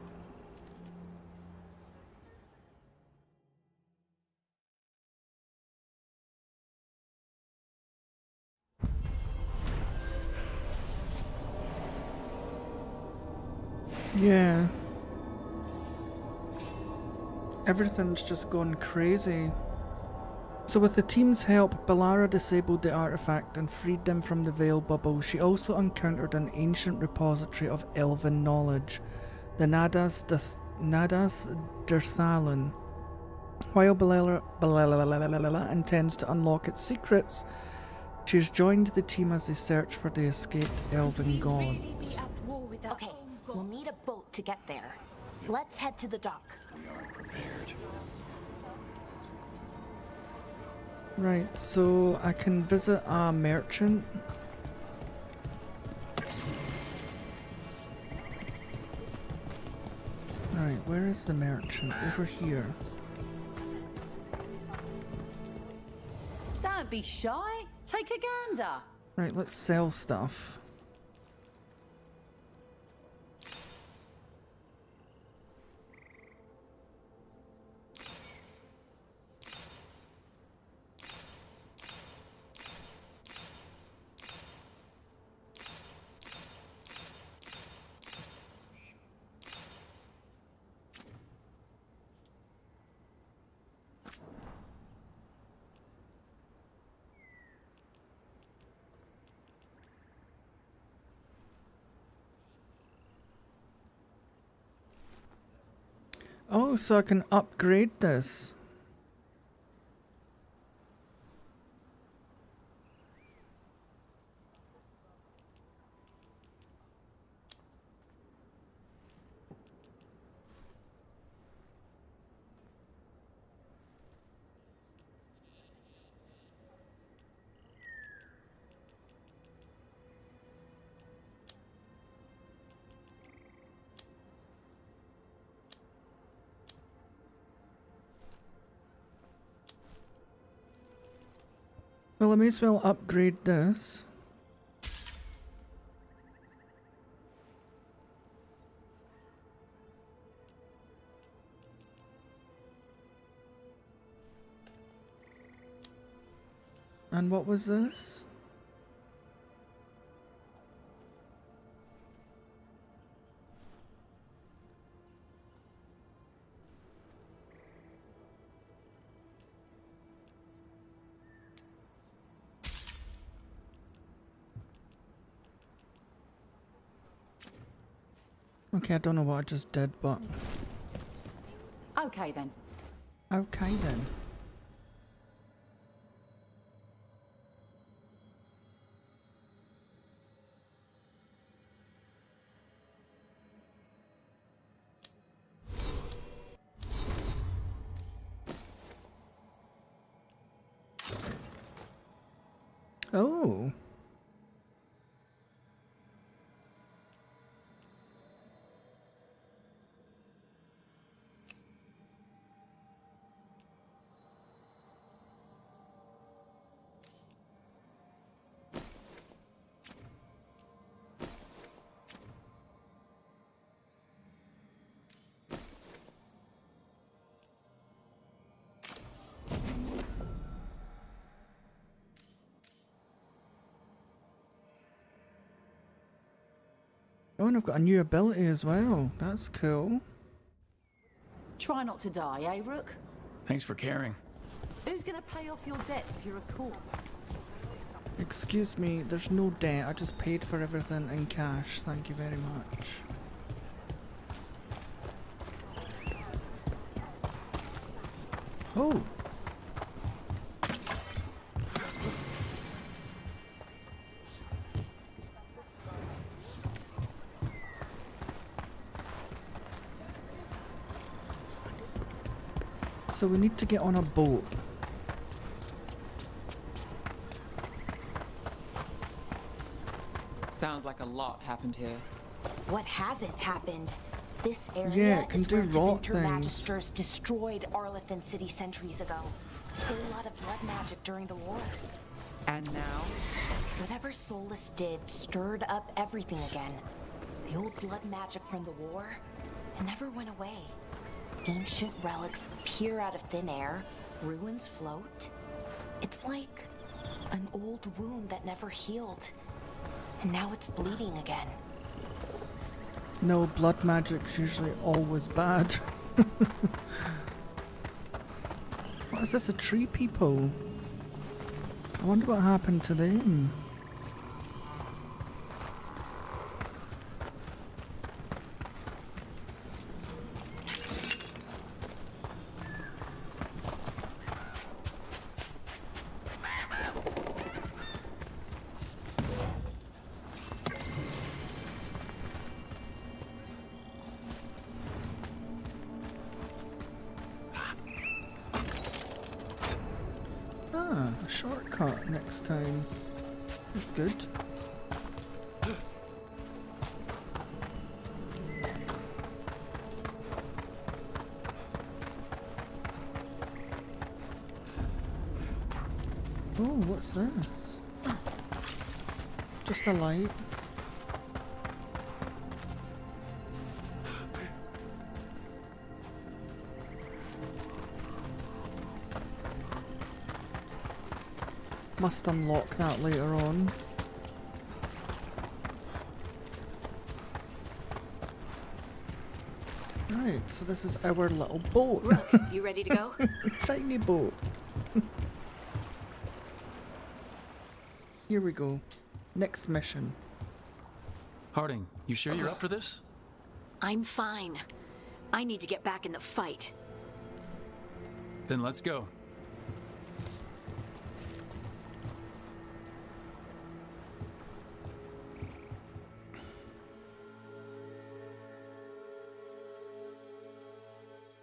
S1: Yeah. Everything's just gone crazy. So with the team's help, Balara disabled the artifact and freed them from the Veil Bubble. She also encountered an ancient repository of elven knowledge, the Nadas Dirthalan. While Balala intends to unlock its secrets, she's joined the team as they search for the escaped elven gods.
S13: Okay, we'll need a boat to get there. Let's head to the dock.
S12: We are prepared.
S1: Right, so I can visit a merchant. Right, where is the merchant? Over here.
S14: Don't be shy. Take a gander.
S1: Right, let's sell stuff. Oh, so I can upgrade this. Well, I may as well upgrade this. And what was this? Okay, I don't know what I just did, but...
S14: Okay then.
S1: Okay then. Oh. Oh, and I've got a new ability as well. That's cool.
S14: Try not to die, eh, Rook?
S3: Thanks for caring.
S14: Who's gonna pay off your debts if you're a corp?
S1: Excuse me, there's no debt. I just paid for everything in cash. Thank you very much. Oh. So we need to get on a boat.
S7: Sounds like a lot happened here.
S13: What hasn't happened? This area
S1: Yeah, it can
S13: is
S1: do
S13: where
S1: rot
S13: Tevinter
S1: things.
S13: Magisters destroyed Arlathan City centuries ago. A whole lot of blood magic during the war.
S7: And now?
S13: Whatever Solus did stirred up everything again. The old blood magic from the war, it never went away. Ancient relics appear out of thin air, ruins float. It's like an old wound that never healed. And now it's bleeding again.
S1: No, blood magic's usually always bad. What is this, a tree people? I wonder what happened to them. a shortcut next time. That's good. Oh, what's this? Just a light. Must unlock that later on. Right, so this is our little boat.
S5: Rook, you ready to go?
S1: Tiny boat. Here we go. Next mission.
S3: Harding, you sure you're up for this?
S5: I'm fine. I need to get back in the fight.
S3: Then let's go.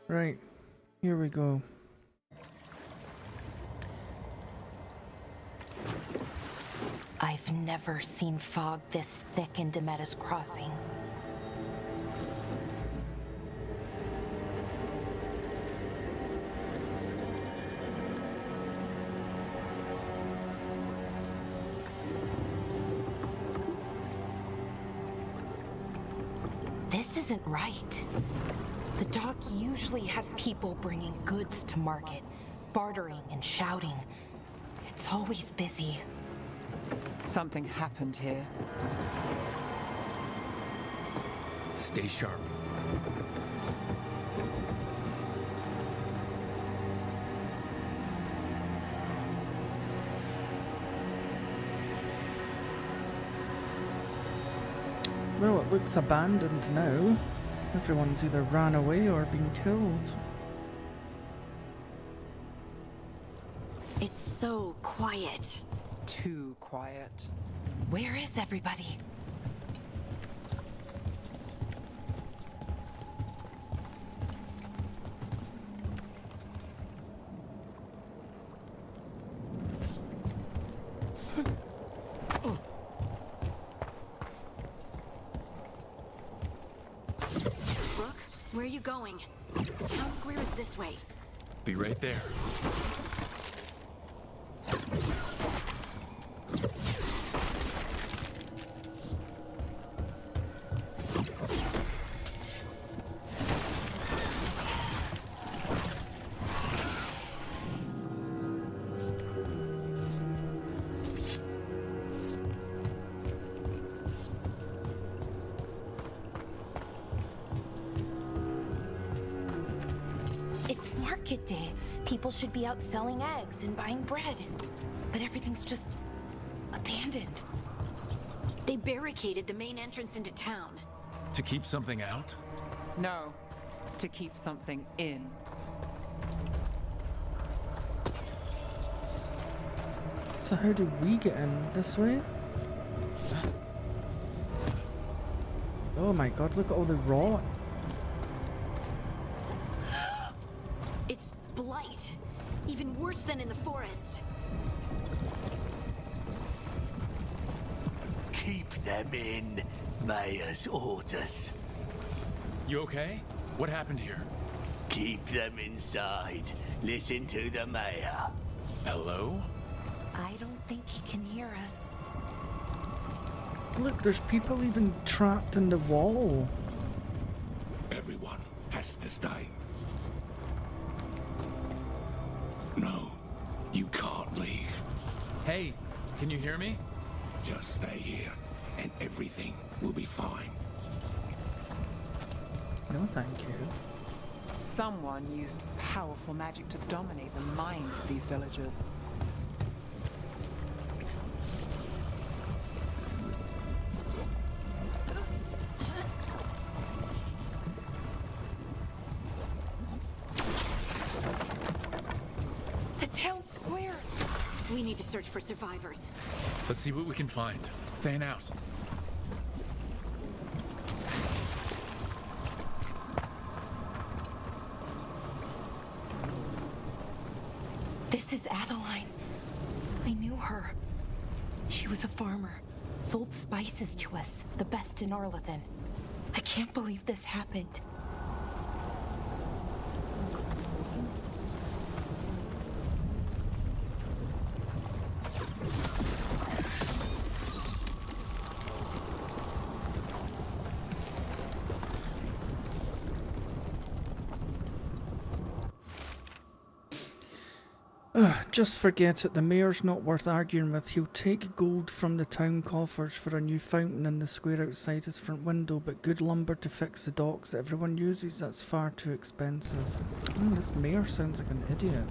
S1: Right, here we go.
S13: I've never seen fog this thick in Demetta's Crossing. This isn't right. The dock usually has people bringing goods to market, bartering and shouting. It's always busy.
S7: Something happened here.
S3: Stay sharp.
S1: Well, it looks abandoned now. Everyone's either ran away or been killed.
S5: It's so quiet.
S7: Too quiet.
S13: Where is everybody?
S5: Rook, where are you going? The town square is this way.
S3: Be right there.
S13: It's market day. People should be out selling eggs and buying bread. But everything's just abandoned.
S5: They barricaded the main entrance into town.
S3: To keep something out?
S7: No, to keep something in.
S1: So how do we get in? This way? Oh my god, look at all the rot.
S5: It's blight. Even worse than in the forest.
S2: Keep them in. Mayor's orders.
S3: You okay? What happened here?
S2: Keep them inside. Listen to the mayor.
S3: Hello?
S13: I don't think he can hear us.
S1: Look, there's people even trapped in the wall.
S15: Everyone has to stay. No, you can't leave.
S3: Hey, can you hear me?
S15: Just stay here, and everything will be fine.
S1: No, thank you.
S7: Someone used powerful magic to dominate the minds of these villagers.
S13: The town square!
S5: We need to search for survivors.
S3: Let's see what we can find. Fan out.
S13: This is Adeline. I knew her. She was a farmer. Sold spices to us, the best in Arlathan. I can't believe this happened.
S1: Just forget it, the mayor's not worth arguing with. He'll take gold from the town coffers for a new fountain in the square outside his front window, but good lumber to fix the docks that everyone uses, that's far too expensive. This mayor sounds like an idiot.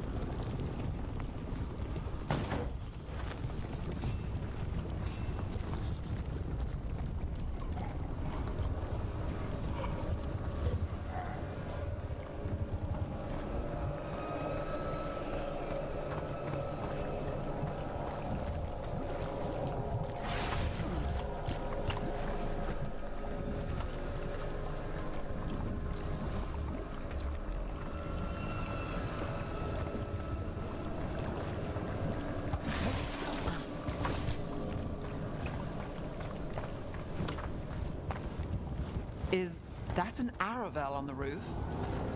S7: Is that an Aravel on the roof?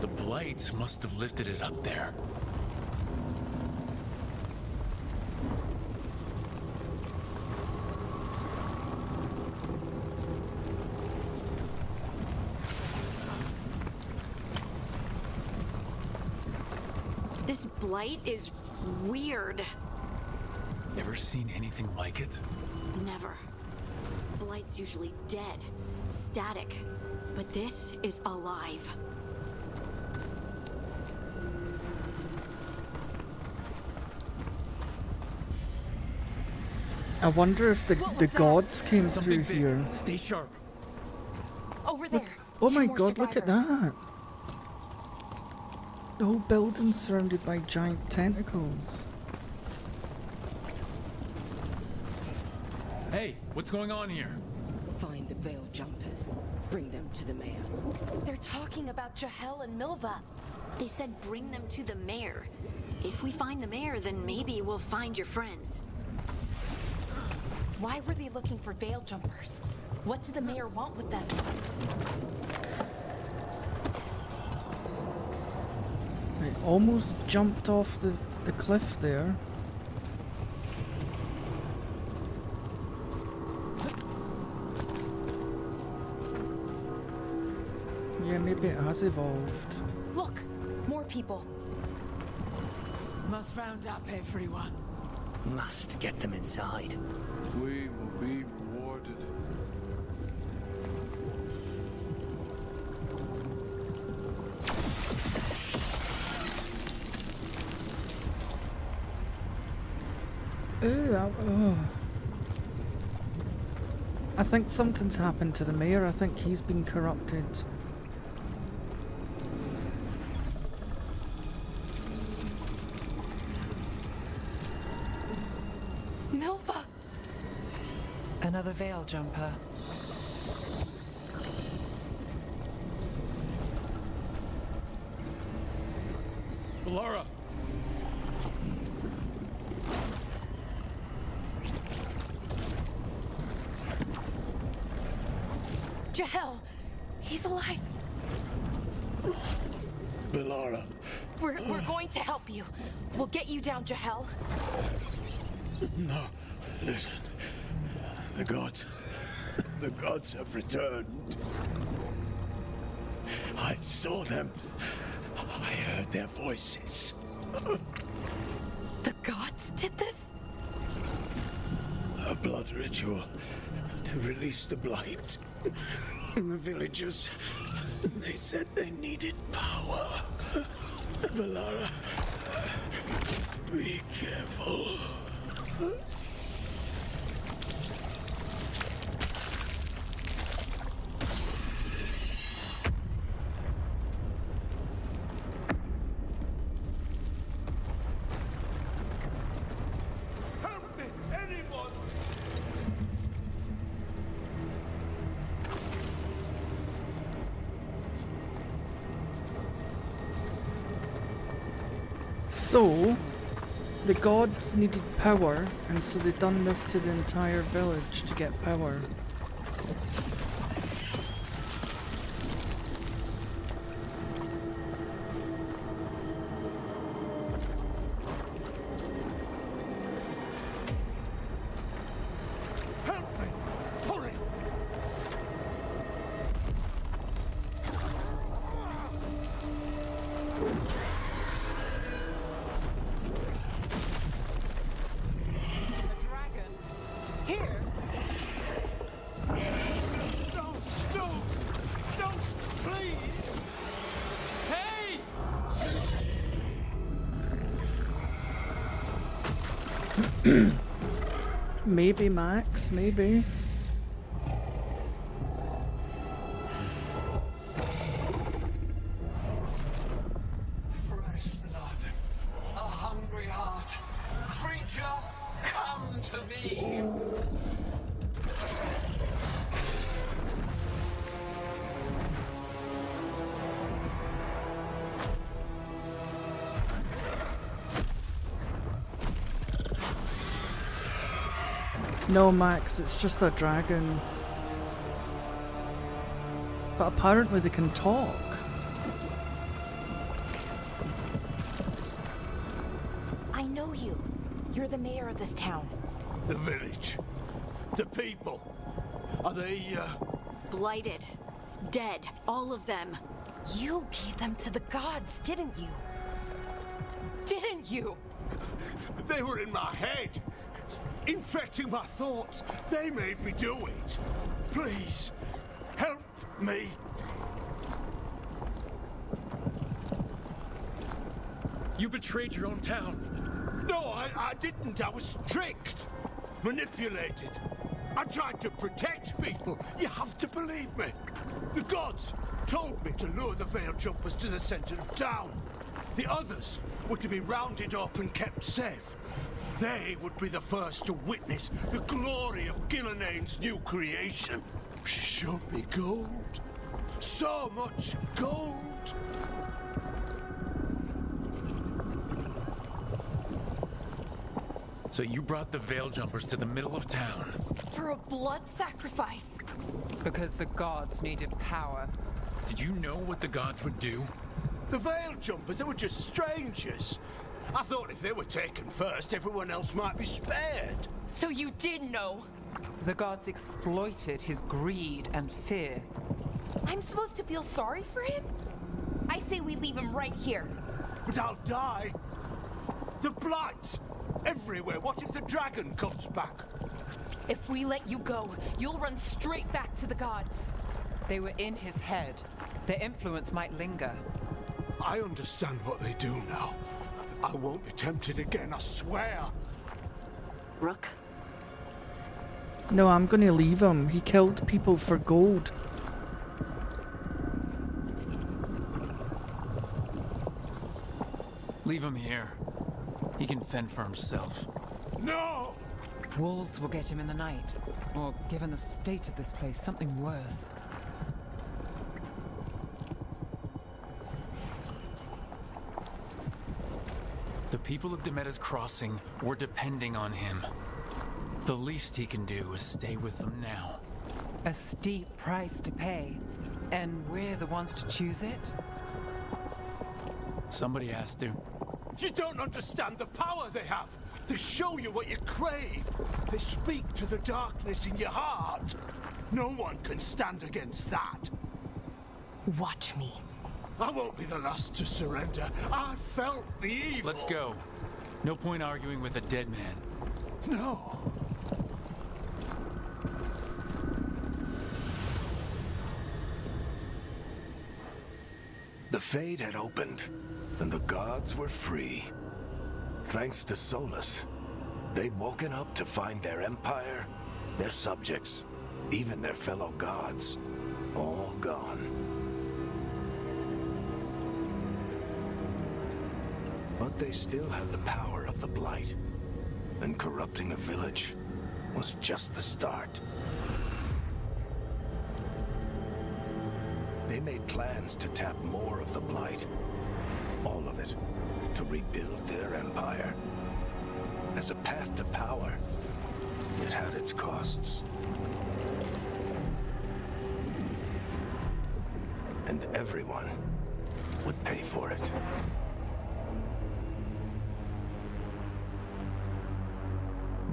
S3: The blight must have lifted it up there.
S5: This blight is weird.
S3: Ever seen anything like it?
S5: Never. Blight's usually dead, static, but this is alive.
S1: I wonder if the gods came through here.
S3: Stay sharp.
S13: Over there.
S1: Oh my god, look at that! The whole building's surrounded by giant tentacles.
S3: Hey, what's going on here?
S6: Find the veil jumpers. Bring them to the mayor.
S13: They're talking about Jahel and Milva.
S5: They said bring them to the mayor. If we find the mayor, then maybe we'll find your friends.
S13: Why were they looking for veil jumpers? What did the mayor want with them?
S1: I almost jumped off the cliff there. Yeah, maybe it has evolved.
S13: Look, more people.
S6: Must round up everyone.
S16: Must get them inside.
S15: We will be rewarded.
S1: I think something's happened to the mayor. I think he's been corrupted.
S13: Milva!
S7: Another veil jumper.
S3: Laura!
S13: Jahel! He's alive!
S15: Valara.
S13: We're going to help you. We'll get you down, Jahel.
S15: No, listen. The gods have returned. I saw them. I heard their voices.
S13: The gods did this?
S15: A blood ritual to release the blight. The villagers, they said they needed power. Valara, be careful.
S8: Help me, anyone!
S1: So, The gods needed power, and so they done this to the entire village to get power.
S15: Help me! Hurry!
S7: A dragon? Here?
S15: No! No! No! Please!
S4: Hey!
S1: Maybe, Max, maybe.
S12: Fresh blood, a hungry heart. Creature, come to me.
S1: No, Max, it's just a dragon. But apparently they can talk.
S13: I know you. You're the mayor of this town.
S15: The village. The people. Are they,
S5: Blighted. Dead. All of them.
S13: You gave them to the gods, didn't you? Didn't you?
S15: They were in my head. Infecting my thoughts. They made me do it. Please, help me.
S3: You betrayed your own town.
S15: No, I didn't. I was tricked. Manipulated. I tried to protect people. You have to believe me. The gods told me to lure the Veil Jumpers to the center of town. The others were to be rounded up and kept safe. They would be the first to witness the glory of Gillenane's new creation. She showed me gold. So much gold.
S3: So you brought the Veil Jumpers to the middle of town.
S13: For a blood sacrifice.
S7: Because the gods needed power.
S3: Did you know what the gods would do?
S15: The Veil Jumpers, they were just strangers. I thought if they were taken first, everyone else might be spared.
S13: So you did know?
S7: The gods exploited his greed and fear.
S13: I'm supposed to feel sorry for him? I say we leave him right here.
S15: But I'll die. The blight! Everywhere. What if the dragon comes back?
S13: If we let you go, you'll run straight back to the gods.
S7: They were in his head. Their influence might linger.
S15: I understand what they do now. I won't be tempted again, I swear.
S5: Rook?
S1: No, I'm gonna leave him. He killed people for gold.
S4: Leave him here. He can fend for himself.
S15: No!
S7: Wolves will get him in the night. Or, given the state of this place, something worse.
S4: The people of Demeda's Crossing were depending on him. The least he can do is stay with them now.
S7: A steep price to pay. And we're the ones to choose it?
S4: Somebody has to.
S15: You don't understand the power they have. They show you what you crave. They speak to the darkness in your heart. No one can stand against that.
S13: Watch me.
S15: I won't be the last to surrender. I felt the evil.
S4: Let's go. No point arguing with a dead man.
S15: No.
S2: The Fade had opened, and the gods were free. Thanks to Solus, they'd woken up to find their empire, their subjects, even their fellow gods, all gone. But they still had the power of the Blight, and corrupting a village was just the start. They made plans to tap more of the Blight, all of it, to rebuild their empire. as a path to power, it had its costs. And everyone would pay for it.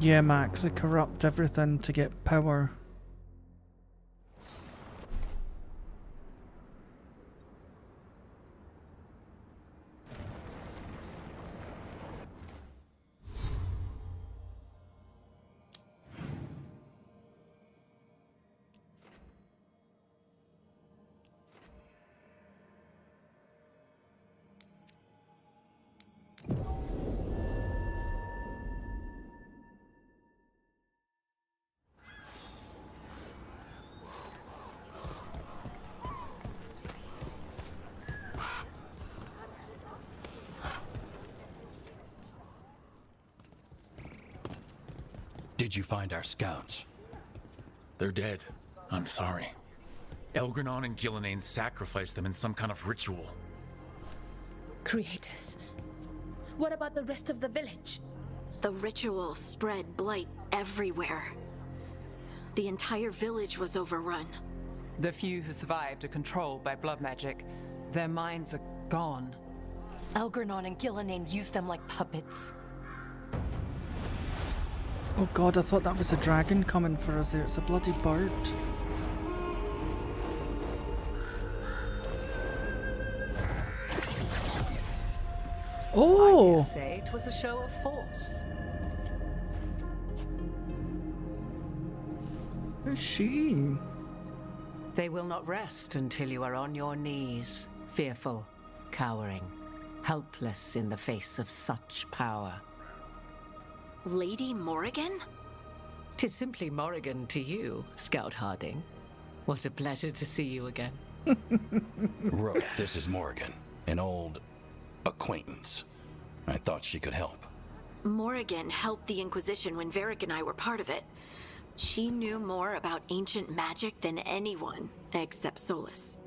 S1: Yeah, Max, they corrupt everything to get power.
S12: Did you find our scouts?
S3: They're dead. I'm sorry. Elgranon and Gillenane sacrificed them in some kind of ritual.
S11: Creators. What about the rest of the village?
S5: The ritual spread blight everywhere. The entire village was overrun.
S7: The few who survived are controlled by blood magic. Their minds are gone.
S13: Elgranon and Gillenane used them like puppets.
S1: Oh god, I thought that was a dragon coming for us there. It's a bloody bird. Oh!
S6: I dare say it was a show of force.
S1: Who's she?
S6: They will not rest until you are on your knees, fearful, cowering, helpless in the face of such power.
S5: Lady Morrigan?
S6: 'Tis simply Morrigan to you, Scout Harding. What a pleasure to see you again.
S12: Rook, this is Morrigan, an old acquaintance. I thought she could help.
S5: Morrigan helped the Inquisition when Varric and I were part of it. She knew more about ancient magic than anyone, except Solus.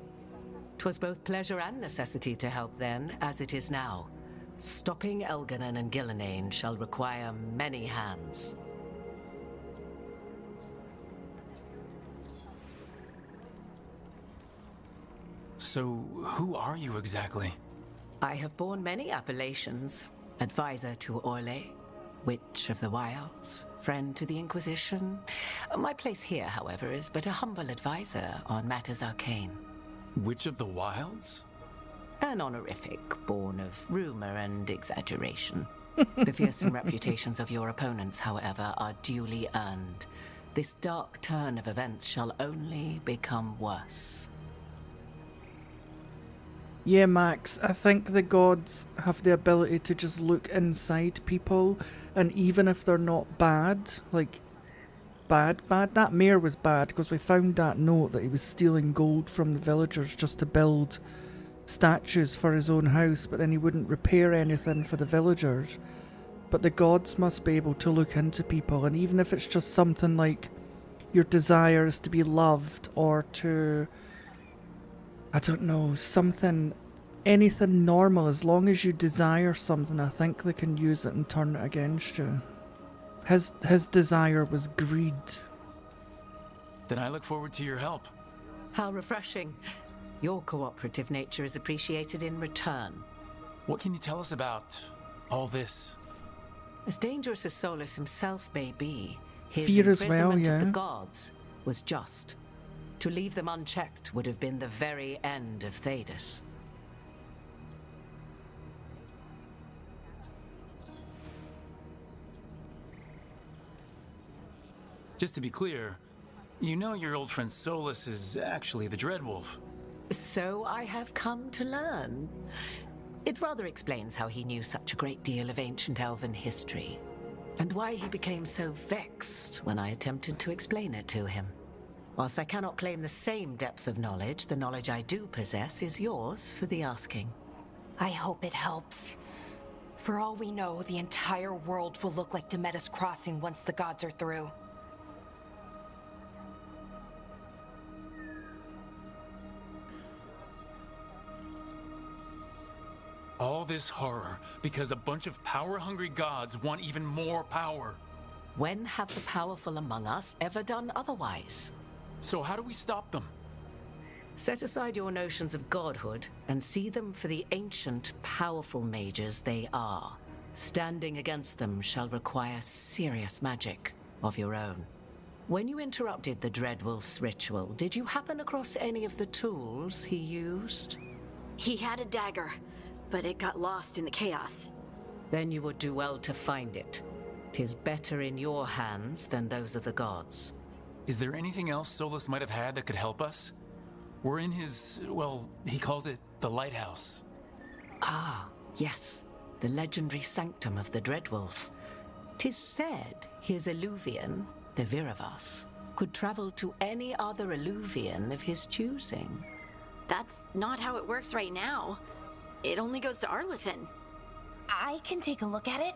S6: 'Twas both pleasure and necessity to help then, as it is now. Stopping Elganon and Gillenane shall require many hands.
S3: So, who are you exactly?
S6: I have borne many appellations. Advisor to Orlais, Witch of the Wilds, friend to the Inquisition. My place here, however, is but a humble advisor on matters arcane.
S3: Witch of the Wilds?
S6: An honorific born of rumor and exaggeration. The fearsome reputations of your opponents, however, are duly earned. This dark turn of events shall only become worse.
S1: Yeah, Max, I think the gods have the ability to just look inside people, and even if they're not bad, like, bad, that mayor was bad, because we found that note that he was stealing gold from the villagers just to build statues for his own house, but then he wouldn't repair anything for the villagers. But the gods must be able to look into people, and even if it's just something like your desire is to be loved, or to, I don't know, something, anything normal, as long as you desire something, I think they can use it and turn it against you. His desire was greed.
S3: Then I look forward to your help.
S6: How refreshing. Your cooperative nature is appreciated in return.
S3: What can you tell us about all this?
S6: As dangerous as Solus himself may be, his
S1: Fear as
S6: imprisonment
S1: well,
S6: of the
S1: yeah.
S6: gods was just. To leave them unchecked would have been the very end of Thedas.
S3: Just to be clear, you know your old friend Solus is actually the Dreadwolf.
S6: So I have come to learn. It rather explains how he knew such a great deal of ancient elven history, and why he became so vexed when I attempted to explain it to him. Whilst I cannot claim the same depth of knowledge, the knowledge I do possess is yours for the asking.
S13: I hope it helps. For all we know, the entire world will look like Demetus Crossing once the gods are through.
S4: All this horror because a bunch of power-hungry gods want even more power.
S6: When have the powerful among us ever done otherwise?
S4: So how do we stop them?
S6: Set aside your notions of godhood and see them for the ancient, powerful mages they are. Standing against them shall require serious magic of your own. When you interrupted the Dreadwolf's ritual, did you happen across any of the tools he used?
S5: He had a dagger, but it got lost in the chaos.
S6: Then you would do well to find it. 'Tis better in your hands than those of the gods.
S4: Is there anything else Solus might have had that could help us? We're in his, well, he calls it the lighthouse.
S6: Ah, yes. The legendary sanctum of the Dreadwolf. 'Tis said his Illuvian, the Viravas, could travel to any other Illuvian of his choosing.
S5: That's not how it works right now. It only goes to Arlethan.
S13: I can take a look at it.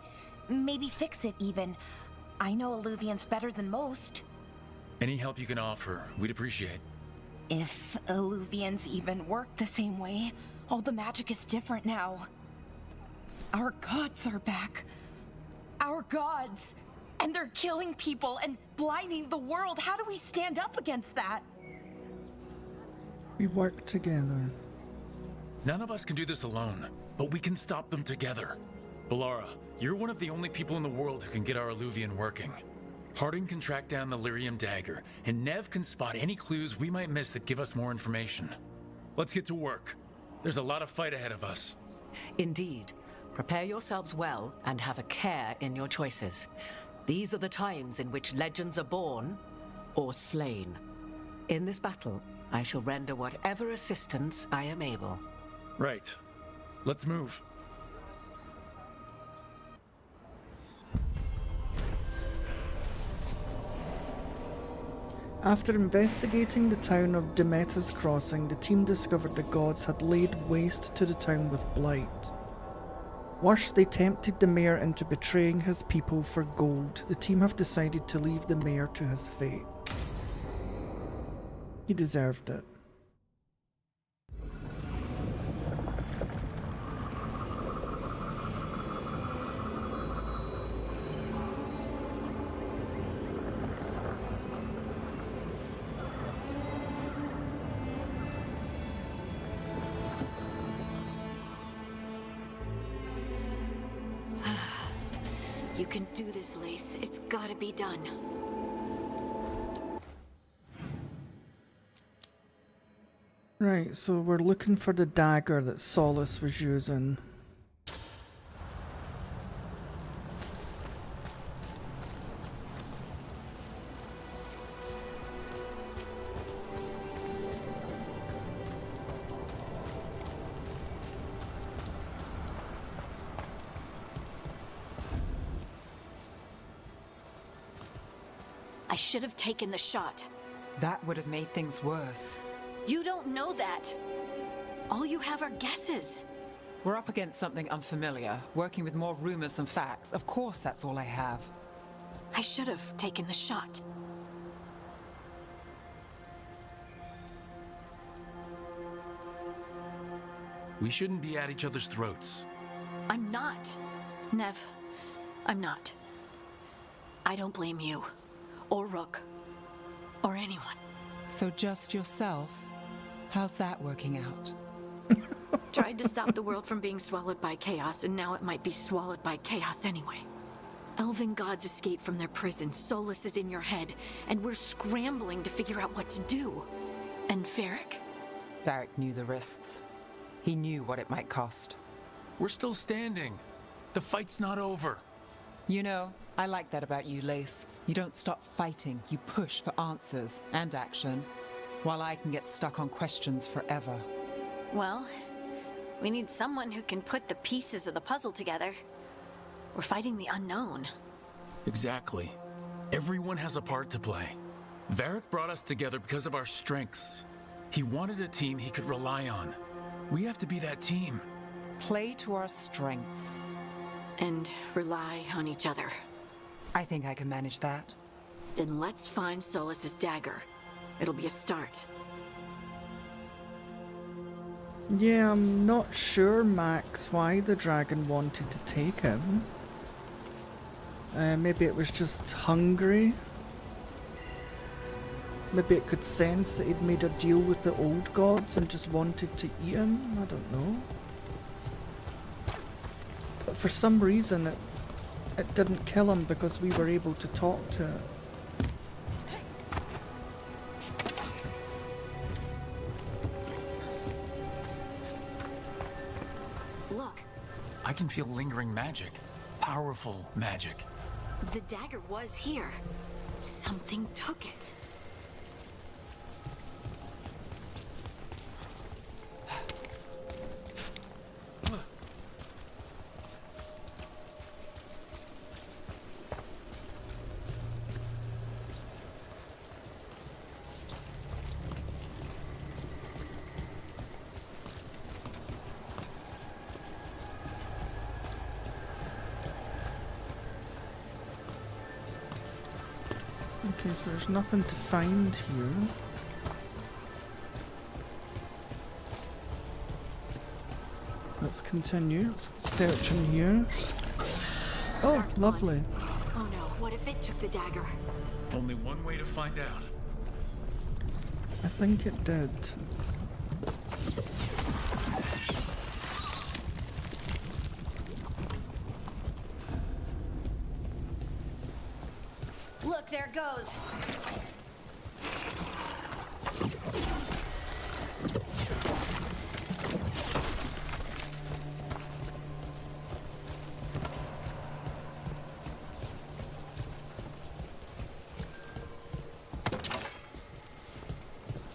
S13: Maybe fix it, even. I know Illuvians better than most.
S4: Any help you can offer, we'd appreciate.
S13: If Illuvians even work the same way, all the magic is different now. Our gods are back. Our gods! And they're killing people and blinding the world. How do we stand up against that?
S1: We work together.
S4: None of us can do this alone, but we can stop them together. Balara, you're one of the only people in the world who can get our Illuvian working. Harding can track down the Lyrium dagger, and Nev can spot any clues we might miss that give us more information. Let's get to work. There's a lot of fight ahead of us.
S6: Indeed. Prepare yourselves well and have a care in your choices. These are the times in which legends are born or slain. In this battle, I shall render whatever assistance I am able.
S4: Right. Let's move.
S1: After investigating the town of Demeter's Crossing, the team discovered the gods had laid waste to the town with blight. Worse, they tempted the mayor into betraying his people for gold. The team have decided to leave the mayor to his fate. He deserved it.
S5: You can do this, Lace. It's gotta be done.
S1: Right, so we're looking for the dagger that Solus was using.
S5: I should have taken the shot.
S7: That would have made things worse.
S5: You don't know that. All you have are guesses.
S7: We're up against something unfamiliar, working with more rumors than facts. Of course, that's all I have.
S5: I should have taken the shot.
S4: We shouldn't be at each other's throats.
S5: I'm not. Nev, I'm not. I don't blame you. Or Rook. Or anyone.
S7: So just yourself? How's that working out?
S5: Tried to stop the world from being swallowed by chaos, and now it might be swallowed by chaos anyway. Elven gods escaped from their prison, Solus is in your head, and we're scrambling to figure out what to do. And Varric?
S7: Varric knew the risks. He knew what it might cost.
S4: We're still standing. The fight's not over.
S7: You know, I like that about you, Lace. You don't stop fighting, you push for answers and action, while I can get stuck on questions forever.
S5: Well, we need someone who can put the pieces of the puzzle together. We're fighting the unknown.
S4: Exactly. Everyone has a part to play. Varric brought us together because of our strengths. He wanted a team he could rely on. We have to be that team.
S7: Play to our strengths.
S5: And rely on each other.
S7: I think I can manage that.
S5: Then let's find Solus's dagger. It'll be a start.
S1: Yeah, I'm not sure, Max, why the dragon wanted to take him. Maybe it was just hungry. Maybe it could sense that he'd made a deal with the old gods and just wanted to eat him. I don't know. But for some reason it didn't kill him because we were able to talk to it.
S5: Look,
S3: I can feel lingering magic. Powerful magic.
S5: the dagger was here. Something took it.
S1: Okay, so there's nothing to find here. Let's continue. Let's search in here. Oh, lovely.
S5: Oh no, what if it took the dagger?
S3: Only one way to find out.
S1: I think it did.
S5: Look, there it goes.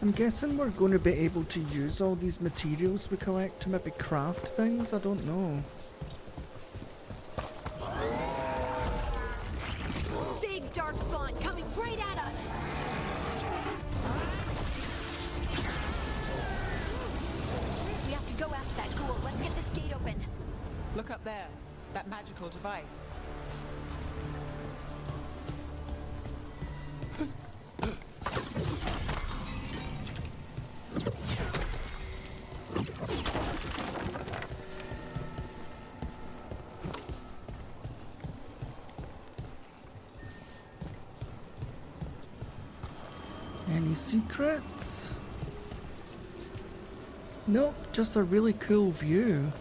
S1: I'm guessing we're going to be able to use all these materials we collect to maybe craft things? I don't know.
S5: Big dark spawn coming right at us. We have to go after that ghoul. Let's get this gate open.
S7: Look up there. That magical device.
S1: Any secrets? Nope, just a really cool view.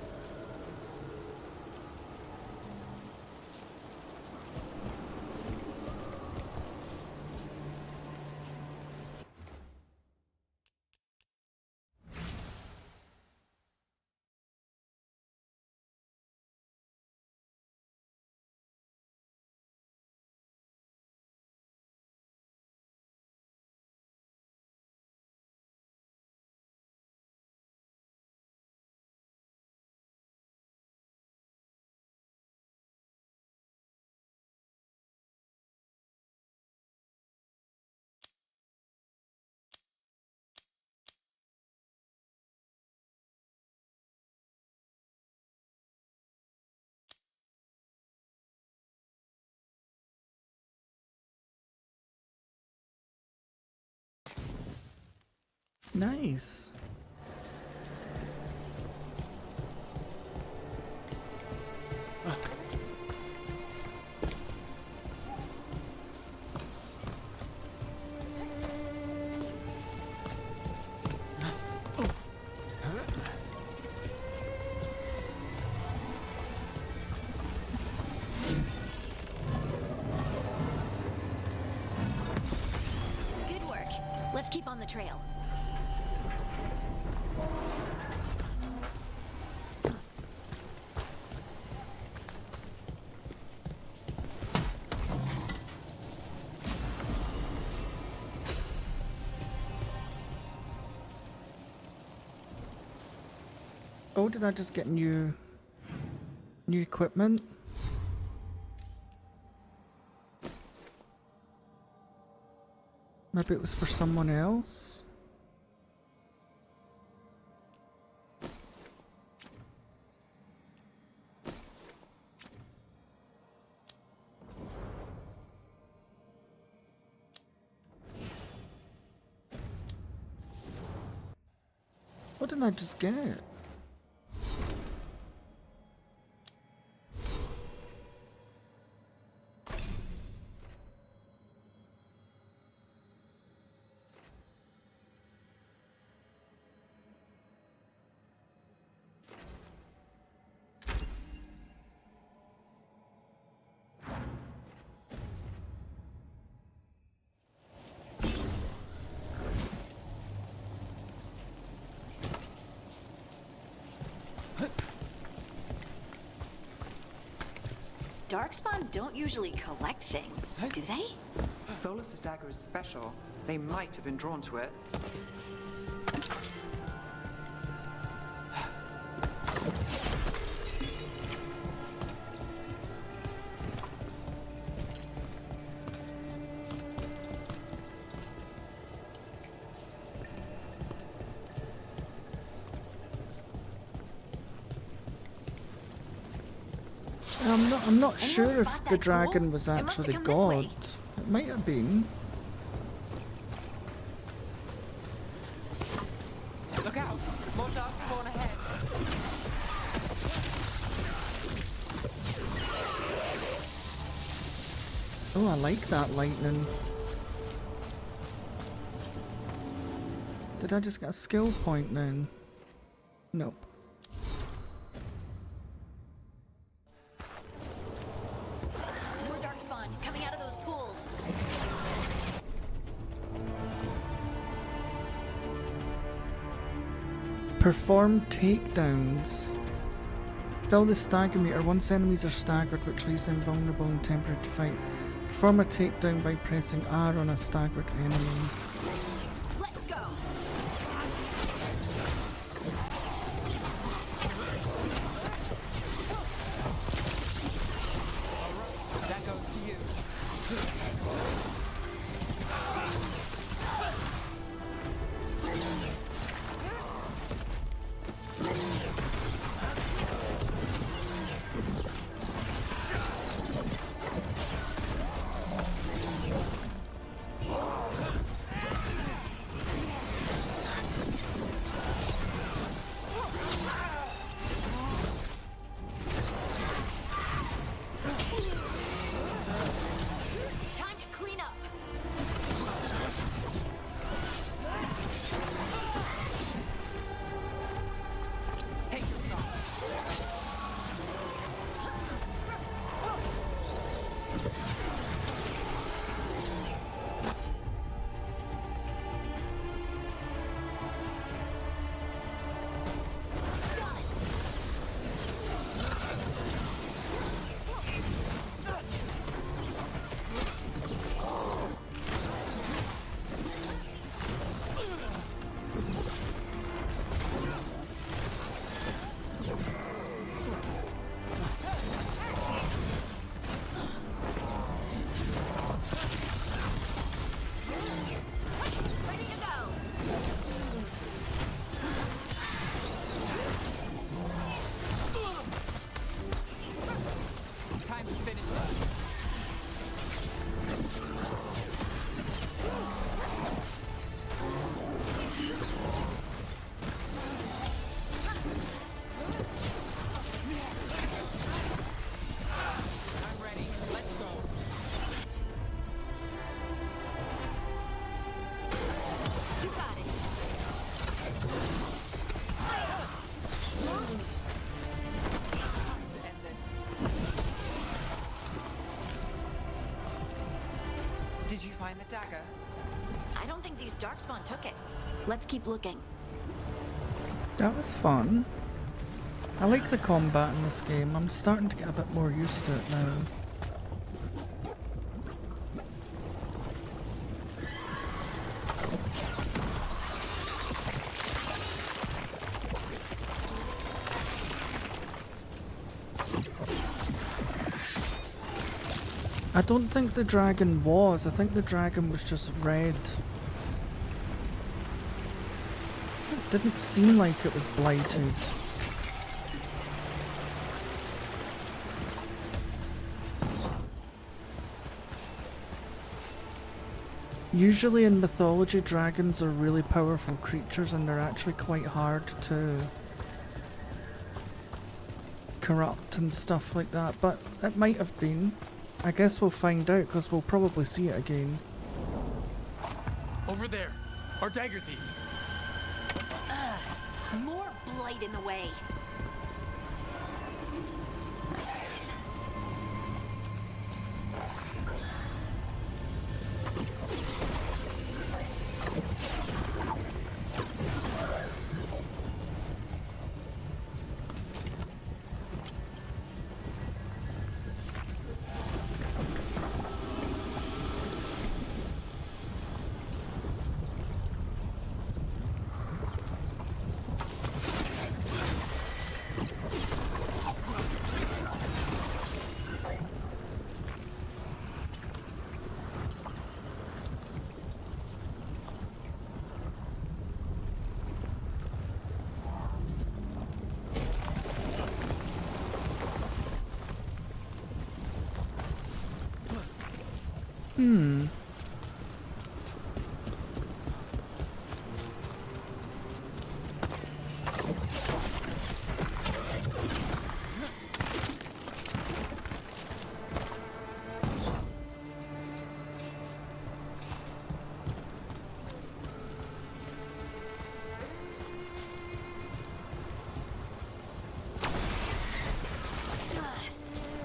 S1: Nice.
S5: Good work. Let's keep on the trail.
S1: Oh, did I just get new equipment? Maybe it was for someone else? What did I just get?
S5: Darkspawn don't usually collect things, do they?
S7: Solus's dagger is special. They might have been drawn to it.
S1: I'm not sure if the dragon was actually God. It might have been.
S7: Look out! More dark spawn ahead.
S1: Oh, I like that lightning. Did I just get a skill point then? Nope.
S5: More Darkspawn coming out of those pools.
S1: Perform takedowns. Fill the stagger meter. Once enemies are staggered, which leaves them vulnerable and temporary to fight. Perform a takedown by pressing R on a staggered enemy.
S5: Let's go.
S7: That goes to you.
S5: Time to clean up.
S7: Take your shot.
S5: Ready to go.
S7: Time to finish it. I'm ready. Let's go.
S5: You got it.
S7: To end this. Did you find the dagger?
S5: I don't think these Darkspawn took it. Let's keep looking.
S1: That was fun. I like the combat in this game. I'm starting to get a bit more used to it now. I don't think the dragon was. I think the dragon was just red. It didn't seem like it was blighted. Usually in mythology, dragons are really powerful creatures and they're actually quite hard to corrupt and stuff like that, but it might have been. I guess we'll find out because we'll probably see it again.
S3: Over there, our dagger thief.
S13: More blight in the way.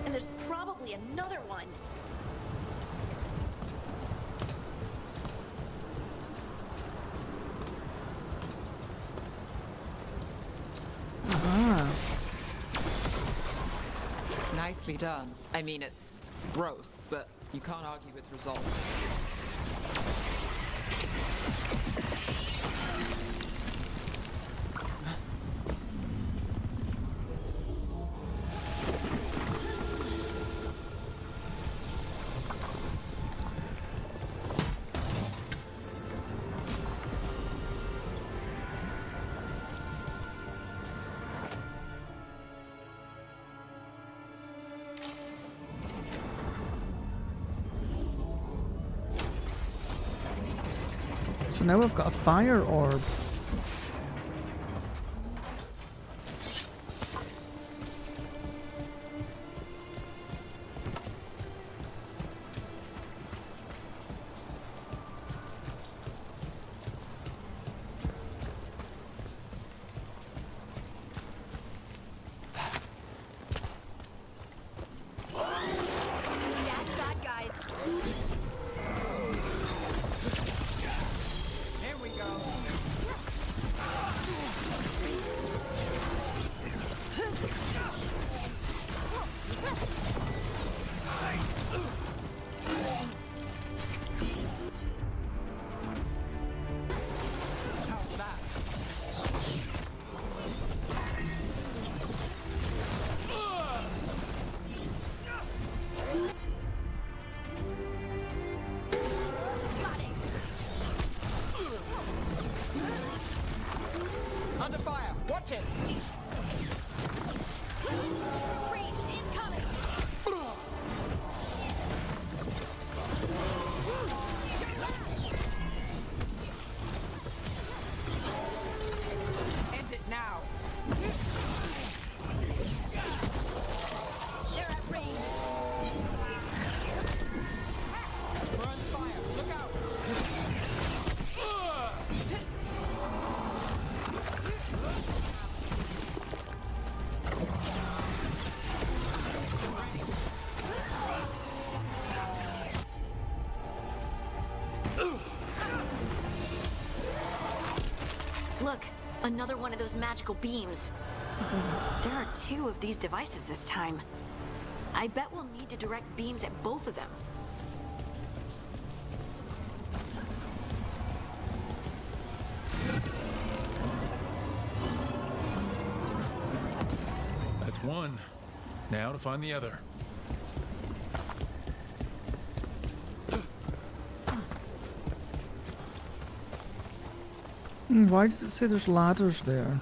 S13: And there's probably another one.
S7: Nicely done. I mean, it's gross, but you can't argue with results.
S1: So now we've got a fire orb.
S7: Under fire! Watch it!
S13: Ranged incoming!
S7: End it now!
S13: They're at range!
S7: We're under fire! Look out!
S5: Look, another one of those magical beams. There are 2 of these devices this time. I bet we'll need to direct beams at both of them.
S3: That's one. Now to find the other.
S1: Why does it say there's ladders there?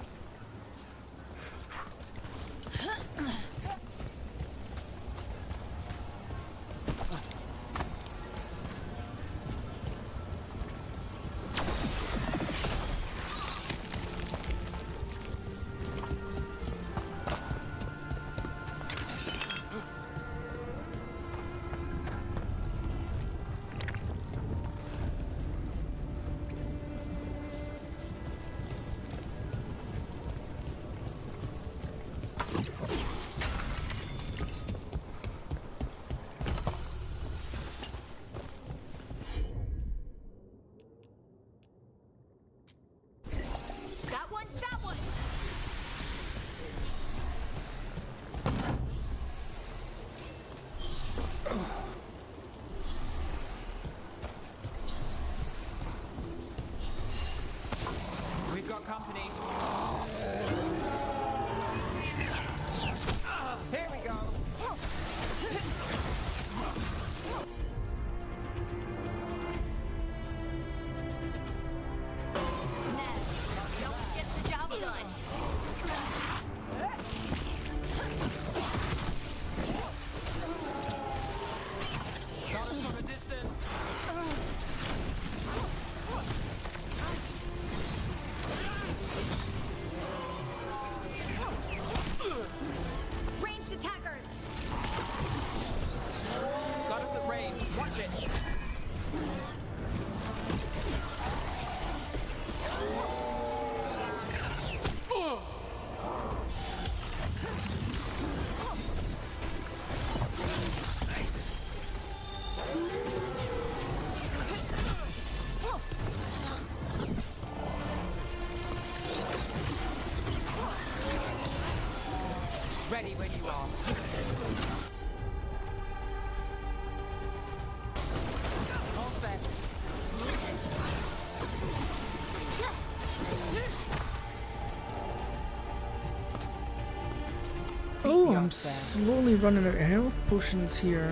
S1: Oh, I'm slowly running out of health potions here.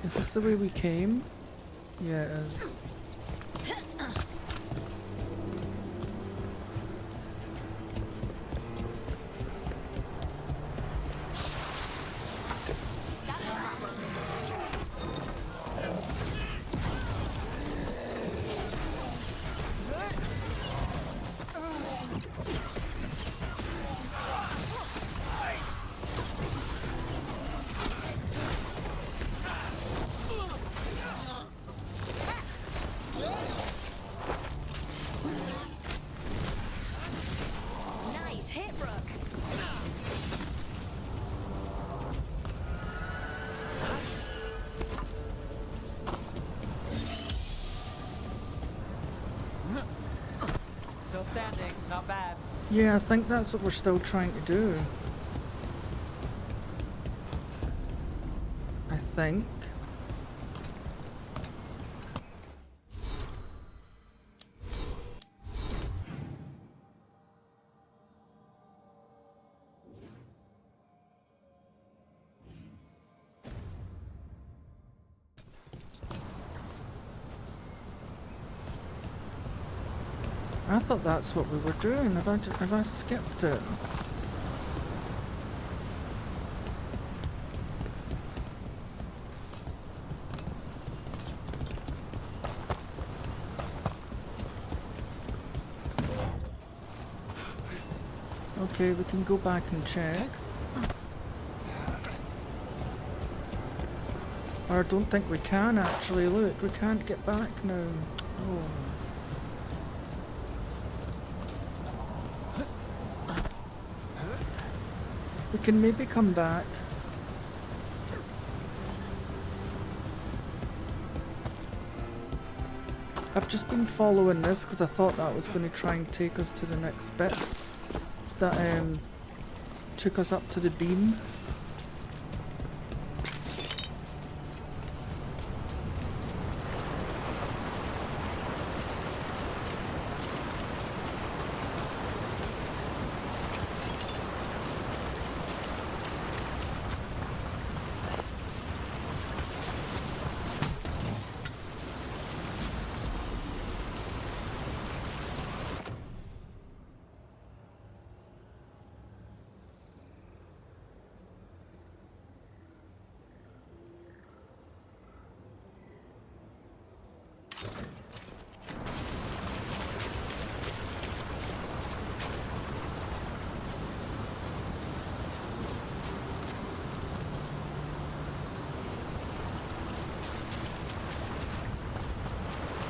S1: Is this the way we came? Yeah, it is.
S13: Nice hit, Rook.
S7: Still standing, not bad.
S1: Yeah, I think that's what we're still trying to do. I think. I thought that's what we were doing. Have I skipped it? Okay, we can go back and check. Or I don't think we can actually. Look, we can't get back now. Oh. We can maybe come back. I've just been following this because I thought that was going to try and take us to the next bit. That took us up to the beam.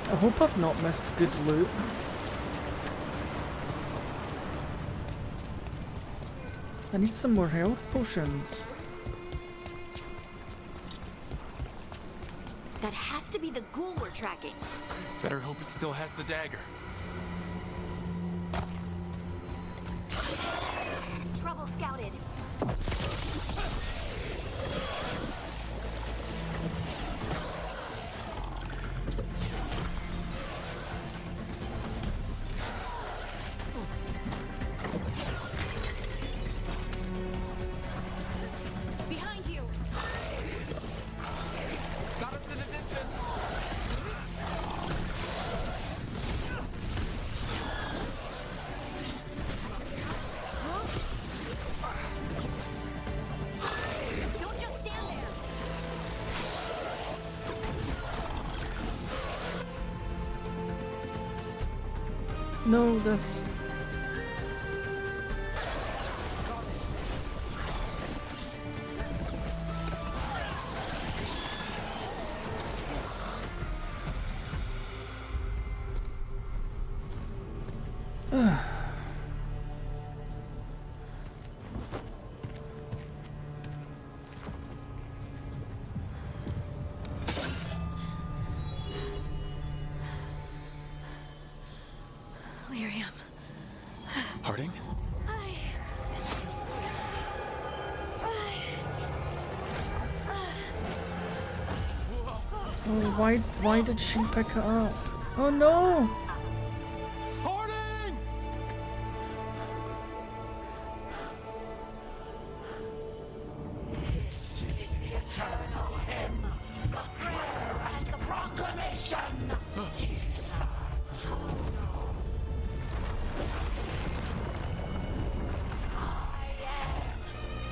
S1: I hope I've not missed good loot. I need some more health potions.
S13: That has to be the ghoul we're tracking.
S4: Better hope it still has the dagger.
S13: Trouble scouted. Behind you.
S7: Got us in the distance.
S13: Don't just stand there.
S1: No, this.
S11: delirium.
S3: Harding?
S1: Oh, why did she pick it up? Oh no!
S3: Harding!
S17: This is the eternal hymn, the prayer and the proclamation.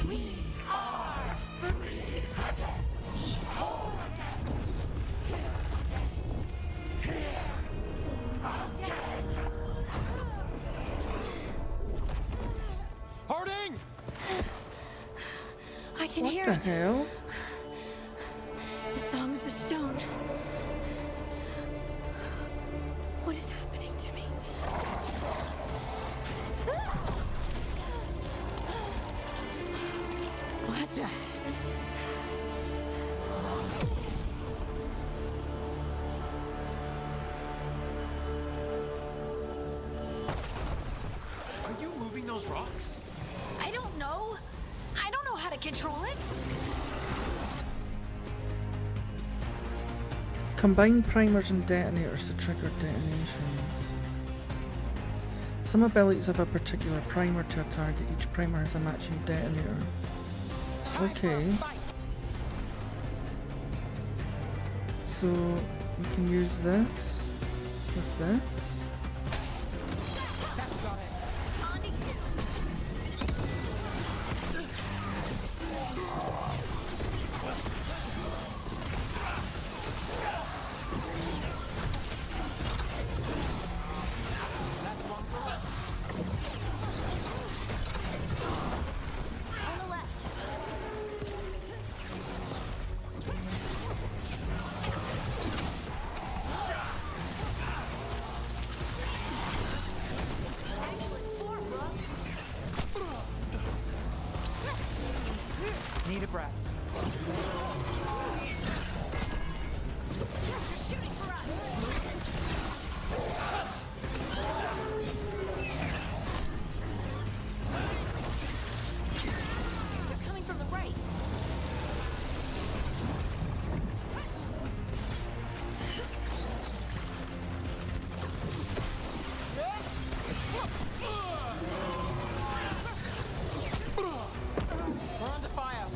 S17: We are free again. Whole again. Here again.
S3: Harding!
S11: I can
S1: What
S11: hear
S1: the
S11: it.
S1: hell?
S11: The Song of the Stone. What is happening to me? What the?
S3: Are you moving those rocks?
S11: I don't know. I don't know how to control it.
S1: Combine primers and detonators to trigger detonations. Some abilities have a particular primer to a target. Each primer has a matching detonator. Okay. So we can use this with this.
S7: Need a breath.
S11: They're coming from the right.
S7: We're under fire.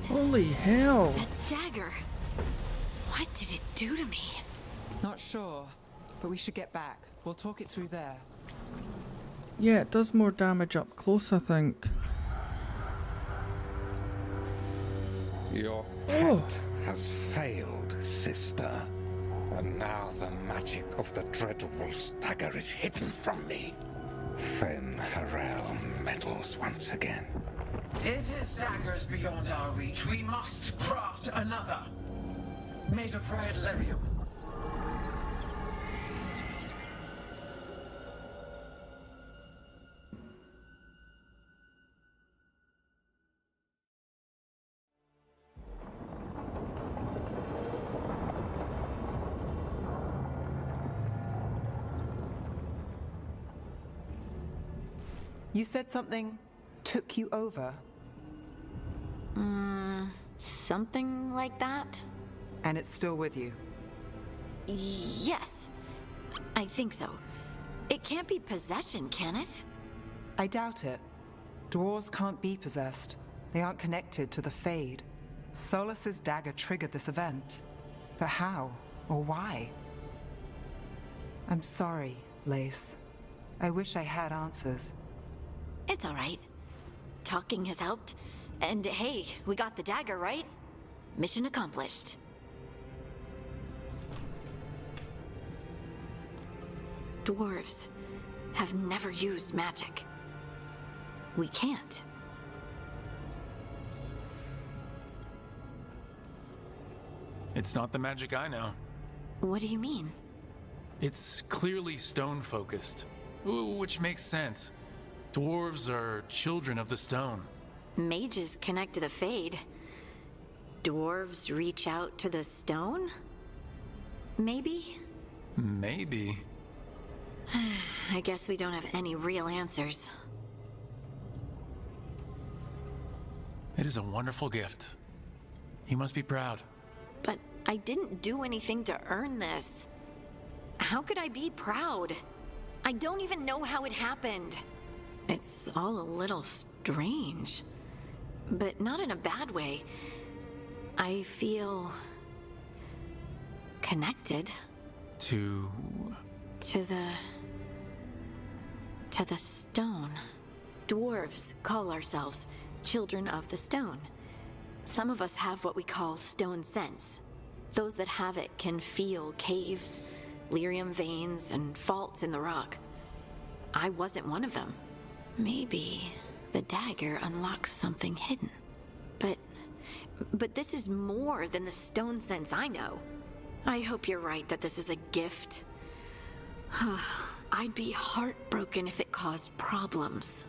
S1: Holy hell!
S5: That dagger. What did it do to me?
S7: Not sure, but we should get back. We'll talk it through there.
S1: Yeah, it does more damage up close, I think.
S18: Your pet has failed, sister. And now the magic of the Dreadwolf's dagger is hidden from me. Fen Harel meddles once again.
S17: If his dagger's beyond our reach, we must craft another. Made of red lyrium.
S7: You said something took you over.
S5: Something like that?
S7: And it's still with you?
S5: Yes. I think so. It can't be possession, can it?
S7: I doubt it. Dwarves can't be possessed. They aren't connected to the Fade. Solus's dagger triggered this event. But how? Or why? I'm sorry, Lace. I wish I had answers.
S5: It's all right. Talking has helped. And hey, we got the dagger, right? Mission accomplished. Dwarves have never used magic. We can't.
S3: It's not the magic I know.
S5: What do you mean?
S3: It's clearly stone-focused, which makes sense. Dwarves are children of the stone.
S5: Mages connect to the Fade. Dwarves reach out to the stone? Maybe?
S3: Maybe.
S5: I guess we don't have any real answers.
S3: It is a wonderful gift. You must be proud.
S5: But I didn't do anything to earn this. How could I be proud? I don't even know how it happened. It's all a little strange. But not in a bad way. I feel... connected.
S3: To
S5: the stone. Dwarves call ourselves children of the stone. Some of us have what we call stone sense. Those that have it can feel caves, lyrium veins, and faults in the rock. I wasn't one of them. Maybe the dagger unlocks something hidden. But this is more than the stone sense I know. I hope you're right that this is a gift. I'd be heartbroken if it caused problems.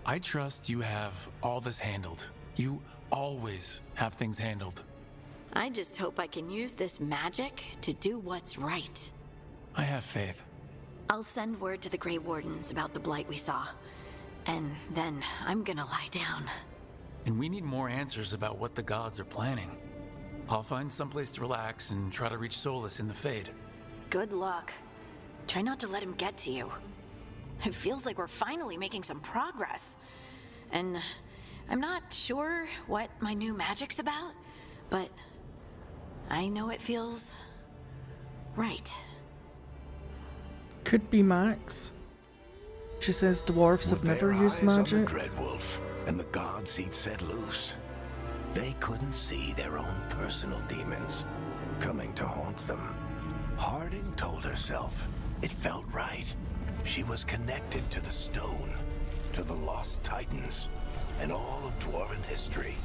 S3: I trust you have all this handled. You always have things handled.
S5: I just hope I can use this magic to do what's right.
S3: I have faith.
S5: I'll send word to the Grey Wardens about the blight we saw. And then I'm gonna lie down.
S3: And we need more answers about what the gods are planning. I'll find someplace to relax and try to reach Solus in the Fade.
S5: Good luck. Try not to let him get to you. It feels like we're finally making some progress. And I'm not sure what my new magic's about, but I know it feels right.
S1: Could be Max. She says dwarves have never used magic.
S2: On the Dreadwolf and the gods he'd set loose. They couldn't see their own personal demons coming to haunt them. Harding told herself it felt right. She was connected to the stone, to the lost titans, and all of dwarven history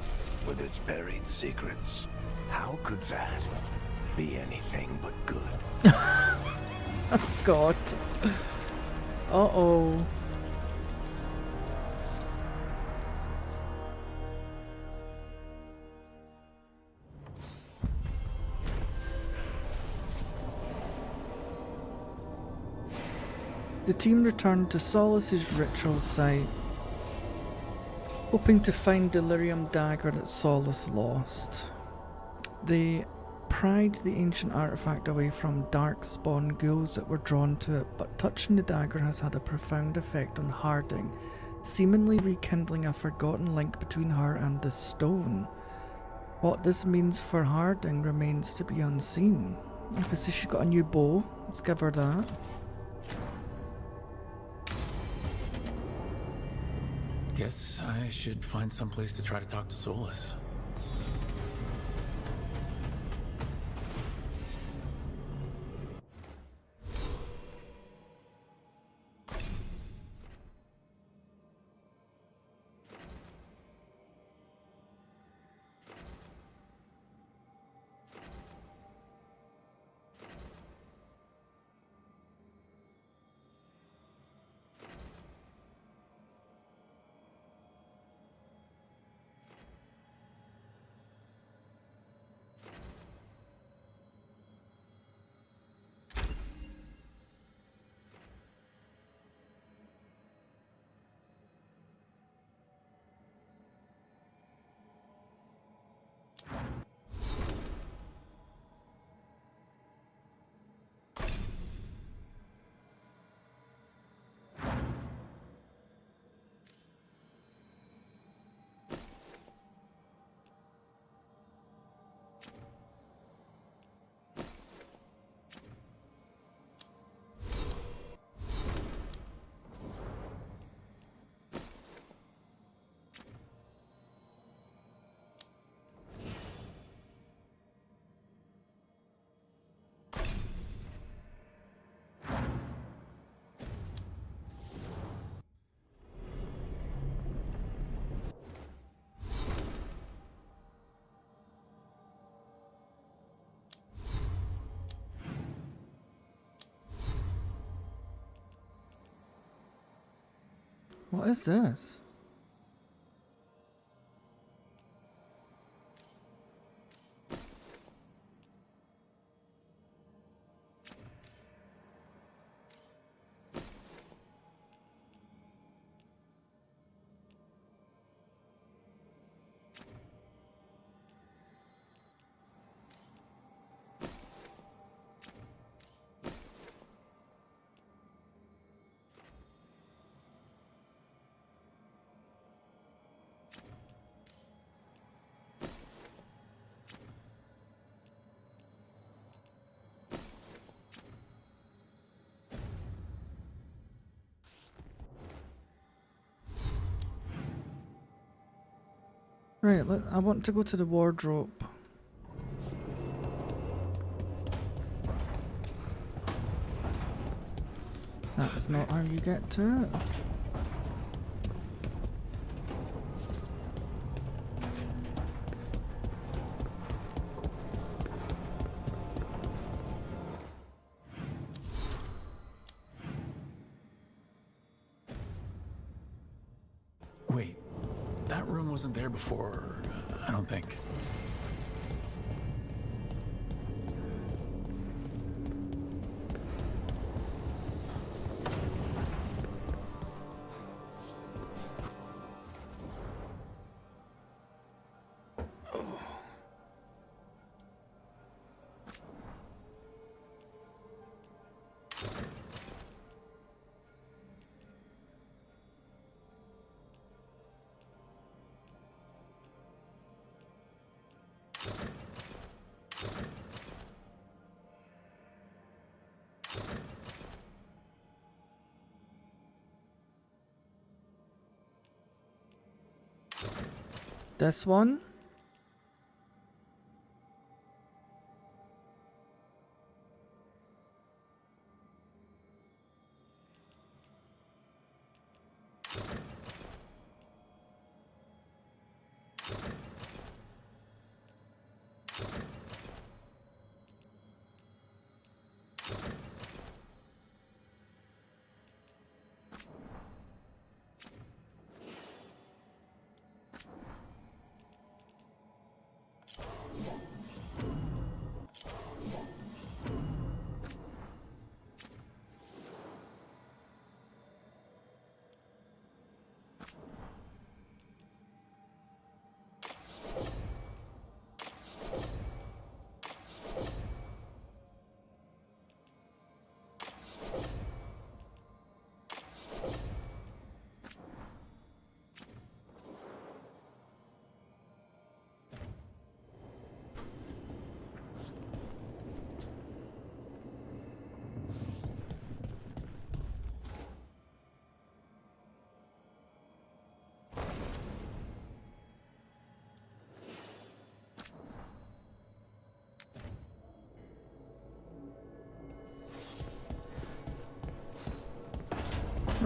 S2: with its buried secrets. How could that be anything but good?
S1: Oh God. Uh-oh. The team returned to Solus's ritual site, hoping to find the lyrium dagger that Solus lost. They pried the ancient artifact away from darkspawn ghouls that were drawn to it, but touching the dagger has had a profound effect on Harding seemingly rekindling a forgotten link between her and the stone. What this means for Harding remains to be unseen. Okay, so she's got a new bow. Let's give her that.
S3: Guess I should find some place to try to talk to Solus.
S1: What is this? Right, I want to go to the wardrobe. That's not how you get to it.
S3: Wait, that room wasn't there before, I don't think.
S1: This one?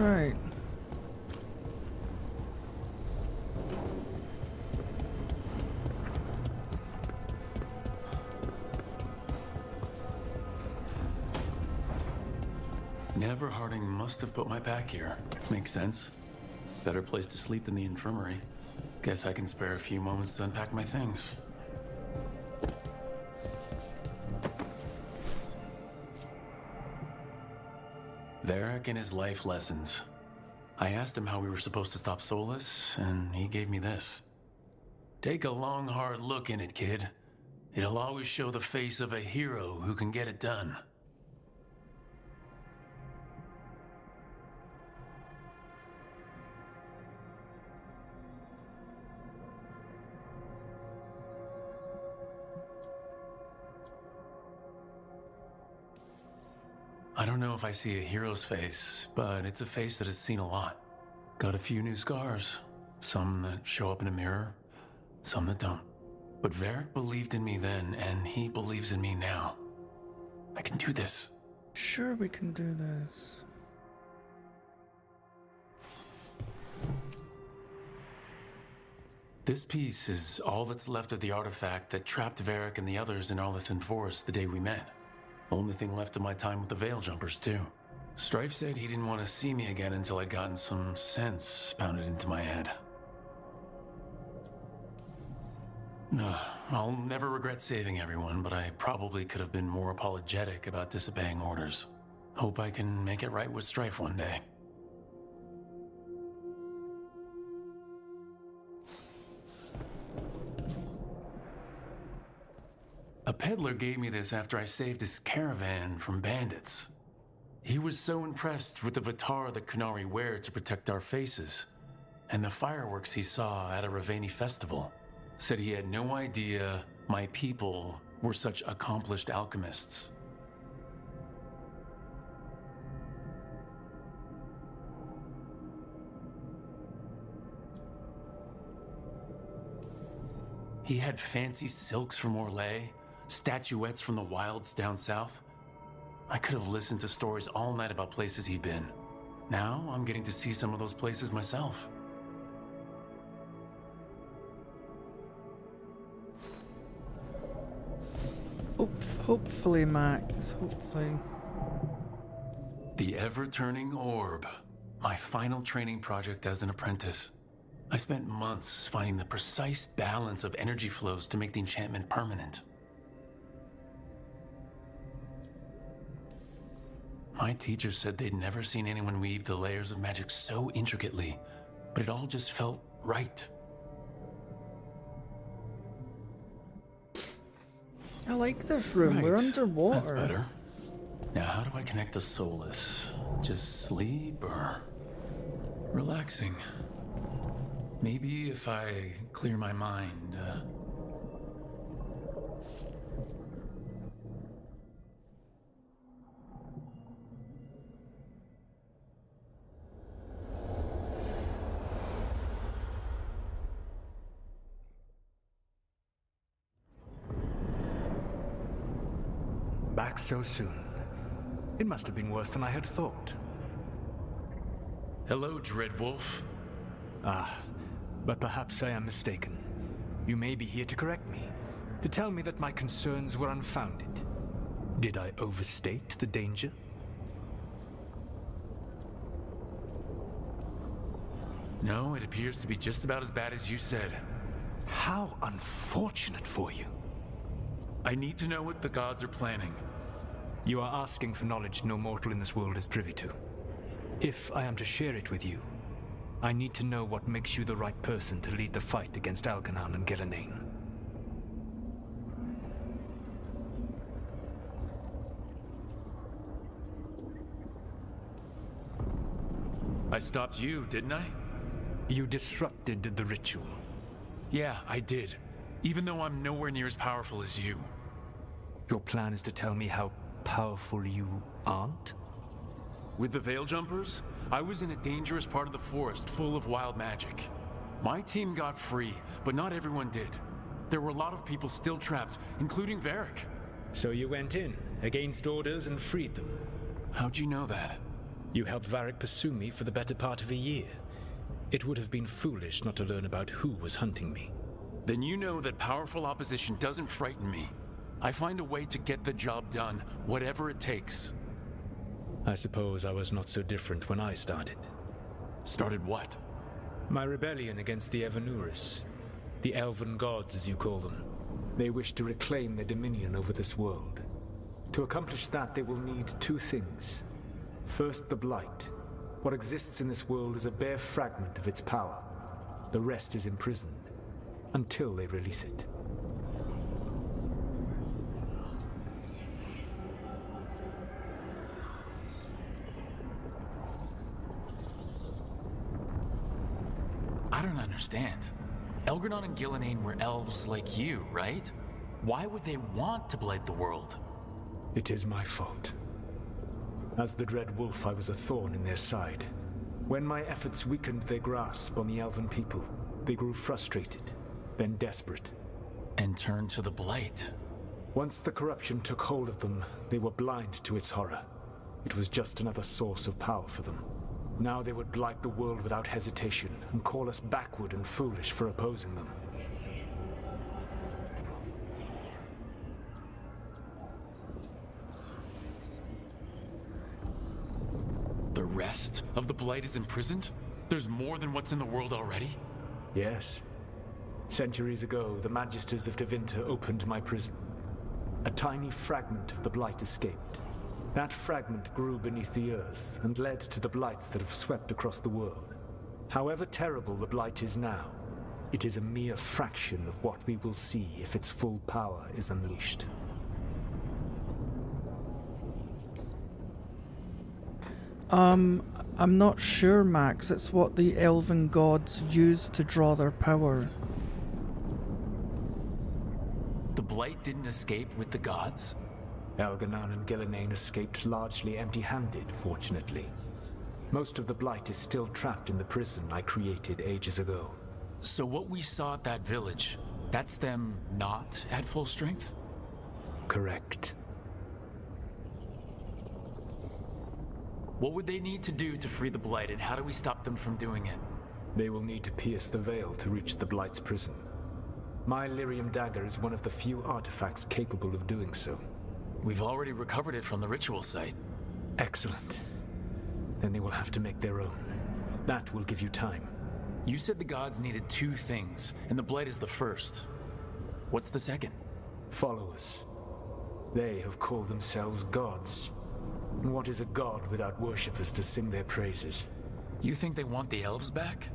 S1: Right.
S3: Never Harding must have put my pack here. Makes sense. Better place to sleep than the infirmary. Guess I can spare a few moments to unpack my things. Varric and his life lessons. I asked him how we were supposed to stop Solus, and he gave me this. Take a long, hard look in it, kid. It'll always show the face of a hero who can get it done. I don't know if I see a hero's face, but it's a face that has seen a lot. Got a few new scars. Some that show up in a mirror, some that don't. But Varric believed in me then, and he believes in me now. I can do this.
S1: Sure, we can do this.
S3: This piece is all that's left of the artifact that trapped Varric and the others in Arlethan Forest the day we met. Only thing left of my time with the Veil Jumpers, too. Strife said he didn't want to see me again until I'd gotten some sense pounded into my head. I'll never regret saving everyone, but I probably could have been more apologetic about disobeying orders. Hope I can make it right with Strife one day. A peddler gave me this after I saved his caravan from bandits. He was so impressed with the Vitar that Kunari wear to protect our faces, and the fireworks he saw at a Raveni festival. Said he had no idea my people were such accomplished alchemists. He had fancy silks from Orlais, statuettes from the wilds down south. I could have listened to stories all night about places he'd been. Now I'm getting to see some of those places myself.
S1: Hopefully, Max. Hopefully.
S3: The ever-turning orb. My final training project as an apprentice. I spent months finding the precise balance of energy flows to make the enchantment permanent. My teacher said they'd never seen anyone weave the layers of magic so intricately, but it all just felt right.
S1: I like this room. Right. We're underwater.
S3: That's better. Now, how do I connect to Solus? Just sleep or relaxing? Maybe if I clear my mind.
S10: Back so soon. It must have been worse than I had thought.
S3: Hello, Dreadwolf.
S10: But perhaps I am mistaken. You may be here to correct me, to tell me that my concerns were unfounded. Did I overstate the danger?
S3: No, it appears to be just about as bad as you said.
S10: How unfortunate for you.
S3: I need to know what the gods are planning.
S10: You are asking for knowledge no mortal in this world is privy to. If I am to share it with you, I need to know what makes you the right person to lead the fight against Algernon and Geranane.
S3: I stopped you, didn't I?
S10: You disrupted the ritual.
S3: Yeah, I did. Even though I'm nowhere near as powerful as you.
S10: Your plan is to tell me how powerful you aren't?
S3: With the Veil Jumpers, I was in a dangerous part of the forest full of wild magic. My team got free, but not everyone did. There were a lot of people still trapped, including Varric.
S10: So you went in, against orders, and freed them?
S3: How'd you know that?
S9: You helped Varric pursue me for the better part of a year. It would have been foolish not to learn about who was hunting me.
S3: Then you know that powerful opposition doesn't frighten me. I find a way to get the job done, whatever it takes.
S9: I suppose I was not so different when I started.
S3: Started what?
S9: My rebellion against the Evanurus. The Elven Gods, as you call them. They wish to reclaim their dominion over this world. To accomplish that, they will need two things. First, the Blight. What exists in this world is a bare fragment of its power. The rest is imprisoned, until they release it.
S3: I don't understand. Elgranon and Gillenane were elves like you, right? Why would they want to blight the world?
S9: It is my fault. As the Dread Wolf, I was a thorn in their side. When my efforts weakened their grasp on the Elven people, they grew frustrated, then desperate.
S3: And turned to the Blight.
S9: Once the corruption took hold of them, they were blind to its horror. It was just another source of power for them. Now they would blight the world without hesitation and call us backward and foolish for opposing them.
S3: The rest of the Blight is imprisoned? There's more than what's in the world already?
S9: Yes. Centuries ago, the Magisters of Tevinter opened my prison. A tiny fragment of the Blight escaped. That fragment grew beneath the earth and led to the Blights that have swept across the world. However terrible the Blight is now, it is a mere fraction of what we will see if its full power is unleashed.
S1: I'm not sure, Max. It's what the Elven Gods use to draw their power.
S3: The Blight didn't escape with the gods?
S9: Elganon and Gillenane escaped largely empty-handed, fortunately. Most of the Blight is still trapped in the prison I created ages ago.
S3: So what we saw at that village, that's them not at full strength?
S9: Correct.
S3: What would they need to do to free the Blight, and how do we stop them from doing it?
S9: They will need to pierce the veil to reach the Blight's prison. My Lyrium dagger is one of the few artifacts capable of doing so.
S3: We've already recovered it from the ritual site.
S9: Excellent. Then they will have to make their own. That will give you time.
S3: You said the gods needed two things, and the Blight is the first. What's the second?
S9: Followers. They have called themselves gods. And what is a god without worshippers to sing their praises?
S3: You think they want the elves back?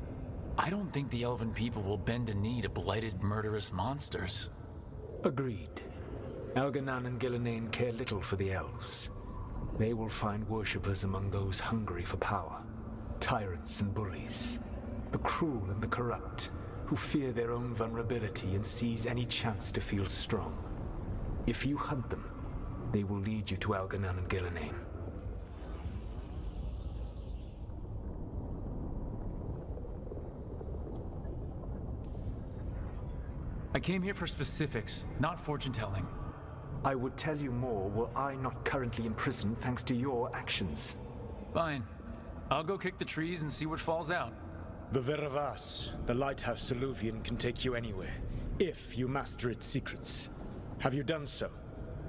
S3: I don't think the elven people will bend a knee to blighted, murderous monsters.
S9: Agreed. Elganon and Gillenane care little for the elves. They will find worshippers among those hungry for power. Tyrants and bullies. The cruel and the corrupt, who fear their own vulnerability and seize any chance to feel strong. If you hunt them, they will lead you to Elganon and Gillenane.
S3: I came here for specifics, not fortune-telling.
S9: I would tell you more were I not currently imprisoned thanks to your actions.
S3: Fine. I'll go kick the trees and see what falls out.
S9: The Veravas, the lighthouse Soluvian, can take you anywhere, if you master its secrets. Have you done so?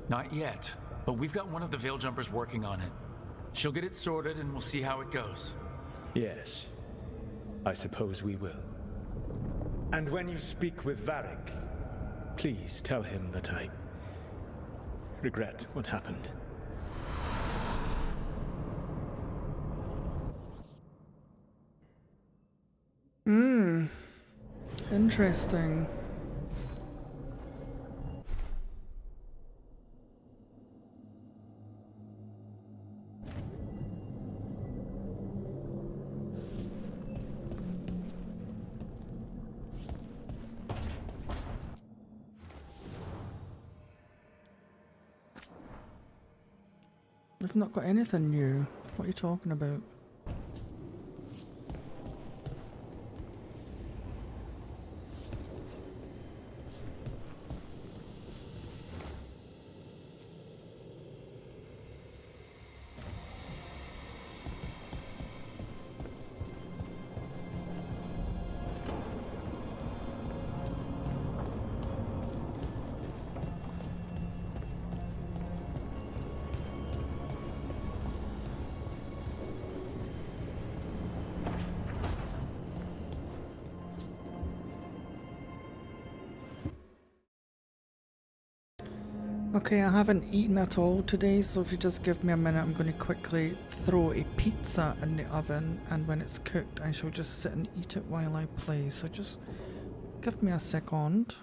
S3: Not yet, but we've got one of the Veil Jumpers working on it. She'll get it sorted and we'll see how it goes.
S9: Yes. I suppose we will. And when you speak with Varric, please tell him that I regret what happened.
S1: Interesting. I've not got anything new. What are you talking about? Okay, I haven't eaten at all today, so if you just give me a minute, I'm going to quickly throw a pizza in the oven, and when it's cooked, I shall just sit and eat it while I play. So just give me a second.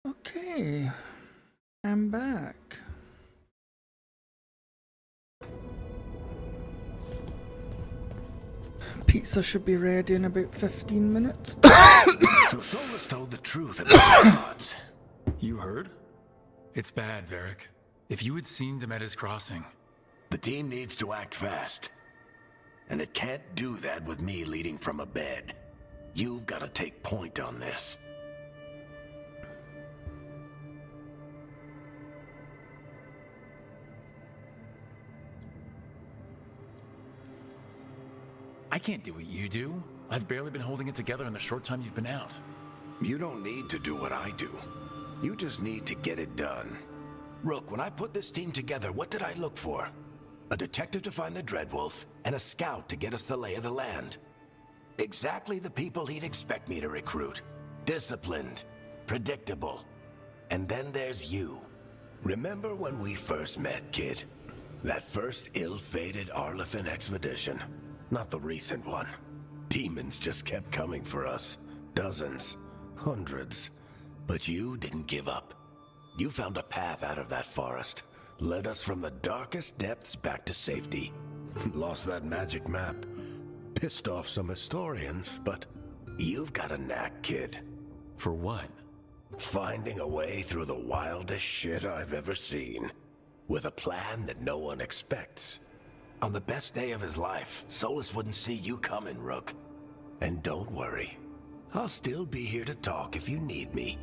S1: Okay, I'm back. Pizza should be ready in about 15 minutes.
S2: So Solus told the truth about the gods.
S3: You heard? It's bad, Varric. If you had seen them at his crossing.
S2: The team needs to act fast. And it can't do that with me leading from a bed. You've got to take point on this.
S3: I can't do what you do. I've barely been holding it together in the short time you've been out.
S2: You don't need to do what I do. You just need to get it done. Rook, when I put this team together, what did I look for? A detective to find the Dreadwolf, and a scout to get us the lay of the land. Exactly the people he'd expect me to recruit. Disciplined, predictable. And then there's you. Remember when we first met, kid? That first ill-fated Arlathan expedition. Not the recent one. Demons just kept coming for us. Dozens. Hundreds. But you didn't give up. You found a path out of that forest. led us from the darkest depths back to safety. Lost that magic map. Pissed off some historians, but you've got a knack, kid.
S3: For what?
S2: Finding a way through the wildest shit I've ever seen. With a plan that no one expects. On the best day of his life, Solus wouldn't see you coming, Rook. And don't worry. I'll still be here to talk if you need me.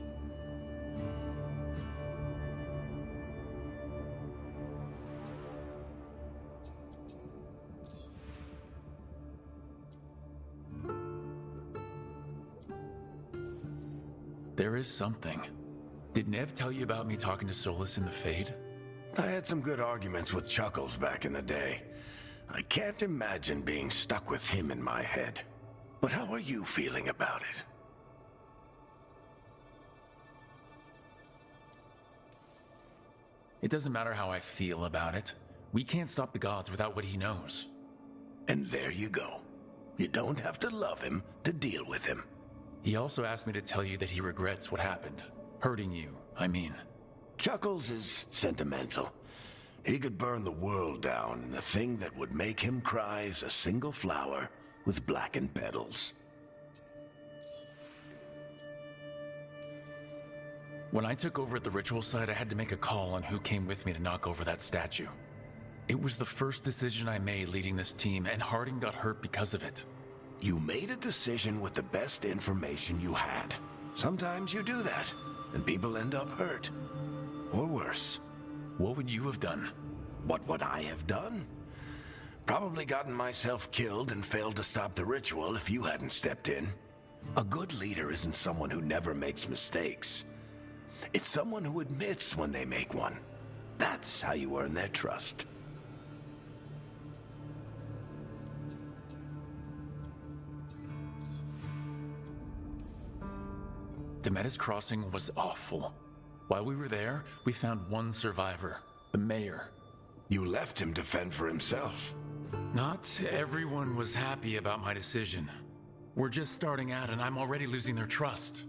S3: There is something. Did Nev tell you about me talking to Solus in the Fade?
S2: I had some good arguments with Chuckles back in the day. I can't imagine being stuck with him in my head. But how are you feeling about it?
S3: It doesn't matter how I feel about it. We can't stop the gods without what he knows.
S2: And there you go. You don't have to love him to deal with him.
S3: He also asked me to tell you that he regrets what happened. Hurting you, I mean.
S2: Chuckles is sentimental. He could burn the world down, and the thing that would make him cry is a single flower with blackened petals.
S3: When I took over at the ritual site, I had to make a call on who came with me to knock over that statue. It was the first decision I made leading this team, and Harding got hurt because of it.
S2: You made a decision with the best information you had. Sometimes you do that, and people end up hurt. Or worse.
S3: What would you have done?
S2: What would I have done? Probably gotten myself killed and failed to stop the ritual if you hadn't stepped in. A good leader isn't someone who never makes mistakes. It's someone who admits when they make one. That's how you earn their trust.
S3: Demetis Crossing was awful. While we were there, we found one survivor, the mayor.
S2: You left him to fend for himself.
S3: Not everyone was happy about my decision. We're just starting out and I'm already losing their trust.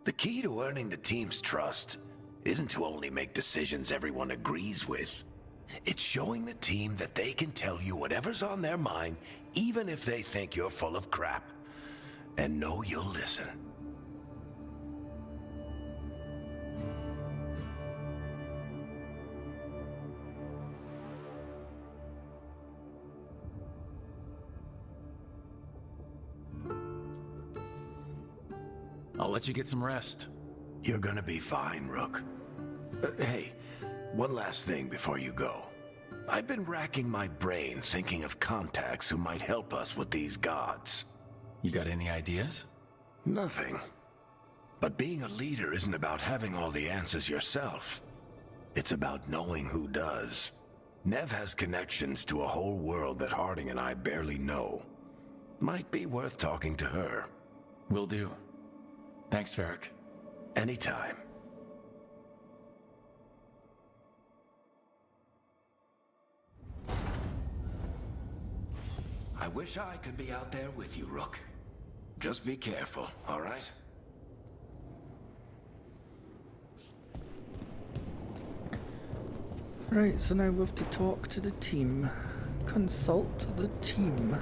S2: The key to earning the team's trust isn't to only make decisions everyone agrees with. It's showing the team that they can tell you whatever's on their mind, even if they think you're full of crap. And know you'll listen.
S3: I'll let you get some rest.
S2: You're gonna be fine, Rook. Hey, one last thing before you go. I've been racking my brain thinking of contacts who might help us with these gods.
S3: You got any ideas?
S2: Nothing. But being a leader isn't about having all the answers yourself. It's about knowing who does. Nev has connections to a whole world that Harding and I barely know. Might be worth talking to her.
S3: Will do. Thanks, Varric.
S2: Anytime. I wish I could be out there with you, Rook. Just be careful, all right?
S1: Right, so now we have to talk to the team. Consult the team.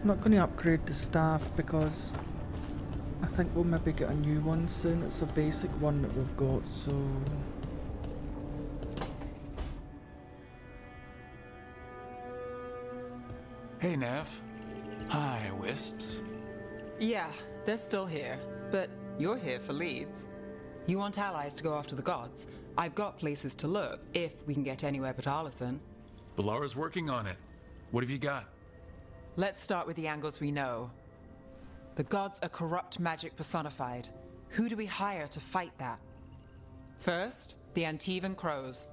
S1: I'm not going to upgrade the staff because I think we'll maybe get a new one soon. It's a basic one that we've got, so...
S4: Hey, Nev. Hi, Wisps.
S7: Yeah, they're still here, but you're here for leads. You want allies to go after the gods? I've got places to look, if we can get anywhere but Arlathan.
S4: Balara's working on it. What have you got?
S7: Let's start with the angles we know. The gods are corrupt magic personified. Who do we hire to fight that? First, the Antivan Crows.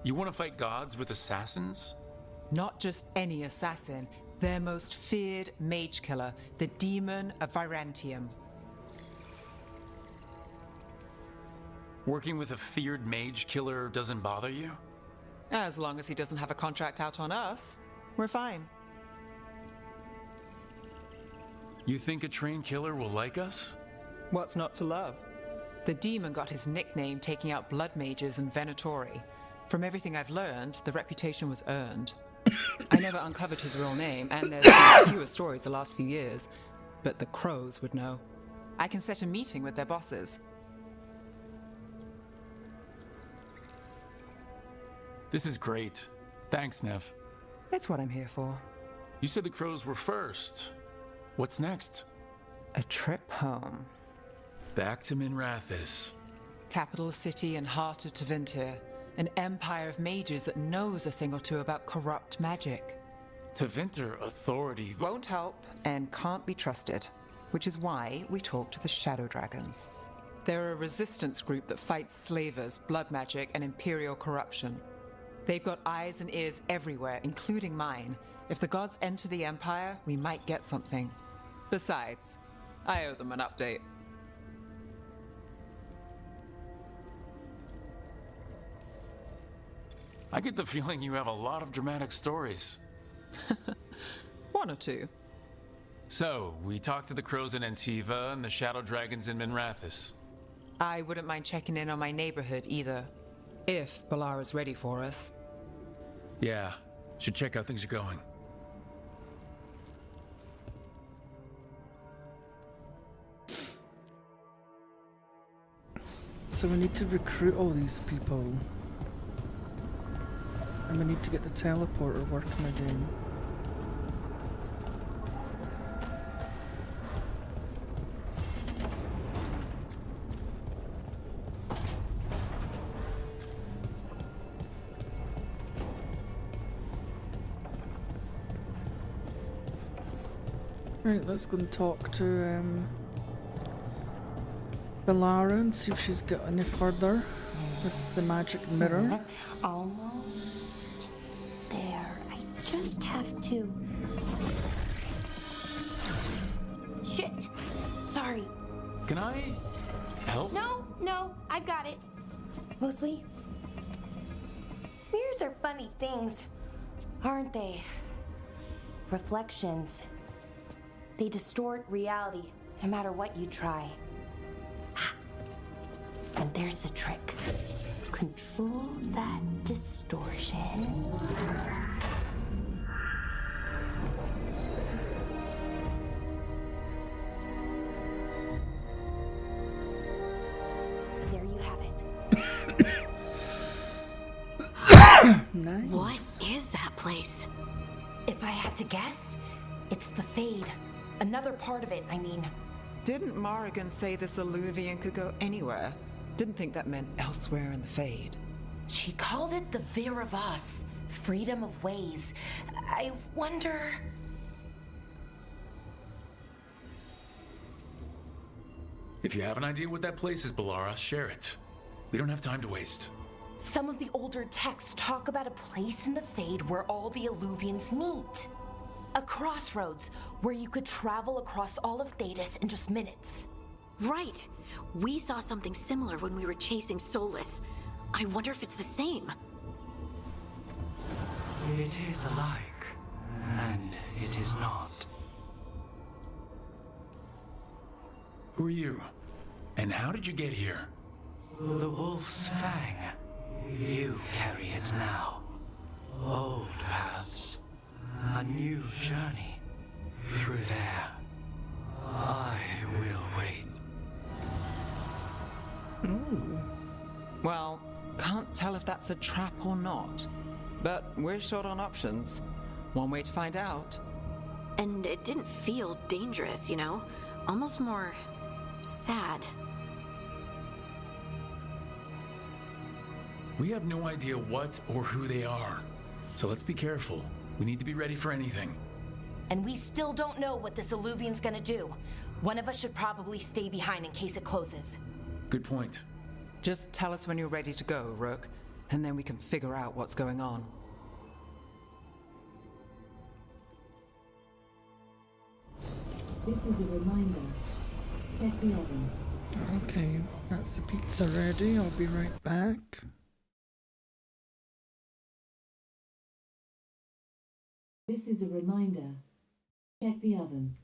S4: You want to fight gods with assassins?
S7: Not just any assassin, their most feared mage killer, the Demon of Virantium.
S4: Working with a feared mage killer doesn't bother you?
S7: As long as he doesn't have a contract out on us, we're fine.
S4: You think a trained killer will like us?
S7: What's not to love? The demon got his nickname taking out blood mages in Venatori. From everything I've learned, the reputation was earned. I never uncovered his real name, and there's been fewer stories the last few years, but the Crows would know. I can set a meeting with their bosses.
S4: This is great. Thanks, Nev.
S7: That's what I'm here for.
S4: You said the Crows were first. What's next?
S7: A trip home.
S4: Back to Minrathous.
S7: Capital city and heart of Tevinter. An empire of mages that knows a thing or two about corrupt magic.
S4: Tevinter authority
S7: won't help and can't be trusted, which is why we talk to the Shadow Dragons. They're a resistance group that fights slavers, blood magic, and imperial corruption. They've got eyes and ears everywhere, including mine. If the gods enter the empire, we might get something. Besides, I owe them an update.
S4: I get the feeling you have a lot of dramatic stories.
S7: One or two.
S4: So, we talked to the Crows in Antiva and the Shadow Dragons in Minrathous.
S7: I wouldn't mind checking in on my neighborhood either, if Balara's ready for us.
S4: Yeah, should check how things are going.
S1: So we need to recruit all these people. And we need to get the teleporter working again. Right, let's go and talk to Balara and see if she's got any further with the magic mirror.
S13: Almost there. I just have to... Shit! Sorry.
S4: Can I help?
S13: No, I've got it. Mostly, mirrors are funny things, aren't they? Reflections. They distort reality, no matter what you try. And there's the trick. Control that distortion. There you have it.
S5: Nice. What is that place?
S13: If I had to guess, it's the Fade. Another part of it, I mean.
S7: Didn't Morrigan say this Illuvian could go anywhere? Didn't think that meant elsewhere in the Fade.
S13: She called it the Vir of Us, freedom of ways. I wonder...
S4: If you have an idea what that place is, Balara, share it. We don't have time to waste.
S13: Some of the older texts talk about a place in the Fade where all the Illuvians meet. A crossroads where you could travel across all of Thedas in just minutes.
S5: Right. We saw something similar when we were chasing Solus. I wonder if it's the same.
S19: It is alike, and it is not.
S4: Who are you? And how did you get here?
S19: The Wolf's Fang. You carry it now. Old paths. A new journey. Through there. I will wait.
S1: Ooh.
S7: Well, can't tell if that's a trap or not. But we're short on options. One way to find out.
S5: And it didn't feel dangerous, you know? Almost more sad.
S3: We have no idea what or who they are. So let's be careful. We need to be ready for anything.
S13: And we still don't know what this Illuvian's gonna do. One of us should probably stay behind in case it closes.
S3: Good point.
S7: Just tell us when you're ready to go, Rook, and then we can figure out what's going on.
S20: This is a reminder. Check the oven.
S1: Okay, that's the pizza ready. I'll be right back.
S20: This is a reminder. Check the oven.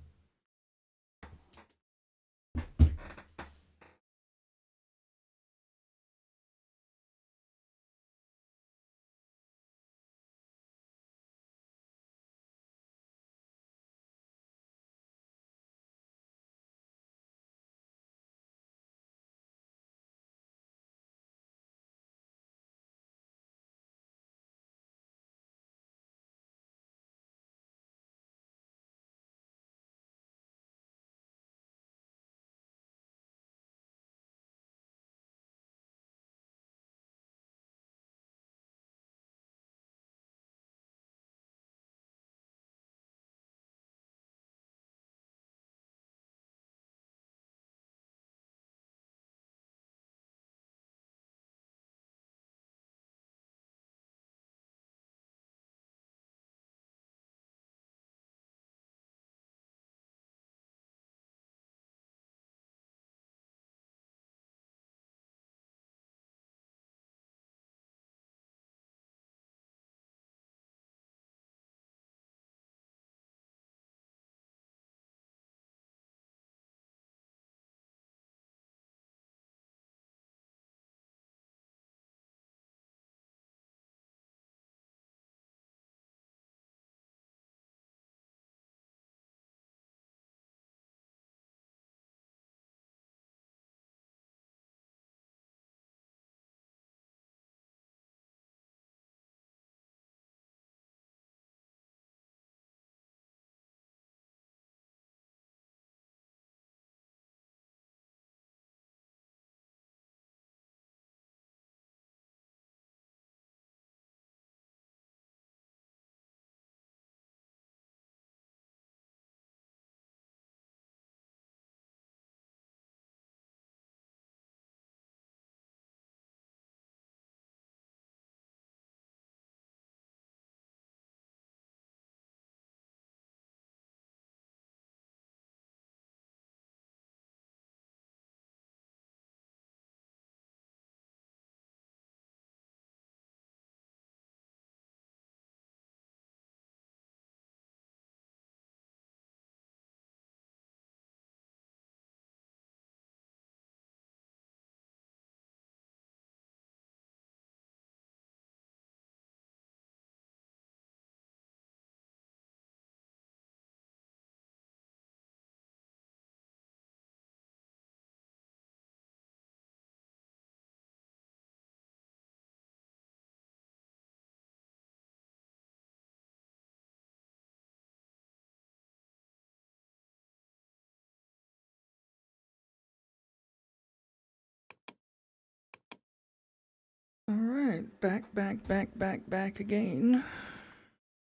S1: Alright, back again.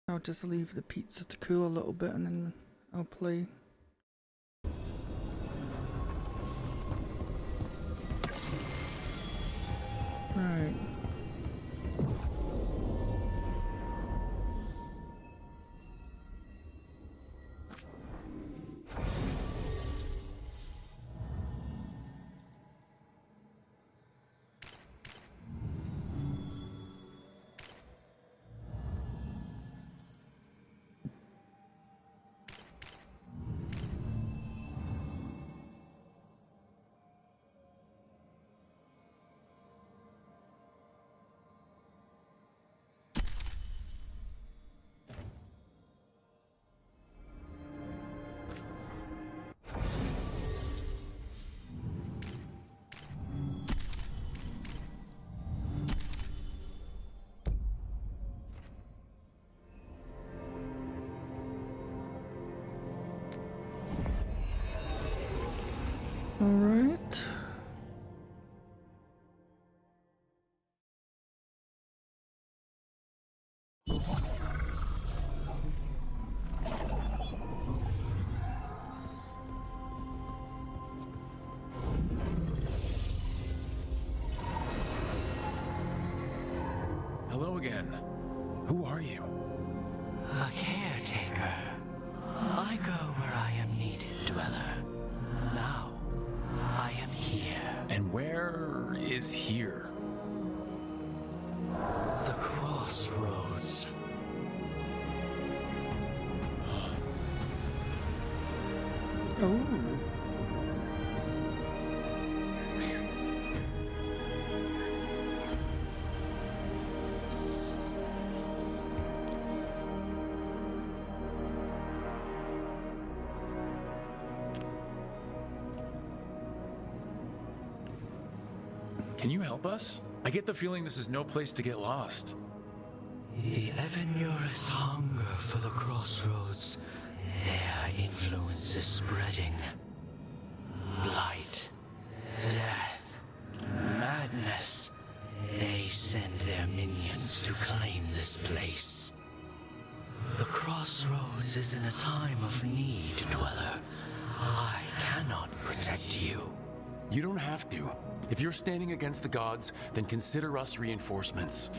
S1: I'll just leave the pizza to cool a little bit and then I'll play. Right. Alright.
S3: Hello again. Who are you?
S16: A caretaker. I go where I am needed, Dweller. Now, I am here.
S3: And where is here?
S16: The crossroads.
S1: Oh.
S3: Can you help us? I get the feeling this is no place to get lost.
S16: The Evanurus hunger for the crossroads. Their influence is spreading. Blight, death, madness. They send their minions to claim this place. The crossroads is in a time of need, Dweller. I cannot protect you.
S3: You don't have to. If you're standing against the gods, then consider us reinforcements.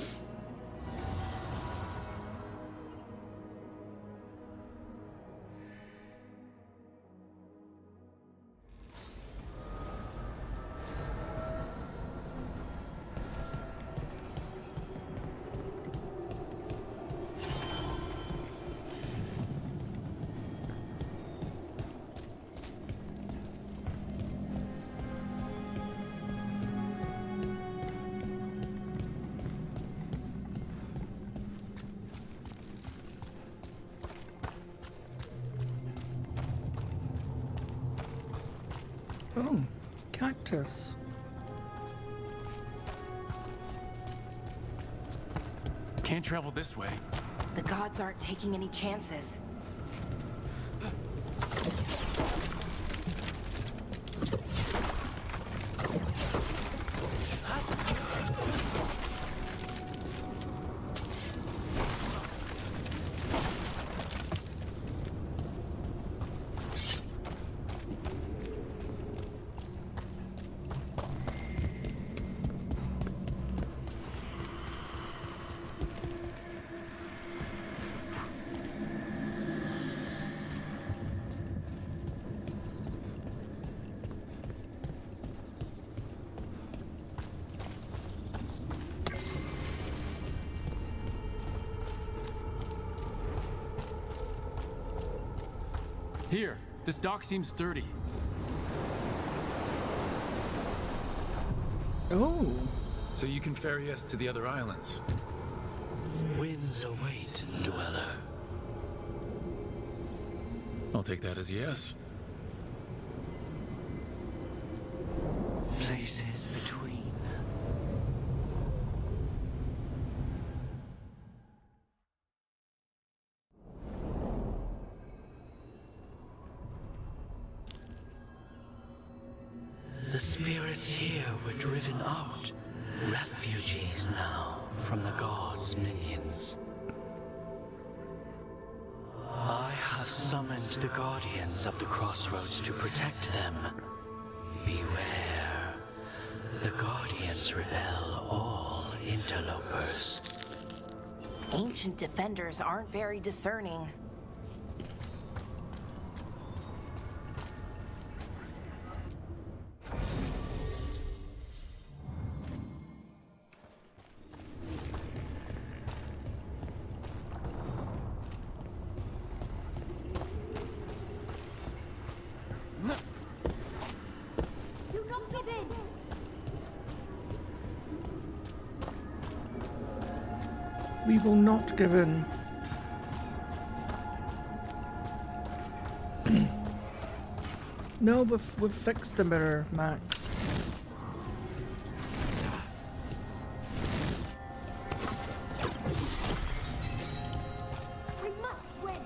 S1: Oh, cactus.
S3: Can't travel this way.
S13: The gods aren't taking any chances.
S3: Here, this dock seems sturdy.
S1: Oh.
S3: So you can ferry us to the other islands.
S16: Winds await, Dweller.
S3: I'll take that as a yes.
S16: Places between. The spirits here were driven out. Refugees now from the gods' minions. I have summoned the guardians of the crossroads to protect them. Beware. The guardians repel all interlopers.
S13: Ancient defenders aren't very discerning.
S1: We will not give in. No, we've fixed the mirror, Max.
S13: We must win.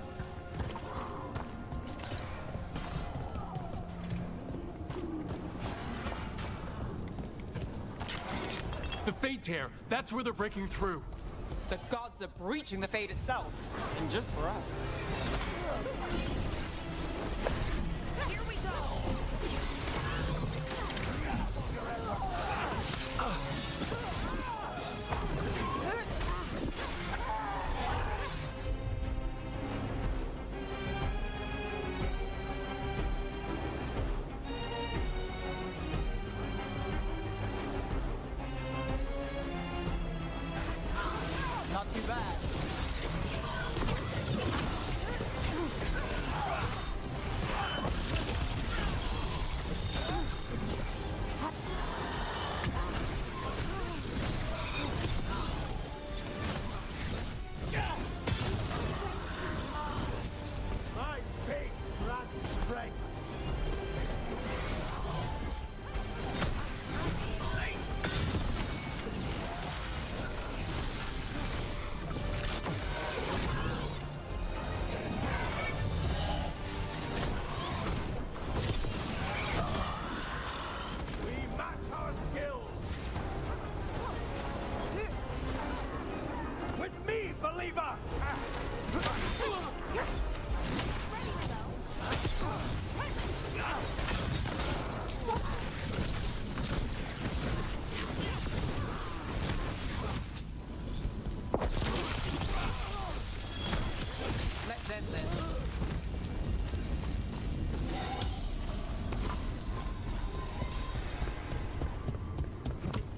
S3: Fade Tear. That's where they're breaking through.
S7: The gods are breaching the Fade itself, and just for us.
S11: Here we go!
S7: Not too bad.
S15: My big blood strength. We match our skills. With me, believer.
S7: Let's end this.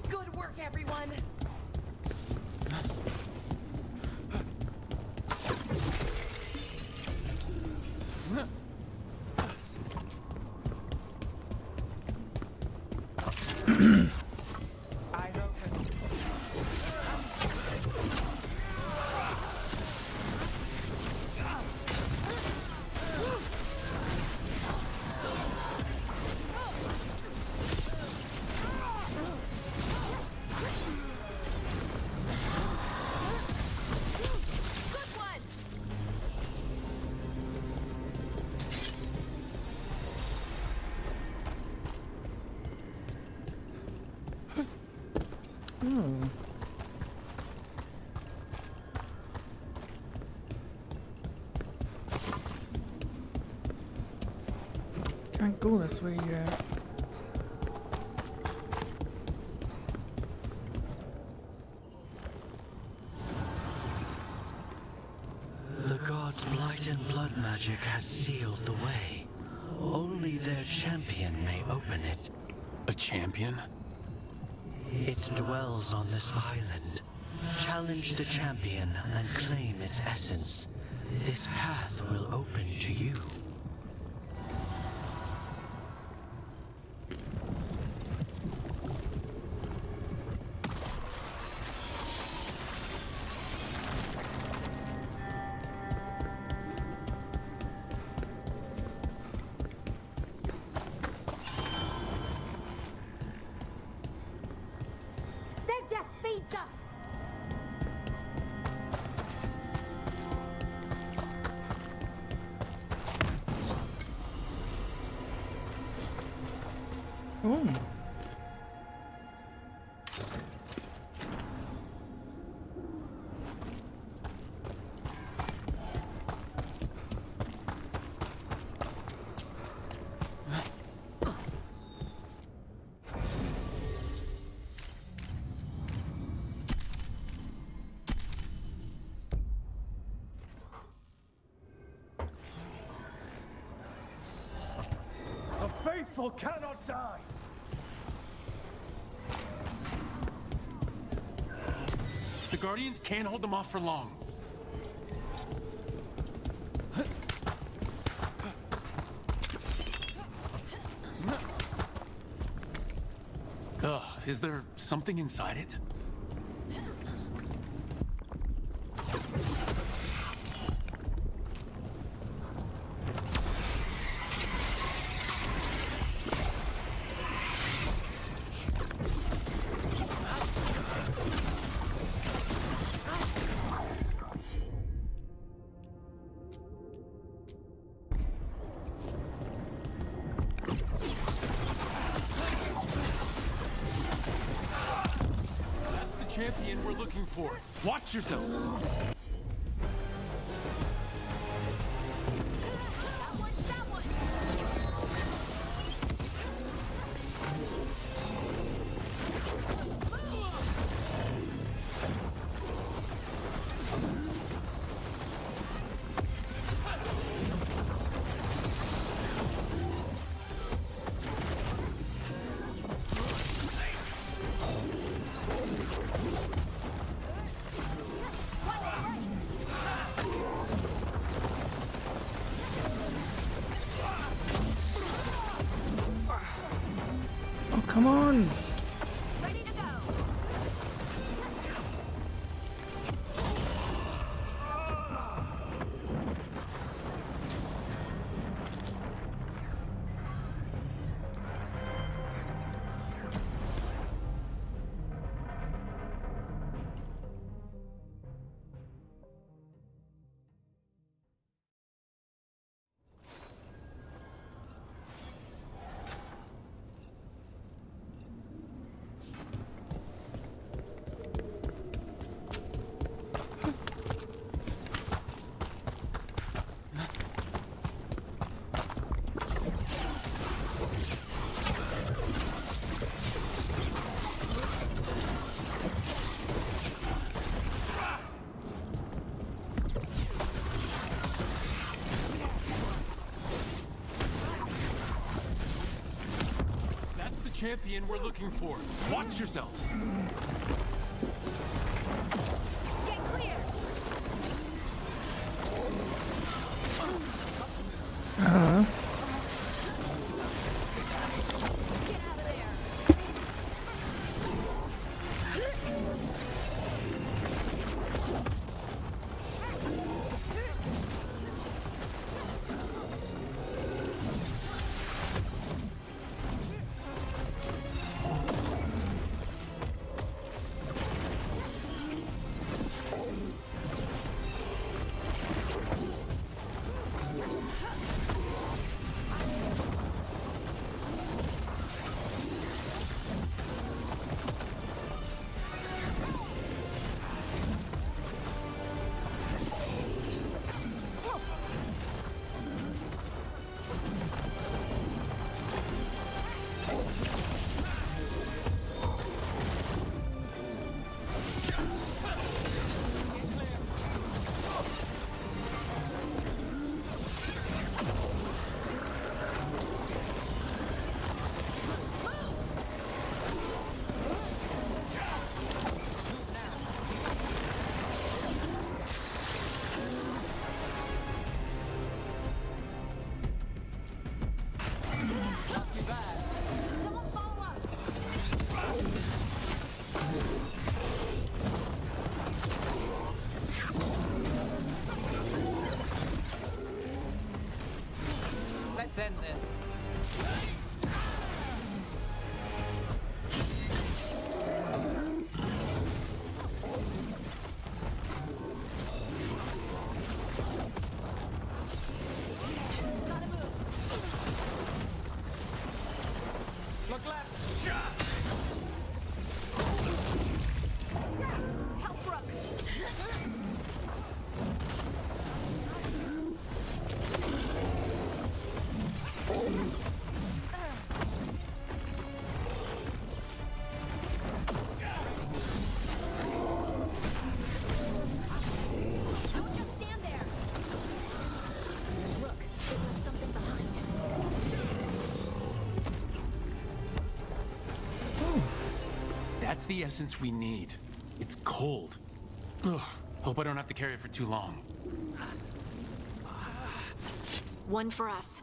S13: Good work, everyone.
S7: Eyes open.
S11: Good one!
S1: Can't go this way yet.
S16: The gods' blight and blood magic has sealed the way. Only their champion may open it.
S3: A champion?
S16: It dwells on this island. Challenge the champion and claim its essence. This path will open to you.
S13: Their death feeds us.
S1: Oh.
S15: The faithful cannot die.
S3: The Guardians can't hold them off for long. Ugh, is there something inside it? champion we're looking for. Watch yourselves.
S1: Come on!
S3: Champion we're looking for. Watch yourselves.
S11: Get clear.
S7: Let's end this. Look left.
S11: Help Brooke. Don't just stand there. Look, there's something behind.
S3: That's the essence we need. It's cold. Ugh. Hope I don't have to carry it for too long.
S5: One for us.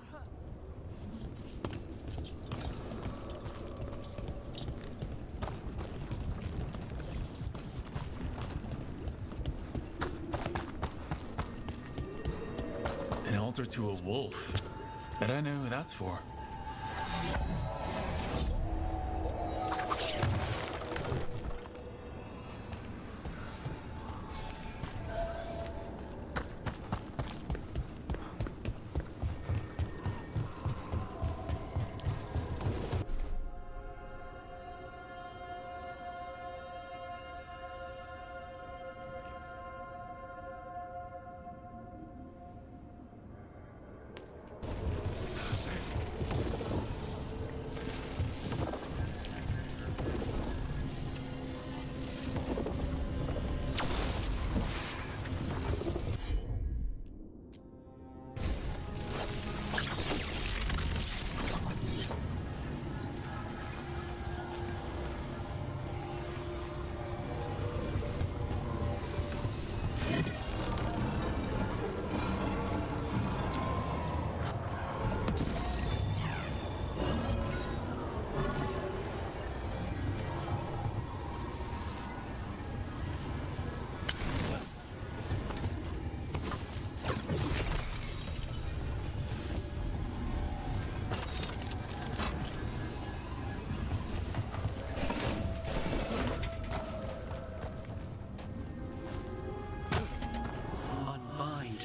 S3: An altar to a wolf. Bet I know who that's for.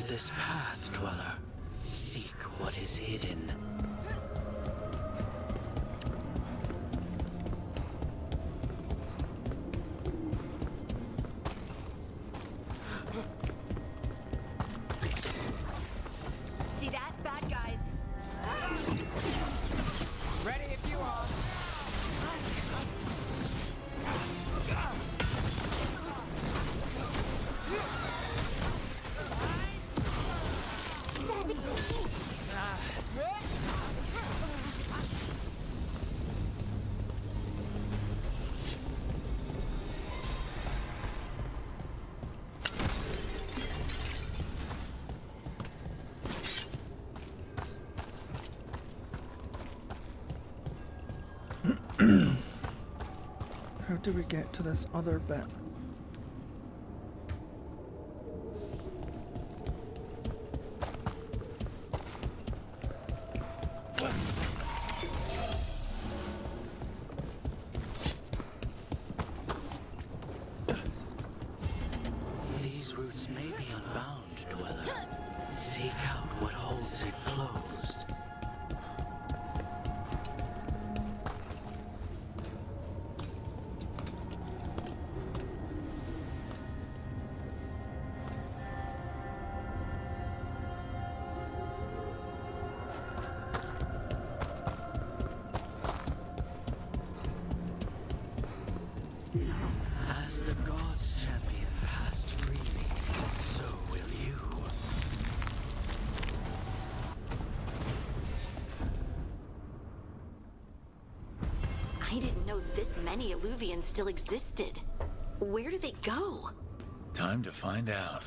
S16: this path, Dweller. Seek what is hidden.
S5: See that? Bad guys.
S7: Ready if you are.
S1: How do we get to this other bit?
S16: These roots may be unbound, Dweller. Seek out what holds it closed. As the gods champion passed freely, so will you.
S5: I didn't know this many Illuvians still existed. Where do they go?
S3: Time to find out.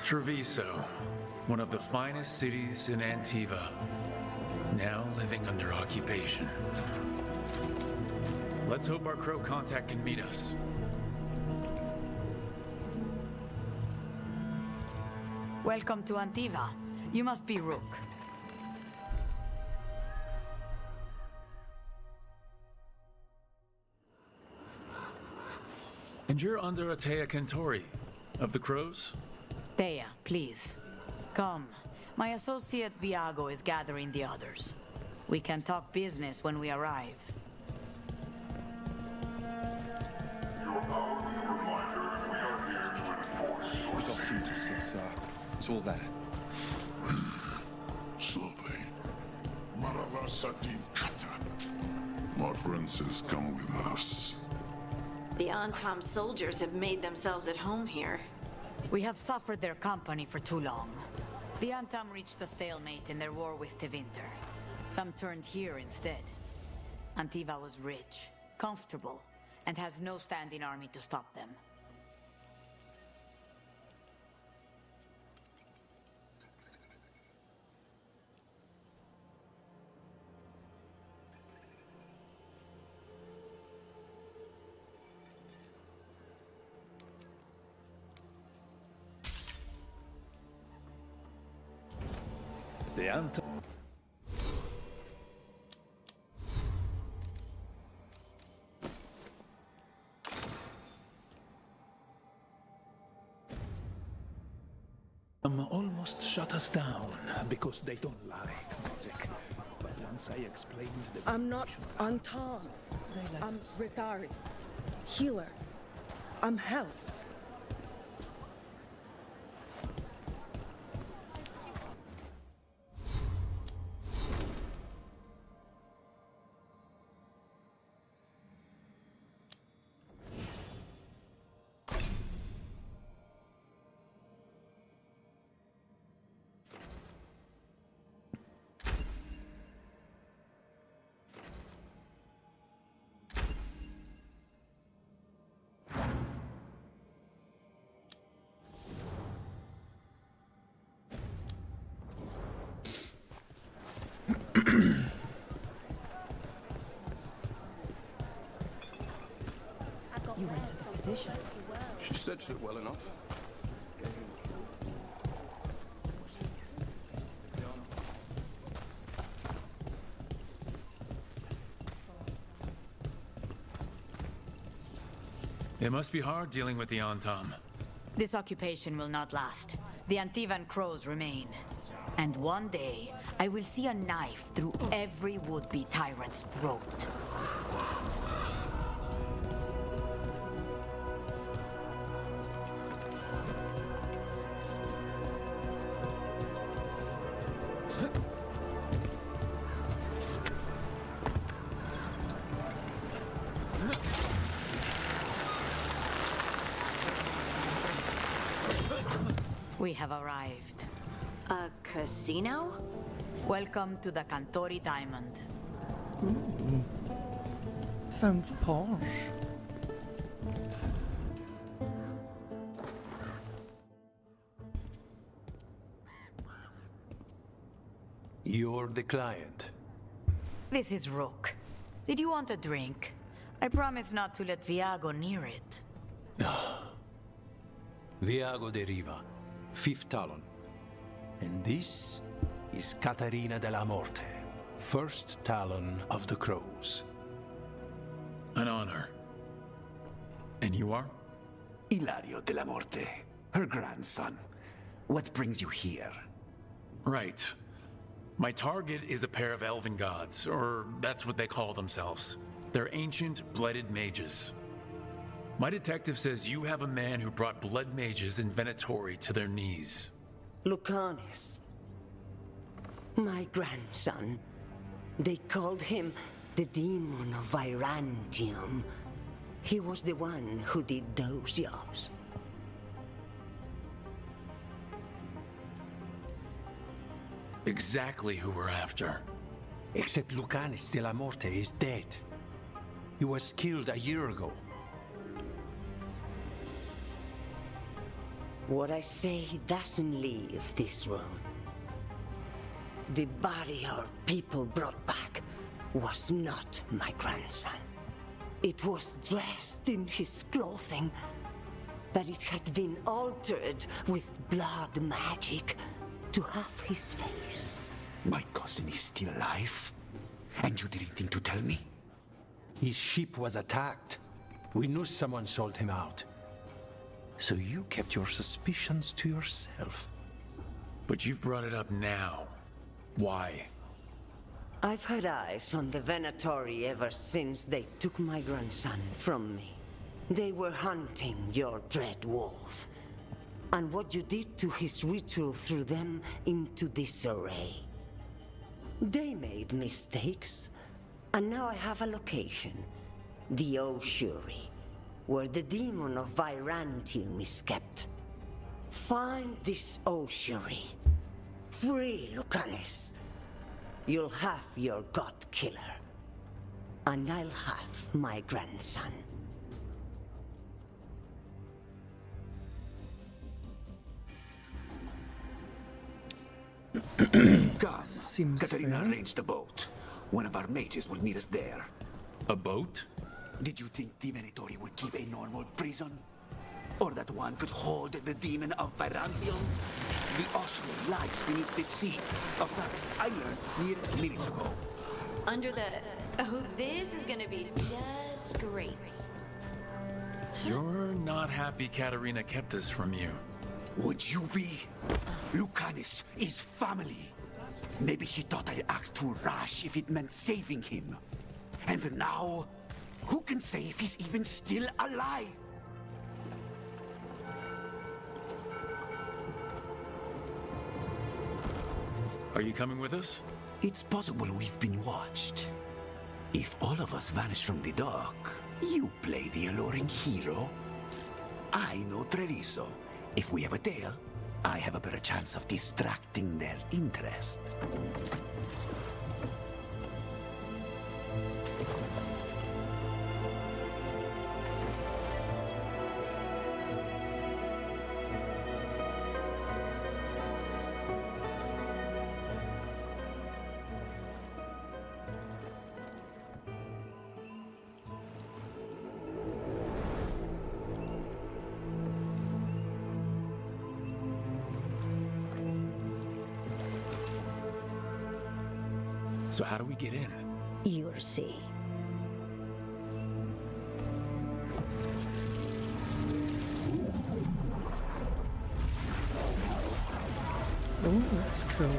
S3: Treviso, one of the finest cities in Antiva, now living under occupation. Let's hope our crow contact can meet us.
S14: Welcome to Antiva. You must be Rook.
S3: And you're under Atea Kentori, of the Crows?
S14: Thea, please. Come. My associate Viago is gathering the others. We can talk business when we arrive.
S21: We got Judas, it's all there.
S22: Slope. Maravasatin Kata. My friend says come with us.
S5: The Antam soldiers have made themselves at home here.
S14: We have suffered their company for too long. The Antam reached a stalemate in their war with Tevinter. Some turned here instead. Antiva was rich, comfortable, and has no standing army to stop them.
S2: The Ant.
S15: Almost shut us down because they don't like magic. But once I explained the...
S8: I'm not Anton. I'm Rithari. Healer. I'm Hel.
S11: You went to the physician.
S21: She stitched it well enough.
S3: It must be hard dealing with the Antam.
S14: This occupation will not last. The Antivan crows remain. And one day, I will see a knife through every would-be tyrant's throat. We have arrived.
S5: A casino?
S14: Welcome to the Cantori Diamond.
S1: Sounds posh.
S15: You're the client.
S14: This is Rook. Did you want a drink? I promise not to let Viago near it.
S15: Viago de Riva, 5th Talon. And this is Catarina de la Morte, 1st Talon of the Crows.
S3: An honor. And you are?
S12: Ilario de la Morte, her grandson. What brings you here?
S3: Right. My target is a pair of elven gods, or that's what they call themselves. They're ancient, blooded mages. My detective says you have a man who brought blood mages in Venatori to their knees.
S23: Lucanis. My grandson. They called him the Demon of Virantium. He was the one who did those jobs.
S3: Exactly who we're after.
S15: Except Lucanis de la Morte is dead. He was killed a year ago.
S23: What I say doesn't leave this room. The body our people brought back was not my grandson. It was dressed in his clothing, but it had been altered with blood magic to have his face.
S12: My cousin is still alive? And you didn't think to tell me?
S15: His ship was attacked. We knew someone sold him out. So you kept your suspicions to yourself.
S3: But you've brought it up now. Why?
S23: I've had eyes on the Venatori ever since they took my grandson from me. They were hunting your dread wolf. And what you did to his ritual threw them into disarray. They made mistakes, and now I have a location. The Ossuary, where the demon of Virantium is kept. Find this Ossuary. Free Lucanis. You'll have your god killer. and I'll have my grandson.
S12: Come,
S1: Seems
S12: Katarina
S1: fair.
S12: arranged a boat. One of our mages will meet us there.
S3: A boat?
S12: Did you think the Venatori would keep a normal prison? Or that one could hold the demon of Virantium? The ossuary lies beneath the sea. Of that, I learned mere minutes ago.
S5: Under the... Oh, this is gonna be just great.
S3: You're not happy Katarina kept this from you.
S12: Would you be? Lucanus is family. Maybe she thought I'd act too rash if it meant saving him. And now, who can say if he's even still alive?
S3: Are you coming with us?
S12: It's possible we've been watched. If all of us vanish from the dock, you play the alluring hero. I know Treviso. If we have a tail, I have a better chance of distracting their interest.
S3: So how do we get in?
S23: You'll see.
S1: Oh, that's cool.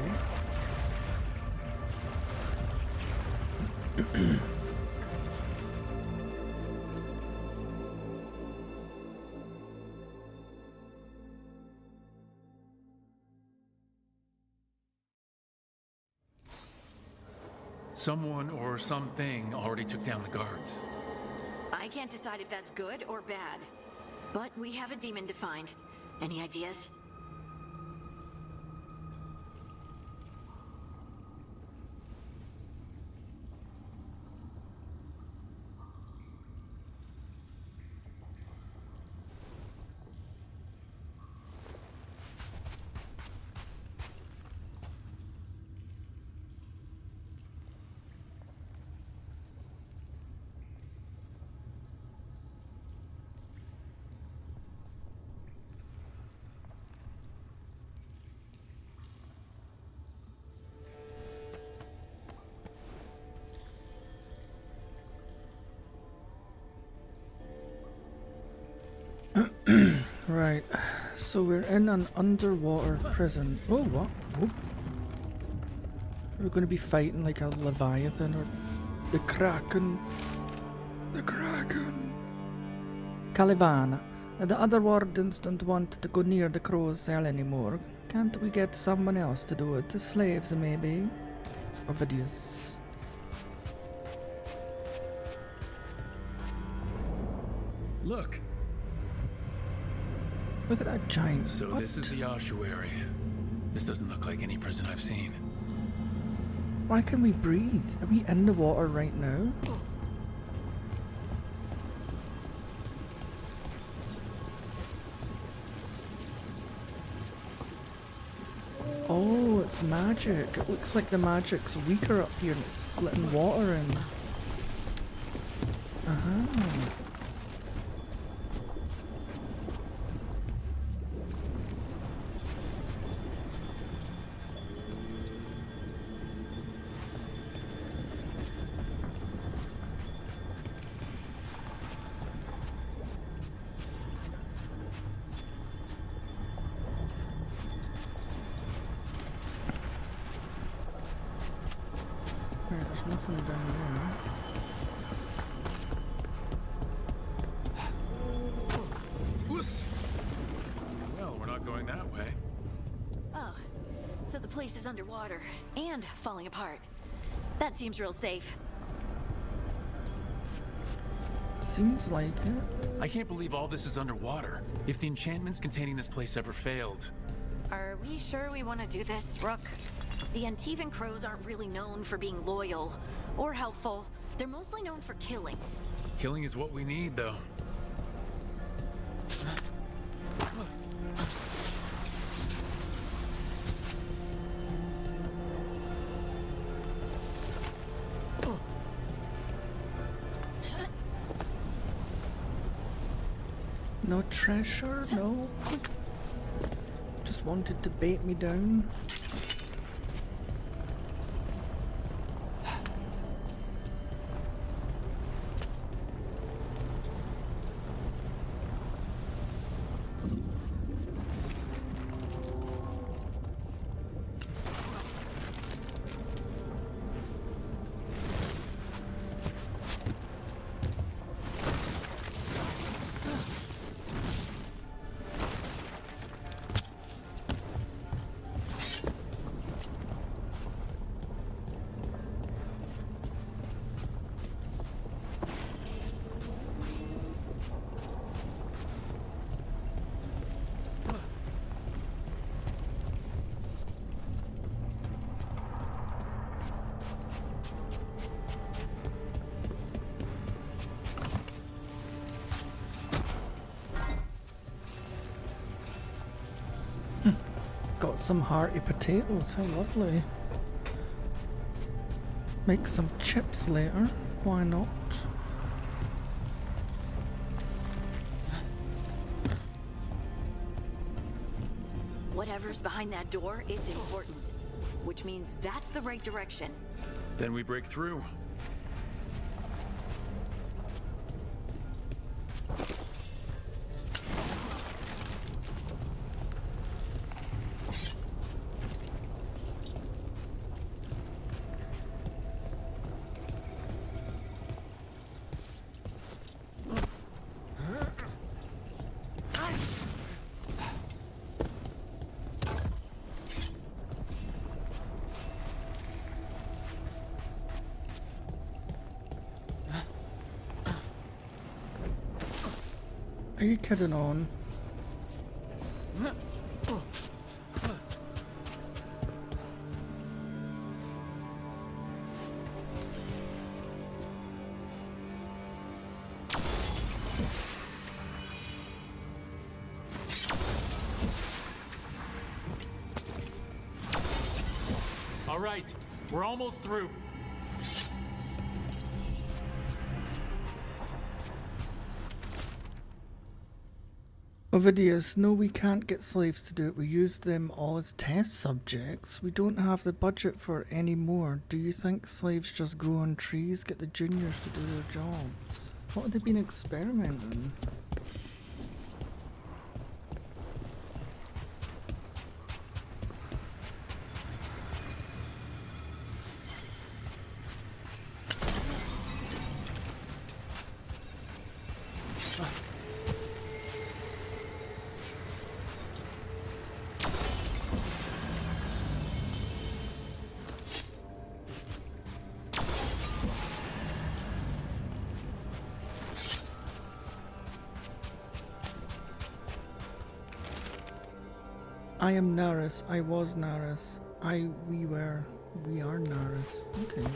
S3: Someone or something already took down the guards.
S5: I can't decide if that's good or bad. But we have a demon to find. Any ideas?
S1: Right, so we're in an underwater prison. Oh, what? Oh. We're going to be fighting like a Leviathan or the Kraken. The Kraken. Calivana. The other wardens don't want to go near the crow's cell anymore. Can't we get someone else to do it? The slaves, maybe? Ovidius.
S3: Look.
S1: Look at that giant.
S3: So
S1: what?
S3: this is the ossuary. This doesn't look like any prison I've seen.
S1: Why can we breathe? Are we in the water right now? Oh, it's magic. It looks like the magic's weaker up here and it's letting water in. Uh-huh. There's nothing down there.
S3: Well, we're not going that way.
S5: Oh, so the place is underwater and falling apart. That seems real safe.
S1: Seems like it.
S3: I can't believe all this is underwater. If the enchantments containing this place ever failed.
S5: Are we sure we want to do this, Rook? The Antivan Crows aren't really known for being loyal or helpful They're mostly known for killing.
S3: Killing is what we need, though.
S1: No treasure, no. Just wanted to bait me down. Got some hearty potatoes, how lovely. Make some chips later, why not?
S5: Whatever's behind that door, it's important. Which means that's the right direction.
S3: Then we break through.
S1: Are you kidding on?
S3: All right, we're almost through.
S1: Ovidius, no, we can't get slaves to do it. We use them all as test subjects. We don't have the budget for any more. Do you think slaves just grow on trees? Get the juniors to do their jobs. What have they been experimenting? I am Naris. I was Naris. We are Naris. Okay.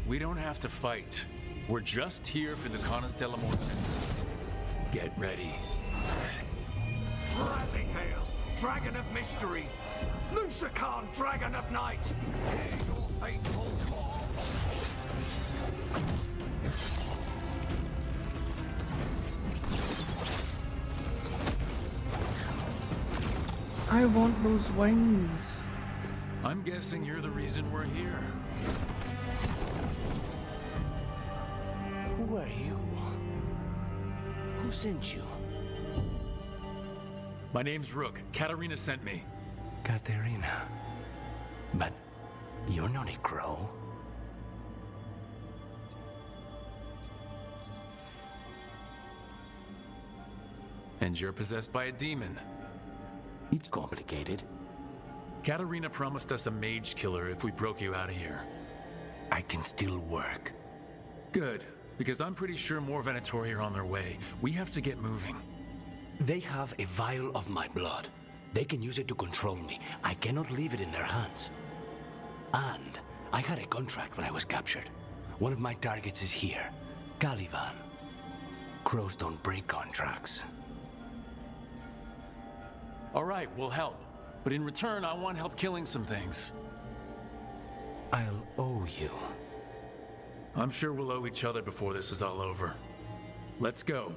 S3: We don't have to fight. We're just here for the Conestella Morte. Get ready.
S15: Rising Hail, Dragon of Mystery, Lucican, Dragon of Night, hear your fateful call.
S1: I want those wings.
S3: I'm guessing you're the reason we're here.
S12: Who are you? Who sent you?
S3: My name's Rook. Katarina sent me.
S12: Katerina. But you're not a crow.
S3: And you're possessed by a demon.
S12: It's complicated.
S3: Katarina promised us a mage killer if we broke you out of here.
S12: I can still work.
S3: Good, because I'm pretty sure more Venatori are on their way. We have to get moving.
S12: They have a vial of my blood. They can use it to control me. I cannot leave it in their hands. And I had a contract when I was captured. One of my targets is here, Caliban. Crows don't break contracts.
S3: All right, we'll help. But in return, I want help killing some things.
S12: I'll owe you.
S3: I'm sure we'll owe each other before this is all over. Let's go.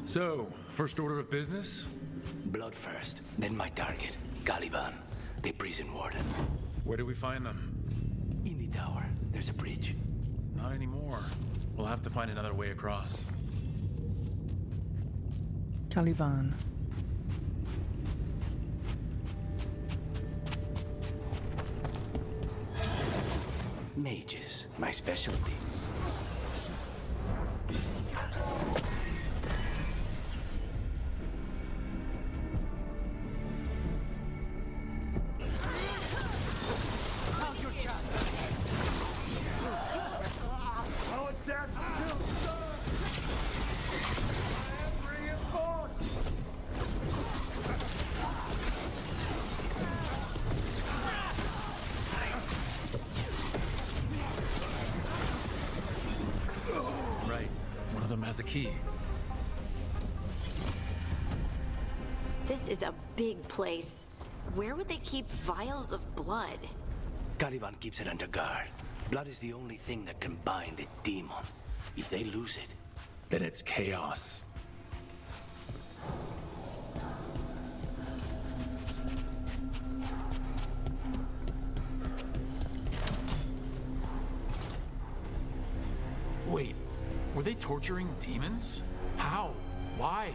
S3: So, first order of business?
S12: Blood first, then my target, Caliban, the prison warden.
S3: Where do we find them?
S12: In the tower. There's a bridge.
S3: Not anymore. We'll have to find another way across.
S1: Caliban.
S12: Mages, my specialty.
S3: Has a key.
S5: This is a big place. Where would they keep vials of blood?
S12: Caliban keeps it under guard. Blood is the only thing that can bind a demon. If they lose it,
S3: then it's chaos. Wait. Were they torturing demons? How? Why?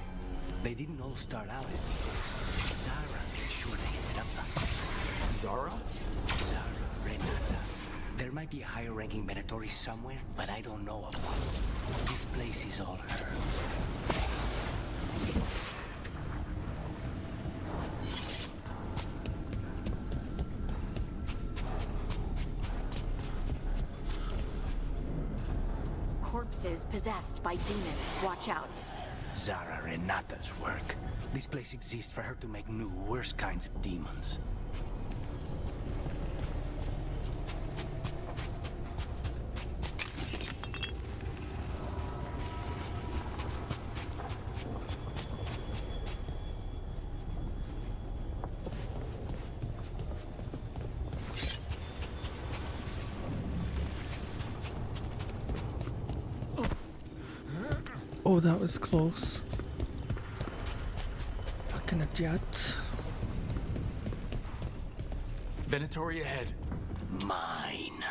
S12: They didn't all start out as demons. Zara made sure they ended up that way.
S3: Zara?
S12: Zara, Renata. There might be a higher-ranking Venatori somewhere, but I don't know of one. This place is all her.
S5: Corpses possessed by demons. Watch out.
S12: Zara Renata's work. This place exists for her to make new, worse kinds of demons.
S1: Oh, that was close. Fucking idiot.
S3: Venatori ahead.
S12: Mine.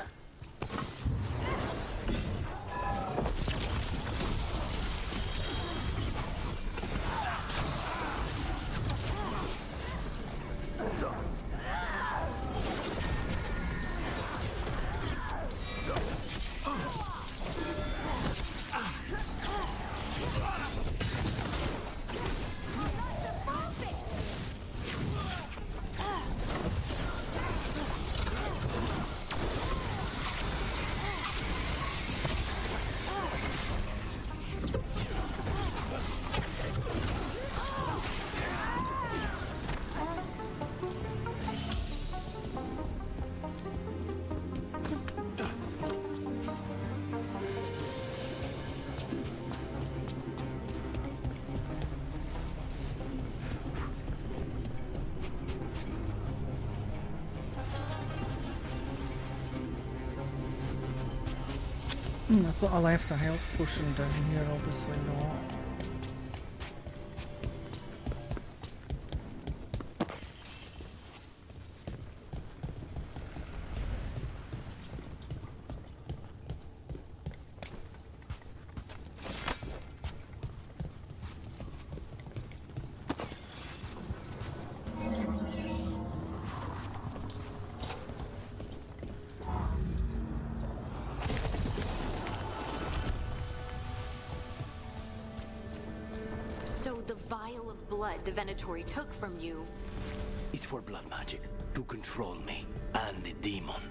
S1: I thought I left a health potion down here, obviously not.
S5: So the vial of blood the Venatori took from you...
S12: It's for blood magic, to control me, and the demon.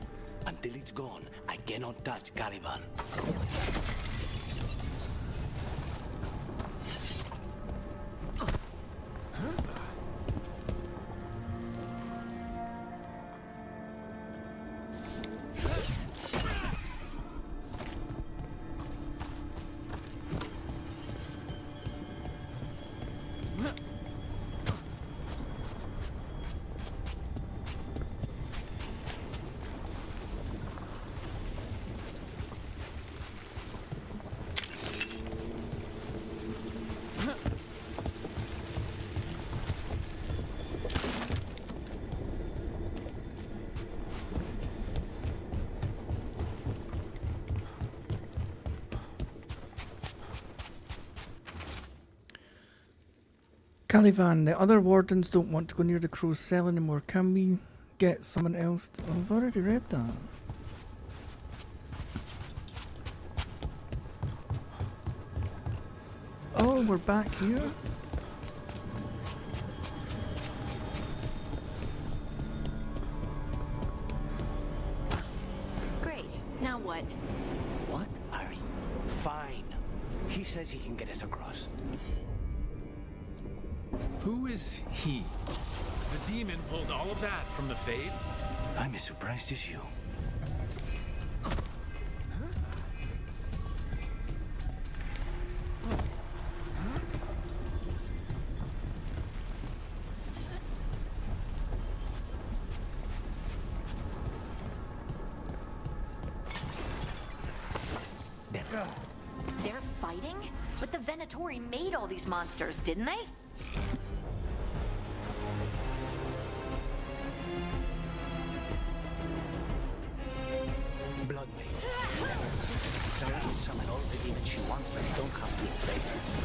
S12: Until it's gone, I cannot touch Caliban.
S1: Caliban, the other wardens don't want to go near the crow's cell anymore. Can we get someone else to... Oh, I've already read that. Oh, we're back here?
S5: Great. Now what?
S12: What are you? Fine. He says he can get us across.
S3: Who is he? The demon pulled all of that from the Fade?
S12: I'm as surprised as you.
S5: They're fighting? But the Venatori made all these monsters, didn't they?
S12: Blood mages. Sarah can summon all the demons she wants, but they don't come to a favor.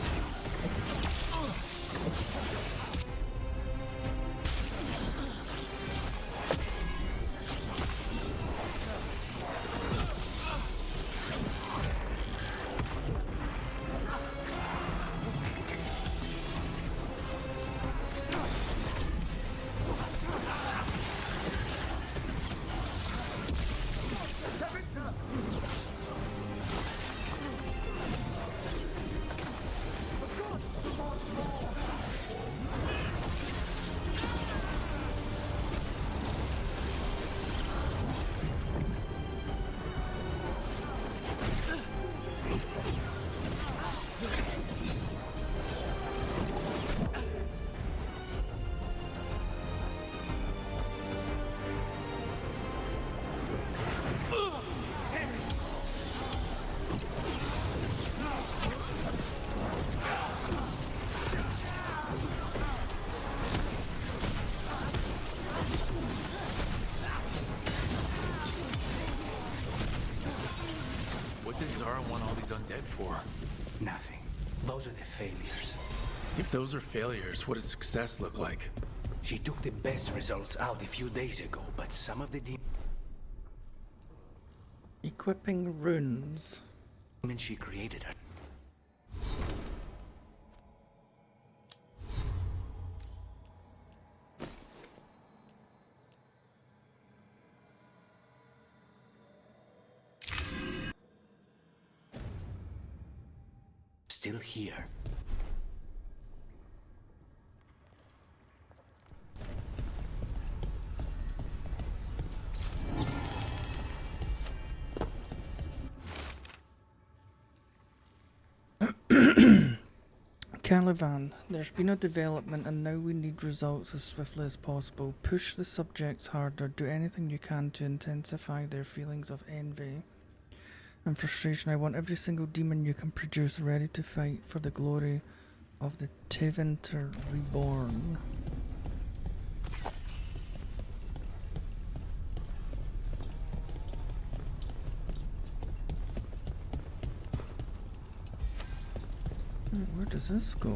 S3: What did Zara want all these undead for?
S12: Nothing. Those are the failures.
S3: If those are failures, what does success look like?
S12: She took the best results out a few days ago, but some of the
S1: Equipping runes.
S12: demons she created are... still here.
S1: Caliban, there's been a development and now we need results as swiftly as possible. Push the subjects harder, do anything you can to intensify their feelings of envy and frustration. I want every single demon you can produce ready to fight for the glory of the Tevinter Reborn. Where does this go?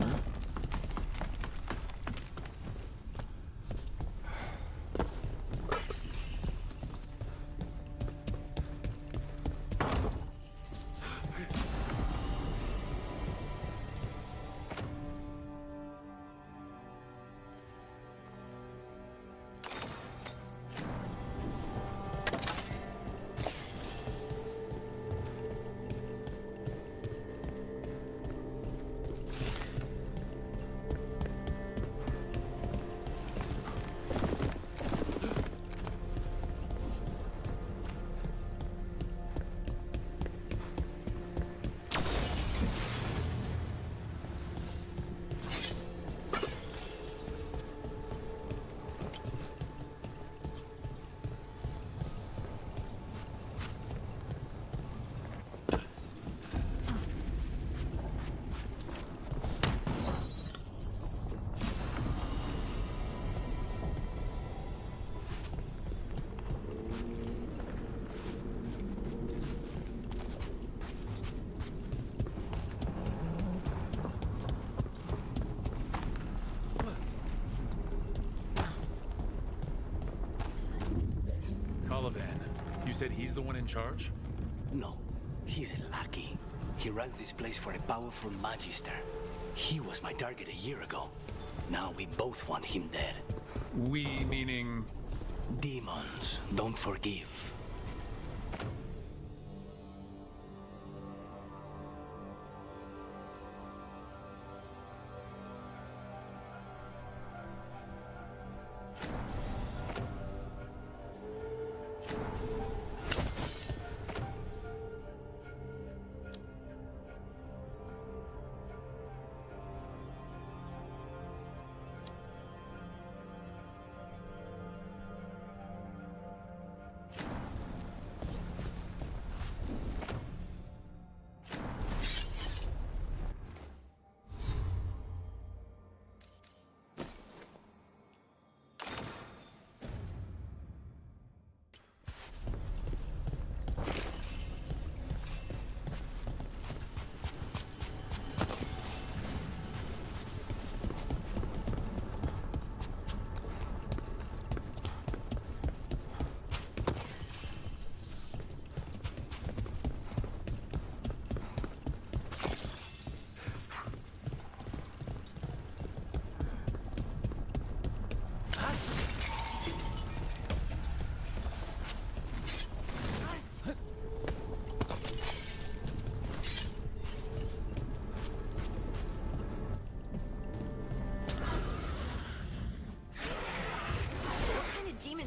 S3: said he's the one in charge?
S12: No, he's a lackey. He runs this place for a powerful magister. He was my target a year ago. Now we both want him dead.
S3: We meaning?
S12: Demons don't forgive.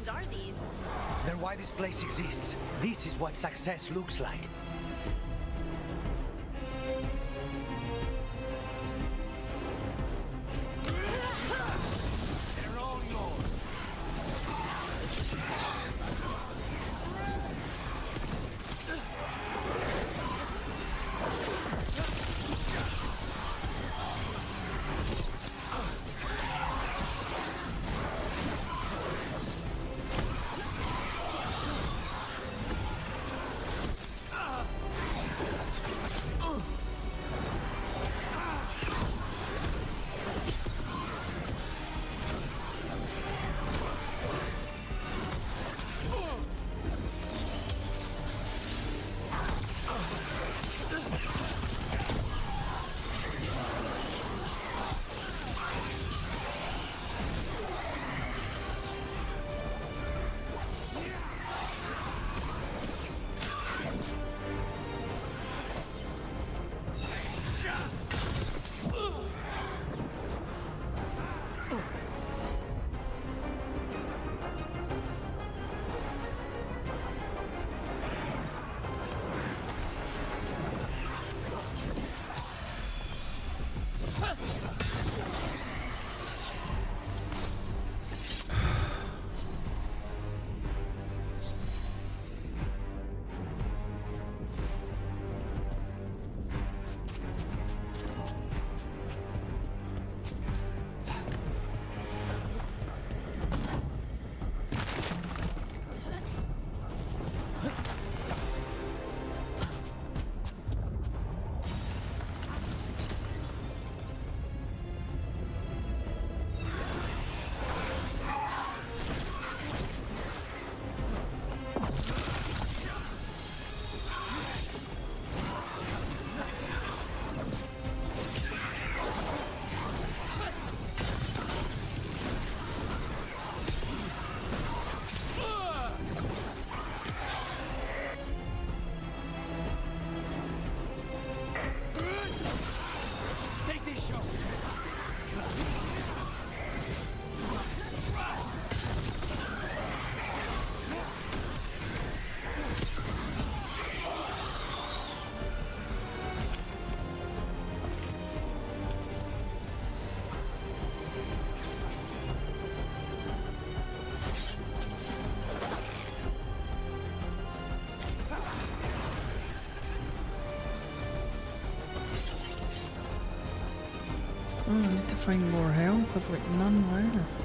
S5: Are these?
S12: They're why this place exists. This is what success looks like. They're all yours.
S1: Oh, I need to find more health. I've like none left.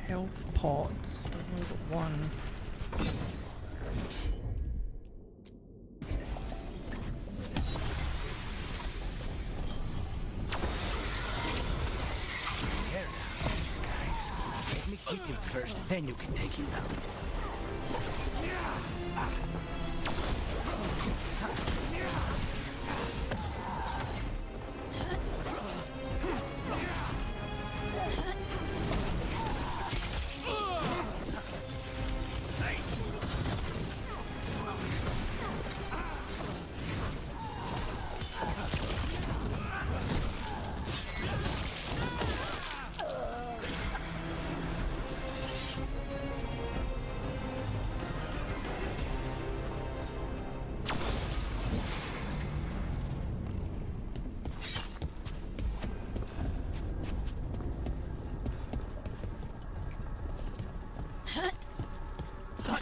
S1: health pots. I've only got one.
S12: Let me hit him first, then you can take him down.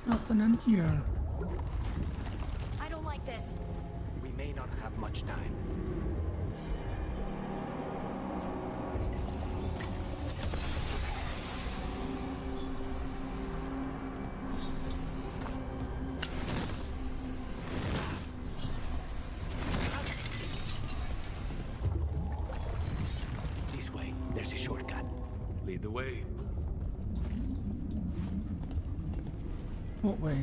S1: Nothing in here.
S14: I don't like this.
S12: We may not have much time. This way, there's a shortcut.
S3: Lead the way.
S1: What way?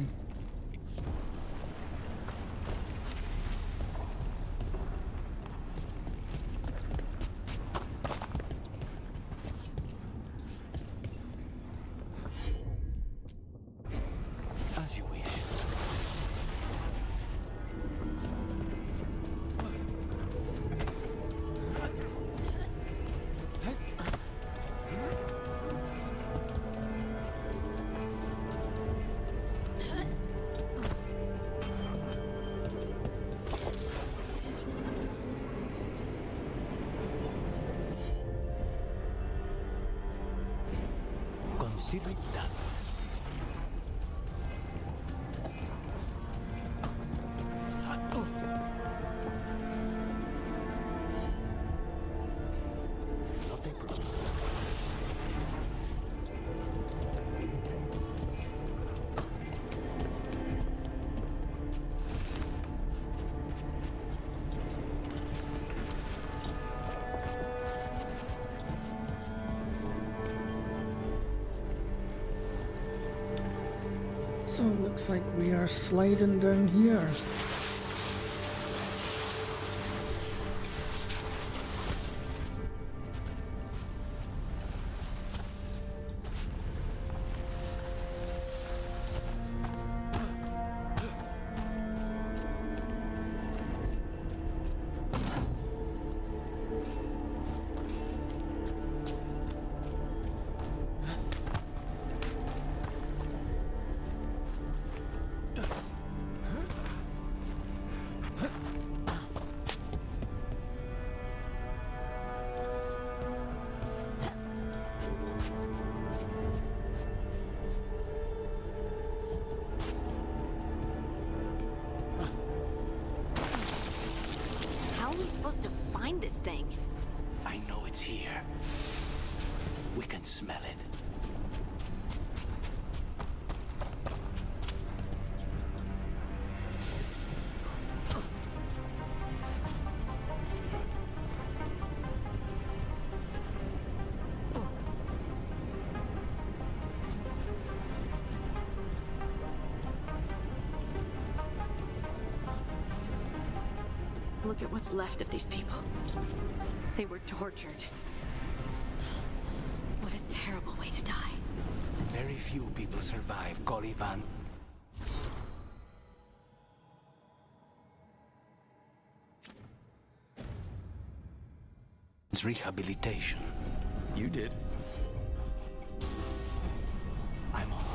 S12: As you wish. Consider it done. Not a problem.
S1: So it looks like we are sliding down here.
S5: How are we supposed to find this thing?
S12: I know it's here. We can smell it.
S5: Look at what's left of these people. They were tortured. What a terrible way to die.
S12: Very few people survive, Colivan. It's rehabilitation.
S3: You did.
S12: I'm on.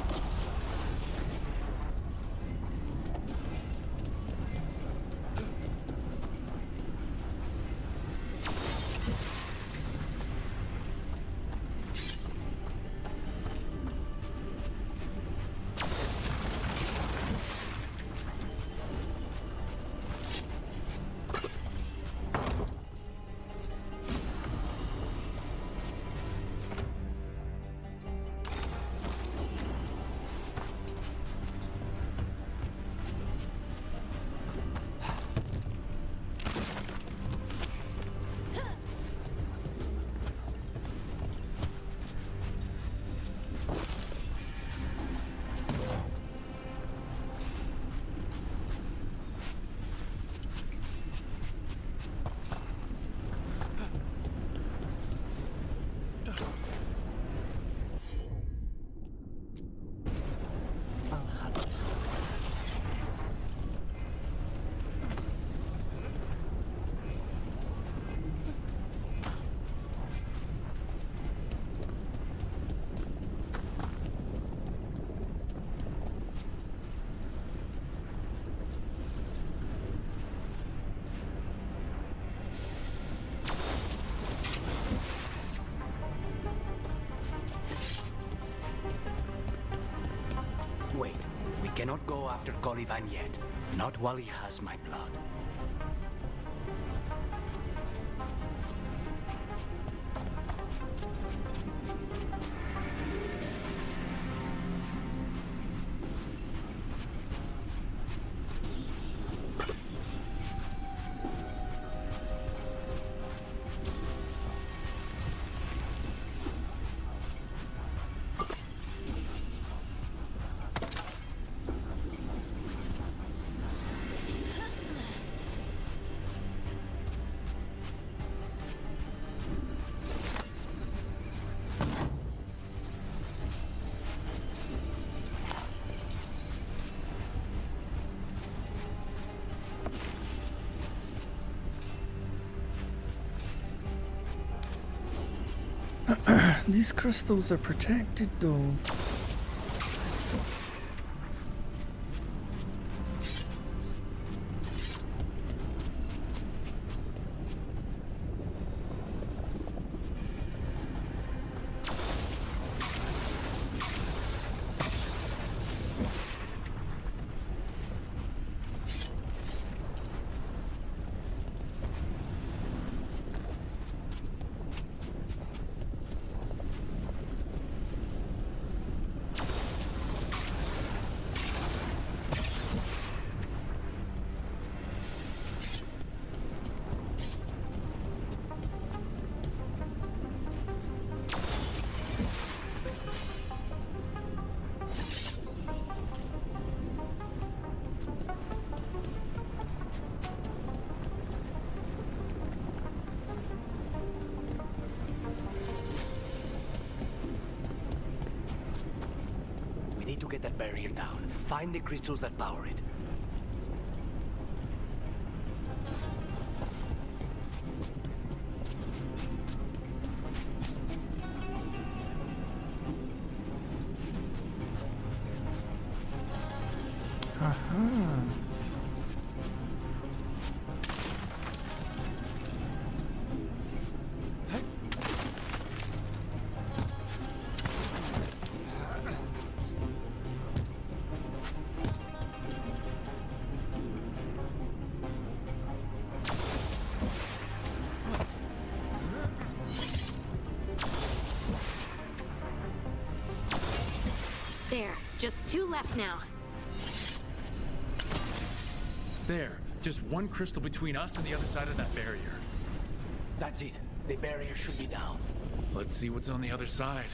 S12: cannot go after Caliban yet. Not while he has my blood.
S1: These crystals are protected though.
S12: We need to get that barrier down. Find the crystals that power it.
S5: There, just 2 left now.
S3: There, just one crystal between us and the other side of that barrier.
S12: That's it. The barrier should be down.
S3: Let's see what's on the other side.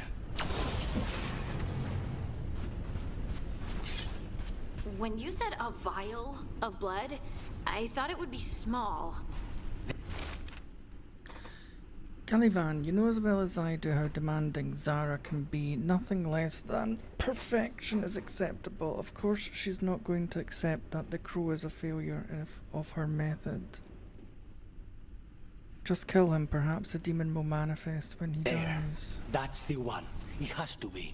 S5: When you said a vial of blood, I thought it would be small.
S1: Caliban, you know as well as I do how demanding Zara can be. Nothing less than perfection is acceptable. Of course, she's not going to accept that the crow is a failure of her method. Just kill him, perhaps the demon will manifest when he dies.
S12: That's the one. It has to be.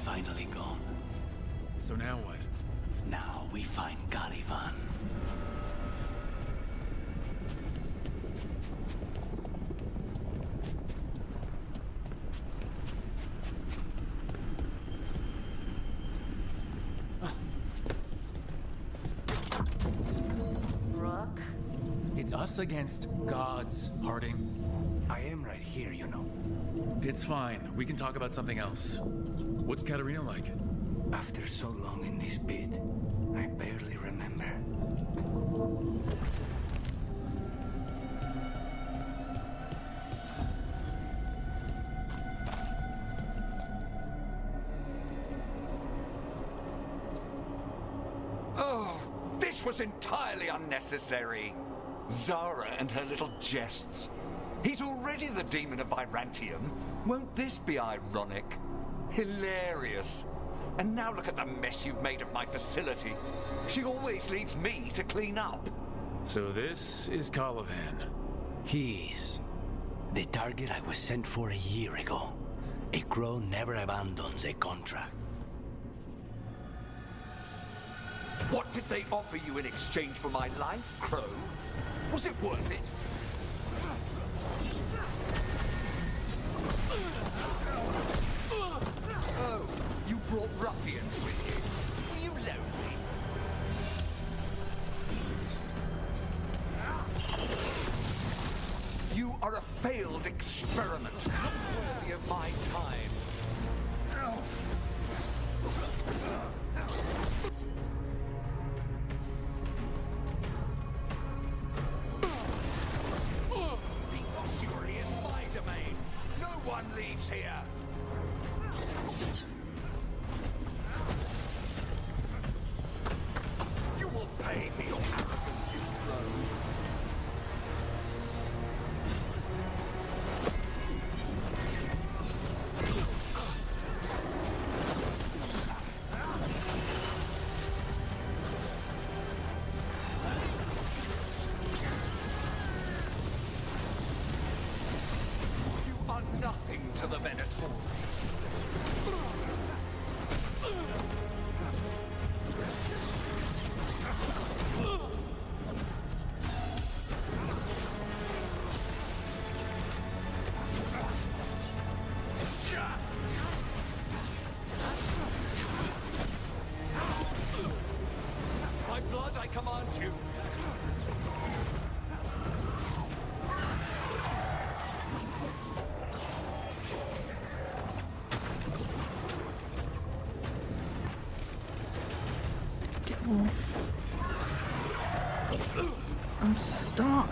S12: Finally gone.
S3: So now what?
S12: Now we find Caliban.
S13: Rook?
S3: It's us against gods, Harding.
S12: I am right here, you know.
S3: It's fine. We can talk about something else. What's Katarina like?
S12: After so long in this pit, I barely remember.
S15: Oh, this
S6: This was entirely unnecessary. Zara and her little jests. He's already the demon of Virantium. Won't this be ironic? Hilarious. And now look at the mess you've made of my facility. She always leaves me to clean up.
S3: So this is Calivan.
S12: He's the target I was sent for a year ago. A crow never abandons a contract.
S6: What did they offer you in exchange for my life, Crow? Was it worth it? Oh, you brought ruffians with you. Were you lonely? You are a failed experiment, not worthy of my time. Surely is my domain. No one leaves here. You will pay for your arrogance, you crow. Nothing to the Venator. By blood, I command you.
S1: I'm stuck.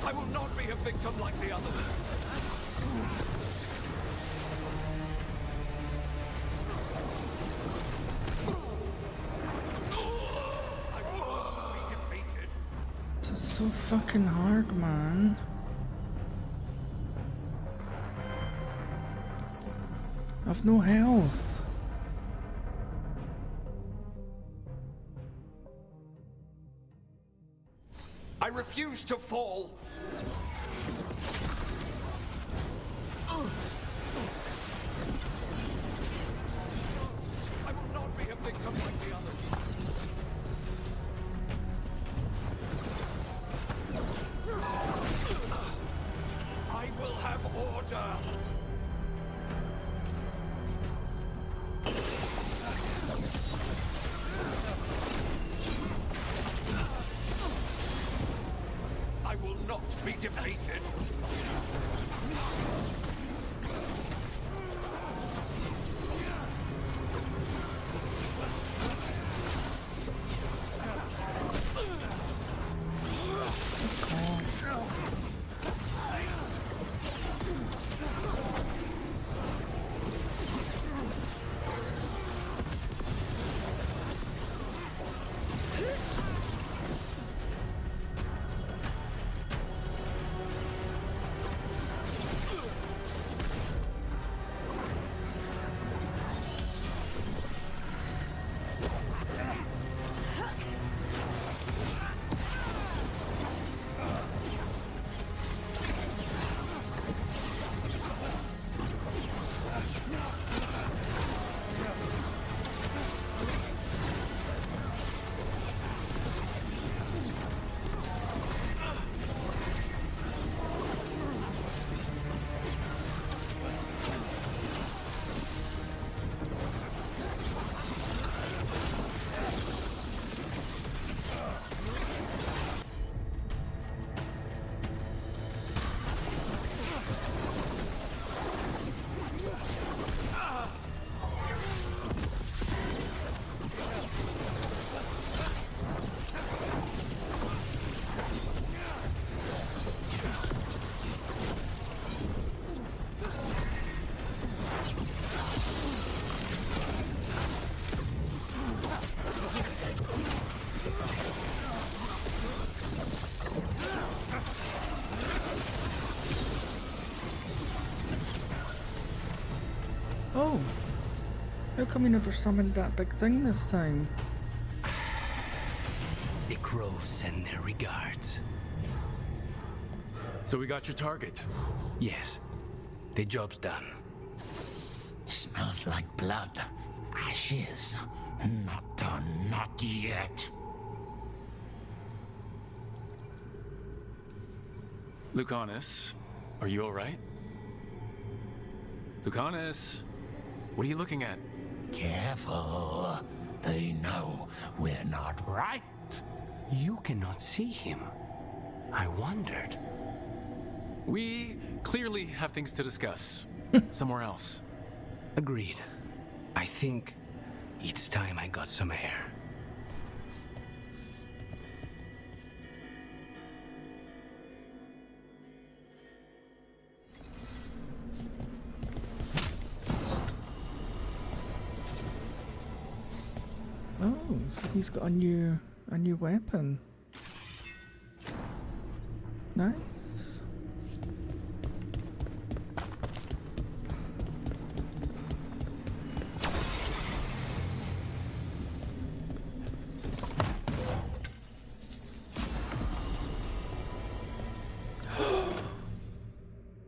S6: I will not be a victim like the others.
S1: This is so fucking hard, man. I've no health.
S6: I refuse to fall. I will not be a victim like the others. I will have order. I will not be defeated.
S1: Oh, how come you never summoned that big thing this time?
S12: The crows send their regards.
S3: So we got your target?
S12: Yes, the job's done.
S16: Smells like blood. Ashes. Not done, not yet.
S3: Lucanus, are you alright? Lucanus, what are you looking at?
S16: Careful. They know we're not right.
S12: You cannot see him. I wondered.
S3: We clearly have things to discuss. Somewhere else.
S12: Agreed. I think it's time I got some air.
S1: Oh, so he's got a new weapon. Nice.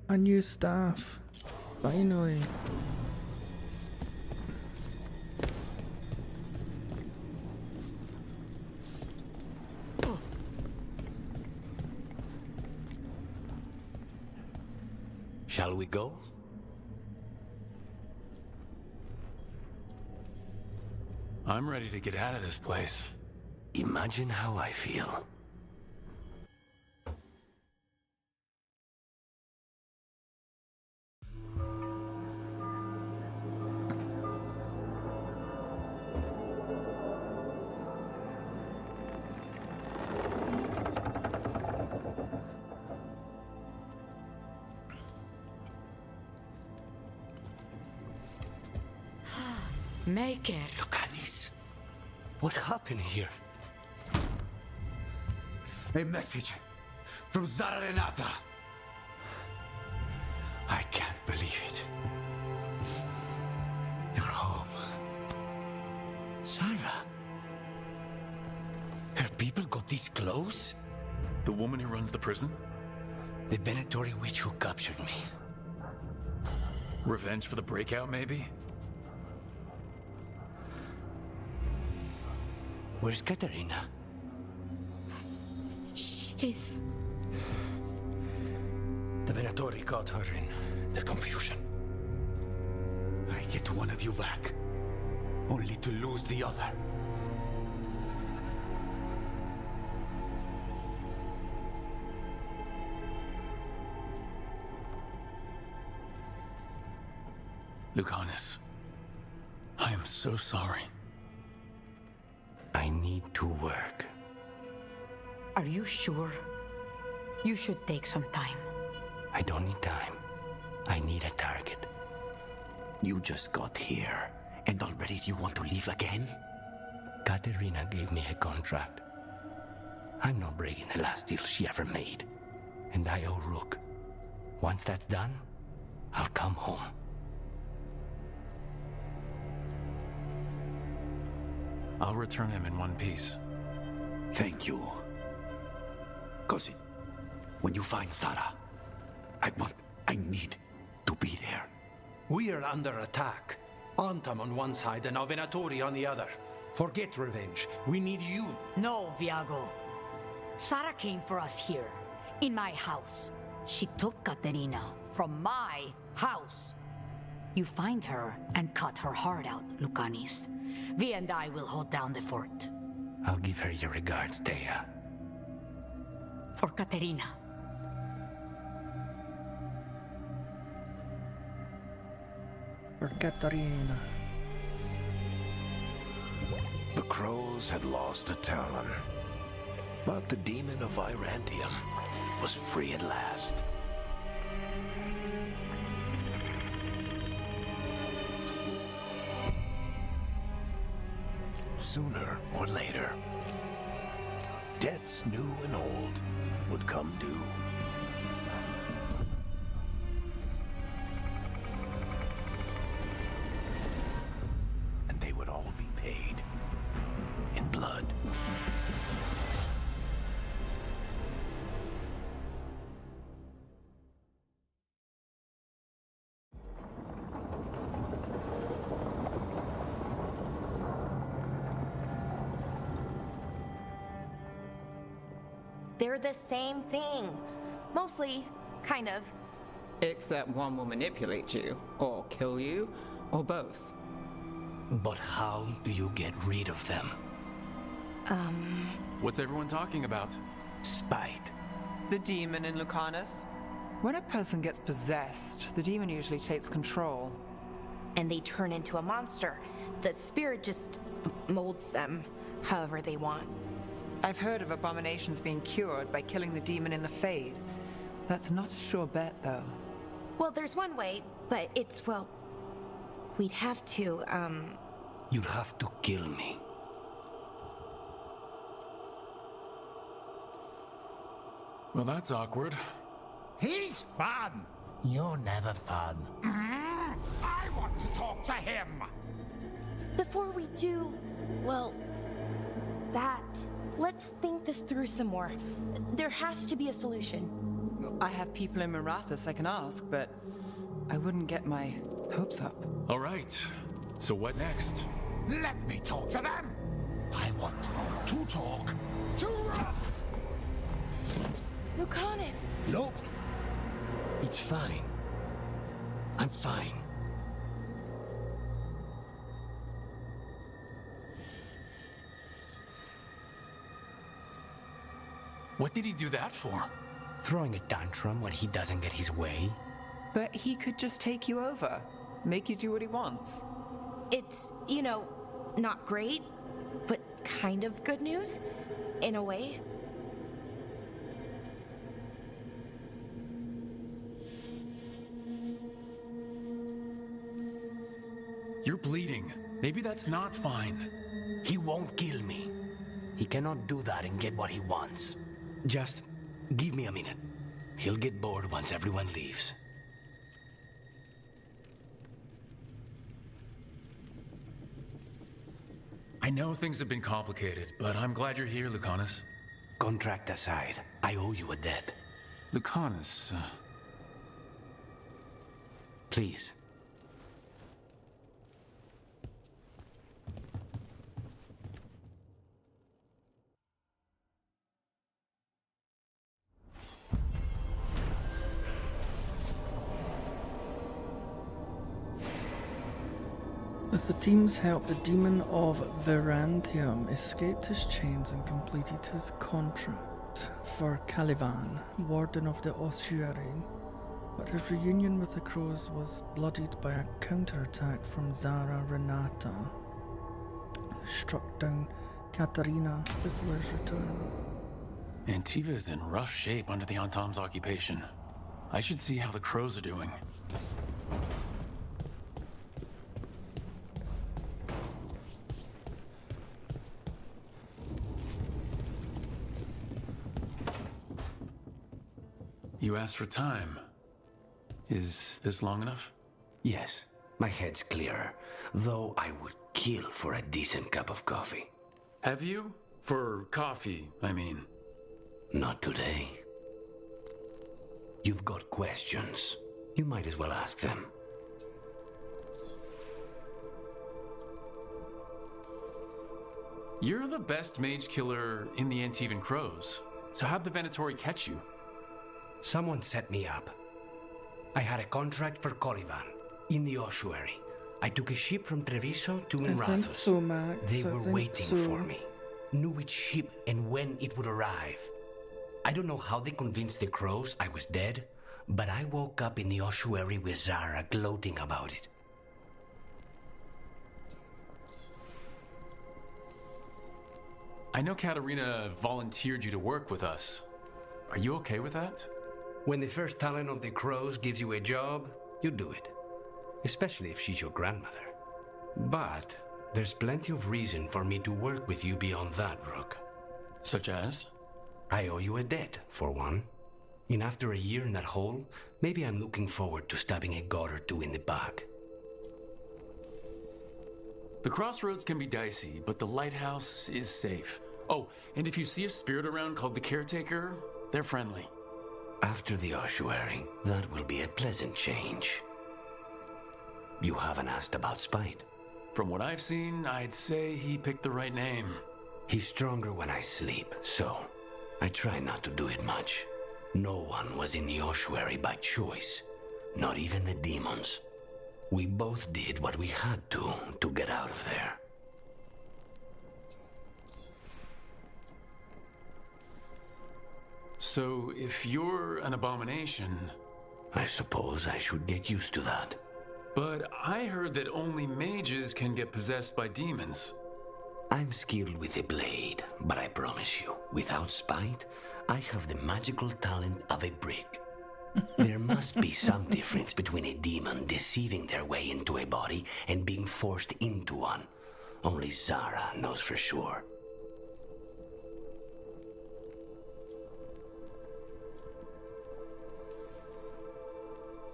S1: A new staff. Finally.
S12: Shall we go?
S3: I'm ready to get out of this place.
S12: Imagine how I feel.
S14: Make it.
S12: Lucanis, what happened here?
S10: A message from Zara Renata. I can't believe it.
S12: got this close?
S3: The woman who runs the prison?
S12: The Venatori witch who captured me.
S3: Revenge for the breakout, maybe?
S12: Where's Katerina?
S11: She's...
S12: The Venatori caught her in their confusion. I get one of you back, only to lose the other.
S3: Lucanus, I am so sorry.
S12: I need to work.
S13: Are you sure? You should take some time.
S12: I don't need time. I need a target. You just got here, and already you want to leave again? Katerina gave me a contract. I'm not breaking the last deal she ever made. And I owe Rook. Once that's done, I'll come home.
S3: I'll return him in one piece.
S12: Thank you. Cousin, when you find Sarah, I need to be there.
S9: We are under attack. Antam on one side and our Venatori on the other. Forget revenge. We need you.
S14: No, Viago. Sarah came for us here, in my house. She took Katerina from my house. You find her and cut her heart out, Lucanis. Vi and I will hold down the fort.
S12: I'll give her your regards, Thea.
S14: For Katerina.
S1: For Katarina.
S2: The crows had lost a talon, but the demon of Irantium was free at last. Sooner or later, debts new and old would come due. And they would all be paid in blood.
S13: They're the same thing. Mostly, kind of.
S7: Except one will manipulate you, or kill you, or both.
S12: But how do you get rid of them?
S3: What's everyone talking about?
S12: Spite.
S7: The demon in Lucanus. When a person gets possessed, the demon usually takes control.
S13: And they turn into a monster. The spirit just molds them however they want.
S7: I've heard of abominations being cured by killing the demon in the Fade. That's not a sure bet, though.
S13: Well, there's one way, but it's, well... We'd have to,
S12: You'll have to kill me.
S3: Well, that's awkward.
S15: He's fun.
S12: You're never fun.
S15: I want to talk to him.
S13: Before we do, well, that... Let's think this through some more. There has to be a solution.
S7: I have people in Marathas I can ask, but I wouldn't get my hopes up.
S3: All right. So what next?
S15: Let me talk to them. I want to talk to Rook.
S13: Lucanus!
S12: Nope. It's fine. I'm fine.
S3: What did he do that for?
S12: Throwing a tantrum when he doesn't get his way?
S7: But he could just take you over. Make you do what he wants.
S13: It's, you know, not great, but kind of good news, in a way.
S3: You're bleeding. Maybe that's not fine.
S12: He won't kill me. He cannot do that and get what he wants. Just give me a minute. He'll get bored once everyone leaves.
S3: I know things have been complicated, but I'm glad you're here, Lucanus.
S12: Contract aside, I owe you a debt.
S3: Lucanus,
S12: Please.
S1: With the team's help, the demon of Verantium escaped his chains and completed his contract for Caliban, warden of the ossuary. But his reunion with the crows was bloodied by a counterattack from Zara Renata, who struck down Katarina before his return.
S3: Antiva is in rough shape under the Entom's occupation. I should see how the crows are doing. You asked for time. Is this long enough?
S12: Yes, my head's clearer, though I would kill for a decent cup of coffee.
S3: Have you? For coffee, I mean.
S12: Not today. You've got questions. You might as well ask them.
S3: You're the best mage killer in the Antivan Crows. So how'd the Venatori catch you?
S12: Someone set me up. I had a contract for Caliban in the ossuary. I took a ship from Treviso to
S1: I
S12: Minrathous.
S1: think so, Max.
S12: They
S1: I
S12: were
S1: think
S12: waiting
S1: so.
S12: for me. Knew which ship and when it would arrive. I don't know how they convinced the crows I was dead, but I woke up in the ossuary with Zara gloating about it.
S3: I know Katarina volunteered you to work with us. Are you okay with that?
S12: When the first talent of the crows gives you a job, you do it. Especially if she's your grandmother. But there's plenty of reason for me to work with you beyond that, Rook.
S3: Such as?
S12: I owe you a debt, for one. And after a year in that hole, maybe I'm looking forward to stabbing a god or two in the back.
S3: The crossroads can be dicey, but the lighthouse is safe. Oh, and if you see a spirit around called the Caretaker, they're friendly.
S12: After the ossuary, that will be a pleasant change. You haven't asked about Spite.
S3: From what I've seen, I'd say he picked the right name.
S12: He's stronger when I sleep, so I try not to do it much. No one was in the ossuary by choice, not even the demons. We both did what we had to get out of there.
S3: So, if you're an abomination...
S12: I suppose I should get used to that.
S3: But I heard that only mages can get possessed by demons.
S12: I'm skilled with a blade, but I promise you, without Spite, I have the magical talent of a brick. There must be some difference between a demon deceiving their way into a body and being forced into one. Only Zara knows for sure.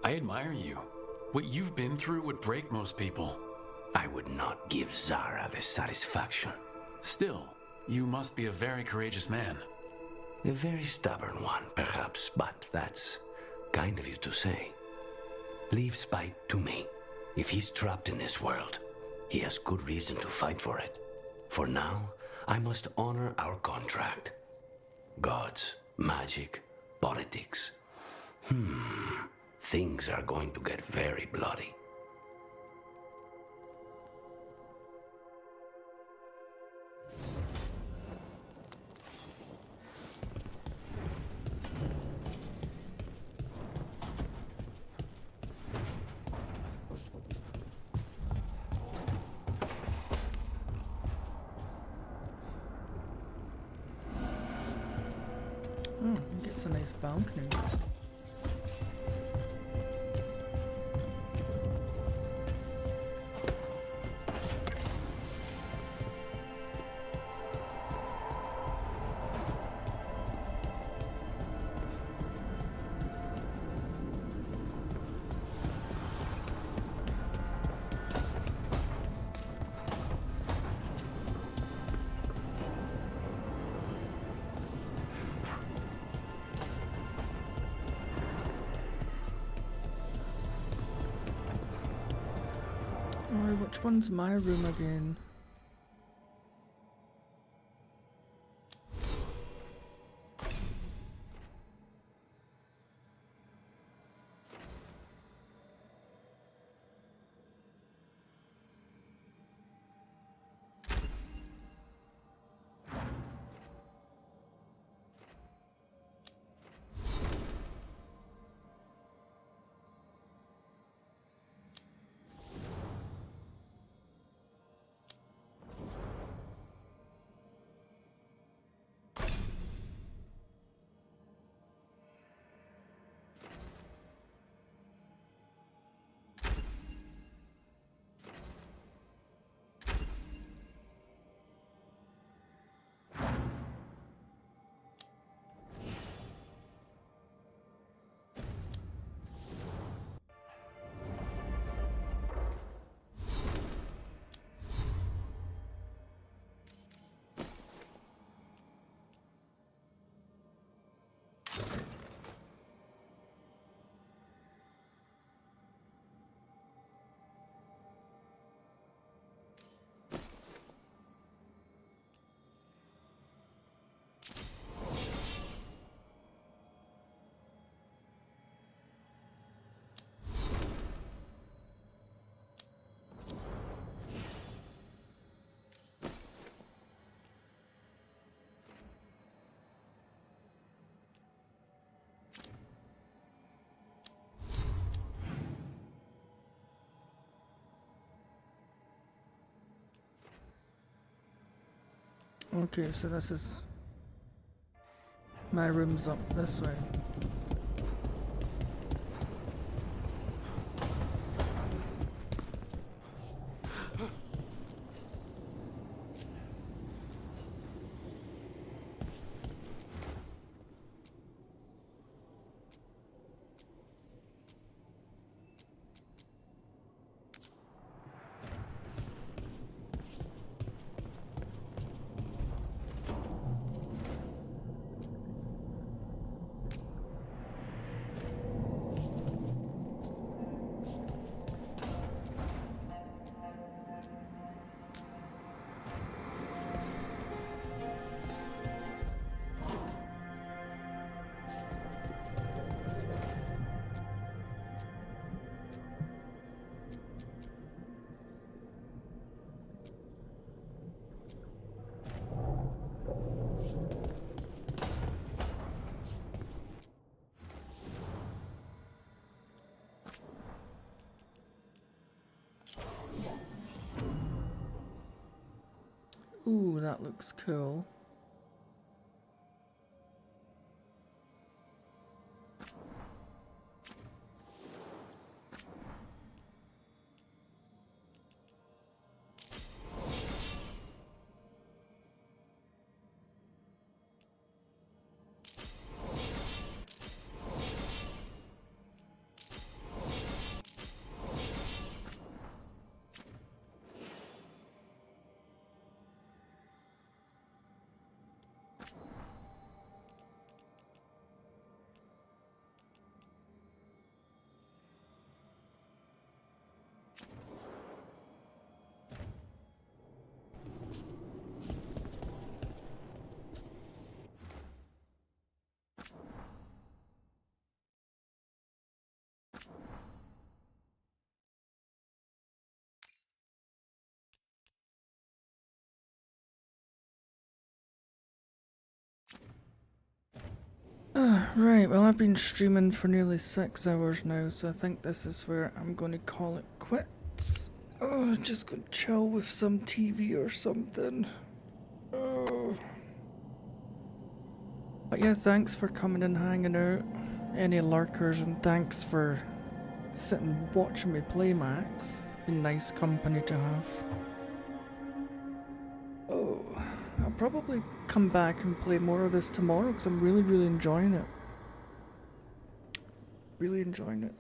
S3: I admire you. What you've been through would break most people.
S12: I would not give Zara the satisfaction.
S3: Still, you must be a very courageous man.
S12: A very stubborn one, perhaps, but that's kind of you to say. Leave Spite to me. If he's trapped in this world, he has good reason to fight for it. For now, I must honor our contract. Gods, magic, politics. Things are going to get very bloody.
S1: Gets a nice balcony. Which one's my room again? Okay, so this is... my room's up this way. Ooh, that looks cool. Right, well I've been streaming for nearly 6 hours now, so I think this is where I'm going to call it quits. Oh, just gonna chill with some TV or something. Oh. But yeah, thanks for coming and hanging out, any lurkers, and thanks for sitting watching me play, Max. Been nice company to have. Oh, I'll probably come back and play more of this tomorrow because I'm really enjoying it. Really enjoying it.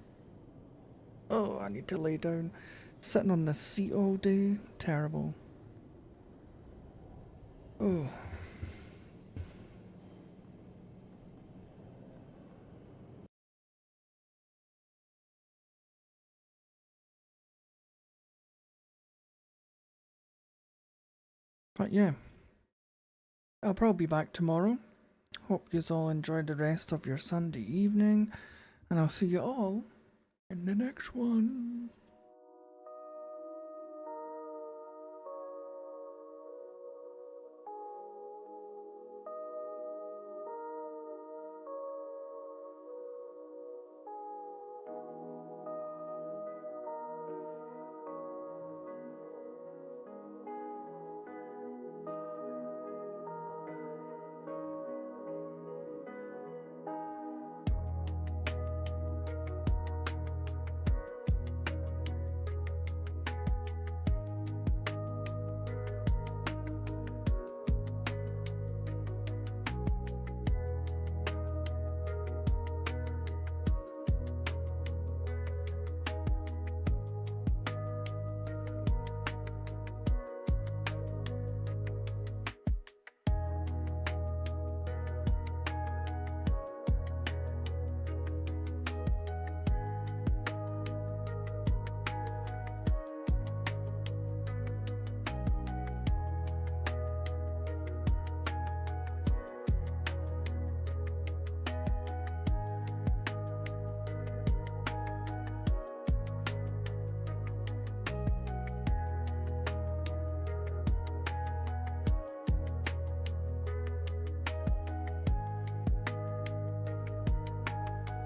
S1: Oh, I need to lay down. Sitting on the seat all day, terrible. Oh. But yeah, I'll probably be back tomorrow. Hope you all enjoyed the rest of your Sunday evening, and I'll see you all in the next one.